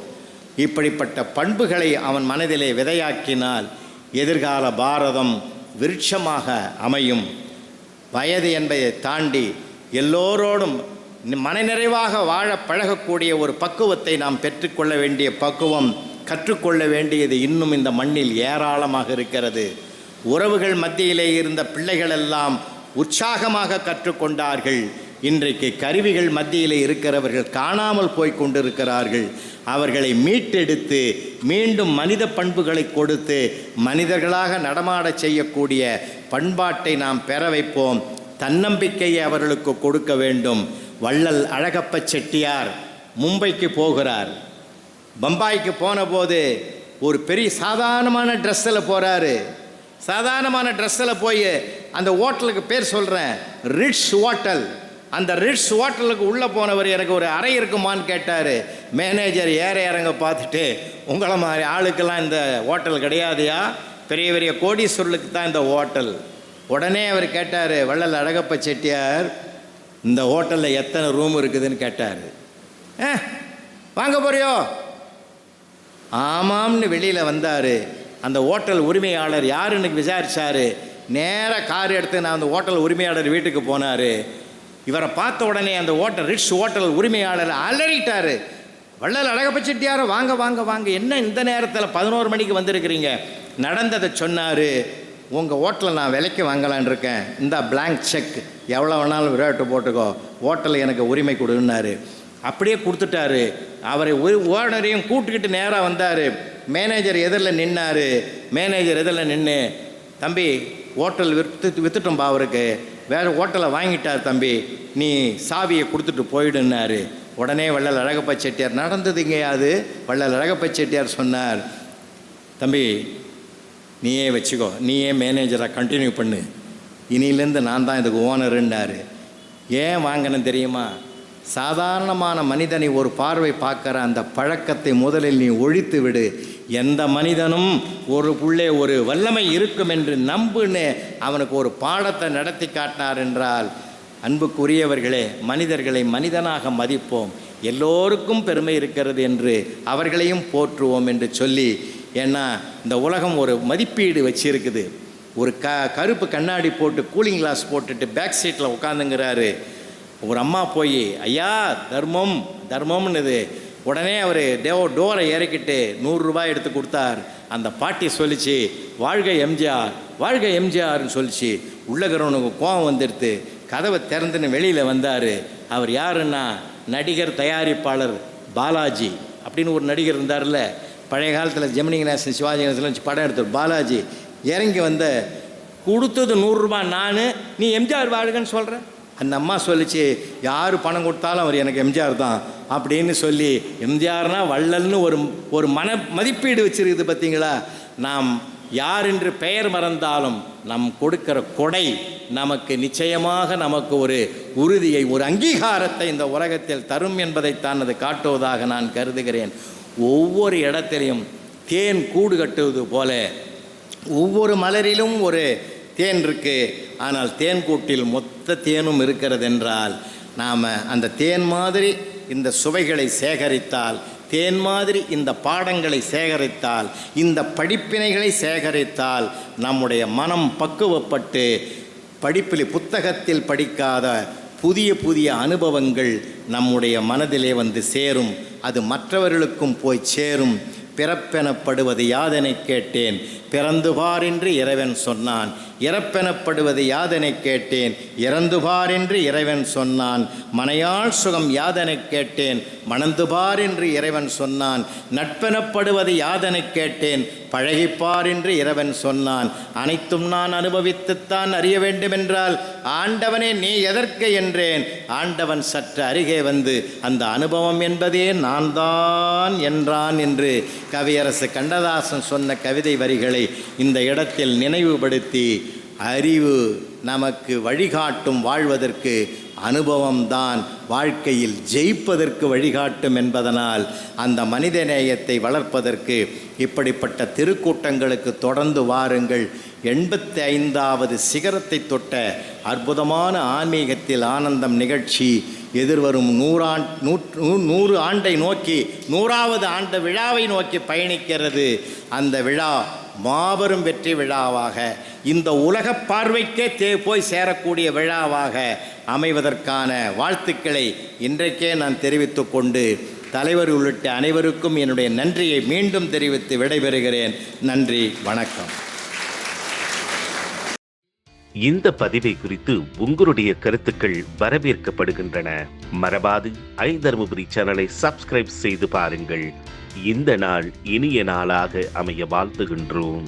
இப்படிப்பட்ட பண்புகளை அவன் மனதிலே விதையாக்கினால் எதிர்கால பாரதம் விருட்சமாக அமையும். வயது என்பதை தாண்டி எல்லோரோடும் மனநிறைவாக வாழ பழகக்கூடிய ஒரு பக்குவத்தை நாம் பெற்றுக்கொள்ள வேண்டிய பக்குவம், கற்றுக்கொள்ள வேண்டியது இன்னும் இந்த மண்ணில் ஏராளமாக இருக்கிறது. உறவுகள் மத்தியிலே இருந்த பிள்ளைகளெல்லாம் உற்சாகமாக கற்றுக்கொண்டார்கள். இன்றைக்கு கருவிகள் மத்தியிலே இருக்கிறவர்கள் காணாமல் போய் கொண்டிருக்கிறார்கள். அவர்களை மீட்டெடுத்து மீண்டும் மனித பண்புகளை கொடுத்து மனிதர்களாக நடமாடச் செய்யக்கூடிய பண்பாட்டை நாம் பெற வைப்போம். தன்னம்பிக்கையை அவர்களுக்கு கொடுக்க வேண்டும். வள்ளல் அழகப்ப செட்டியார் மும்பைக்கு போகிறார். பம்பாய்க்கு போன போது ஒரு பெரிய சாதாரணமான ட்ரெஸ்ஸில் போகிறாரு. சாதாரணமான ட்ரெஸ்ஸில் போய் அந்த ஹோட்டலுக்கு பேர் சொல்கிறேன், ரிட்ஸ் ஹோட்டல். அந்த ரிட்ஸ் ஹோட்டலுக்கு உள்ளே போனவர் எனக்கு ஒரு அறை இருக்குமான்னு கேட்டார். மேனேஜர் ஏற இறங்க பார்த்துட்டு, உங்களை மாதிரி ஆளுக்கெல்லாம் இந்த ஹோட்டல் கிடையாதுயா, பெரிய பெரிய கோடீஸ்வரர்களுக்கு தான் இந்த ஹோட்டல். உடனே அவர் கேட்டார், வள்ளல் அழகப்ப செட்டியார், இந்த ஹோட்டலில் எத்தனை ரூம் இருக்குதுன்னு கேட்டார். வாங்க போறியோ? ஆமாம்னு வெளியில் வந்தார். அந்த ஹோட்டல் உரிமையாளர் யாருன்னு விசாரித்தார். நேராக கார் எடுத்து நான் அந்த ஹோட்டல் உரிமையாளர் வீட்டுக்கு போனார். இவரை பார்த்த உடனே அந்த ரிட்ஸ் ஹோட்டல் உரிமையாளர் அலறிட்டார். வள்ளல் அழகப்ப செட்டியார், வாங்க வாங்க வாங்க, என்ன இந்த நேரத்தில் 11 மணிக்கு வந்திருக்கிறீங்க? நடந்ததை சொன்னார். உங்கள் ஹோட்டலில் நான் விலைக்கு வாங்கலான் இருக்கேன், இந்த blank செக் எவ்வளோ வேணாலும் ரேட்டு போட்டுக்கோ, ஹோட்டலில் எனக்கு உரிமை கொடுன்னாரு. அப்படியே கொடுத்துட்டாரு. அவரை ஓனரையும் கூட்டுக்கிட்டு நேராக வந்தார். மேனேஜர் எதிரில் நின்னார். மேனேஜர் எதிரில் நின்று, தம்பி ஹோட்டல் விற்றுட்டோம்பா, அவருக்கு வேறு ஹோட்டலை வாங்கிட்டார் தம்பி, நீ சாவியை கொடுத்துட்டு போயிடுன்னாரு. உடனே வள்ளல் அழகப்ப செட்டியார், நடந்ததுங்க அது, வள்ளல் அழகப்ப செட்டியார் சொன்னார், தம்பி நீயே வச்சுக்கோ, நீயே மேனேஜராக கண்டினியூ பண்ணு, இனியிலேருந்து நான் தான் இதுக்கு ஓனருன்னாரு. ஏன் வாங்கினேன் தெரியுமா? சாதாரணமான மனிதனை ஒரு பார்வை பார்க்குற அந்த பழக்கத்தை முதலில் நீ ஒழித்து விடு. எந்த மனிதனும் ஒரு உள்ளே ஒரு வல்லமை இருக்கும் என்று நம்புன்னு அவனுக்கு ஒரு பாடத்தை நடத்தி காட்டினார் என்றால், அன்புக்குரியவர்களே, மனிதர்களை மனிதனாக மதிப்போம், எல்லோருக்கும் பெருமை இருக்கிறது என்று அவர்களையும் போற்றுவோம் என்று சொல்லி, ஏன்னா இந்த உலகம் ஒரு மதிப்பீடு வச்சிருக்குது. ஒரு கருப்பு கண்ணாடி போட்டு கூலிங் கிளாஸ் போட்டுட்டு பேக் சீட்டில் உட்காந்துங்கிறாரு. ஒரு அம்மா போய், ஐயா தர்மம் தர்மம்னுது. உடனே அவர் டோரை இறக்கிட்டு 100 ரூபாய் எடுத்து கொடுத்தார். அந்த பாட்டி சொல்லிச்சு, வாழ்க எம்ஜிஆர், வாழ்க எம்ஜிஆர்னு சொல்லிச்சு. உள்ளகிறவனுக்கு கோபம் வந்துடுத்து. கதவை திறந்துன்னு வெளியில் வந்தார். அவர் யாருன்னா நடிகர் தயாரிப்பாளர் பாலாஜி அப்படின்னு ஒரு நடிகர் இருந்தார்ல, பழைய காலத்தில் ஜெமினி கணேசன் சிவாஜி கணேசன் வச்சு படம் எடுத்தார். பாலாஜி இறங்கி வந்த, கொடுத்தது 100 ரூபாய் நான், நீ எம்ஜிஆர் வாழ்கன்னு சொல்கிற. அந்த அம்மா சொல்லிச்சு, யார் பணம் கொடுத்தாலும் அவர் எனக்கு எம்ஜிஆர் தான் அப்படின்னு சொல்லி, எம்ஜிஆர்னா வள்ளல்னு ஒரு மதிப்பீடு வச்சிருக்குது. பார்த்தீங்களா? நாம் யார் என்று பெயர் மறந்தாலும் நம் கொடுக்கிற கொடை நமக்கு நிச்சயமாக நமக்கு ஒரு உறுதியை, ஒரு அங்கீகாரத்தை இந்த உலகத்தில் தரும் என்பதைத்தான் அது காட்டுவதாக நான் கருதுகிறேன். ஒவ்வொரு இடத்திலையும் தேன் கூடு கட்டுவது போல ஒவ்வொரு மலரிலும் ஒரு தேன் இருக்குது. ஆனால் தேன் கூட்டில் மொத்த தேனும் இருக்கிறது என்றால், நாம் அந்த தேன் மாதிரி இந்த சுவைகளை சேகரித்தால், தேன் மாதிரி இந்த பாடங்களை சேகரித்தால், இந்த படிப்பினைகளை சேகரித்தால், நம்முடைய மனம் பக்குவப்பட்டு புத்தகத்தில் படிக்காத புதிய புதிய அனுபவங்கள் நம்முடைய மனதிலே வந்து சேரும். அது மற்றவர்களுக்கும் போய் சேரும். பிறப்பெனப்படுவது யாதென கேட்டேன், பிறந்து பார் என்று இறைவன் சொன்னான். இறப்பெனப்படுவது யாதென கேட்டேன், இறந்து பார் என்று இறைவன் சொன்னான். மனையாள் சுகம் யாதென கேட்டேன், மணந்து பார் என்று இறைவன் சொன்னான். நட்பெனப்படுவது யாதென கேட்டேன், பழகிப்பார் என்று இறைவன் சொன்னான். அனைத்தும் நான் அனுபவித்துத்தான் அறிய வேண்டுமென்றால் ஆண்டவனே நீ எதற்கு என்றேன். ஆண்டவன் சற்று அருகே வந்து அந்த அனுபவம் என்பதே நான் தான் என்றான் என்று கவியரசு கண்ணதாசன் சொன்ன கவிதை வரிகளை இந்த இடத்தில் நினைவுபடுத்தி, அறிவு நமக்கு வழிகாட்டும், வாழ்வதற்கு அனுபவம்தான் வாழ்க்கையில் ஜெயிப்பதற்கு வழிகாட்டும் என்பதனால் அந்த மனிதநேயத்தை வளர்ப்பதற்கு இப்படிப்பட்ட திருக்கூட்டங்களுக்கு தொடர்ந்து வாருங்கள். 85வது சிகரத்தை தொட்ட அற்புதமான ஆன்மீகத்தில் ஆனந்தம் நிகழ்ச்சி எதிர்வரும் 100 ஆண்டை நோக்கி, 100வது ஆண்டு விழாவை நோக்கி பயணிக்கிறது. அந்த விழா மாபெரும் வெற்றி விழாவாக, இந்த உலக பார்வைக்கே போய் சேரக்கூடிய விழாவாக அமைவதற்கான வாழ்த்துக்களை இன்றைக்கே நான் தெரிவித்து கொண்டு, தலைவர் உள்ளிட்ட அனைவருக்கும் என்னுடைய நன்றியை மீண்டும் தெரிவித்து விடைபெறுகிறேன். நன்றி, வணக்கம். இந்த பதிவை குறித்து உங்களுடைய கருத்துக்கள் வரவேற்கப்படுகின்றன. மறவாது ஐதர்மபுரி சேனலை சப்ஸ்கிரைப் செய்து பாருங்கள். இந்த நாள் இனிய நாளாக அமைய வாழ்த்துகின்றோம்.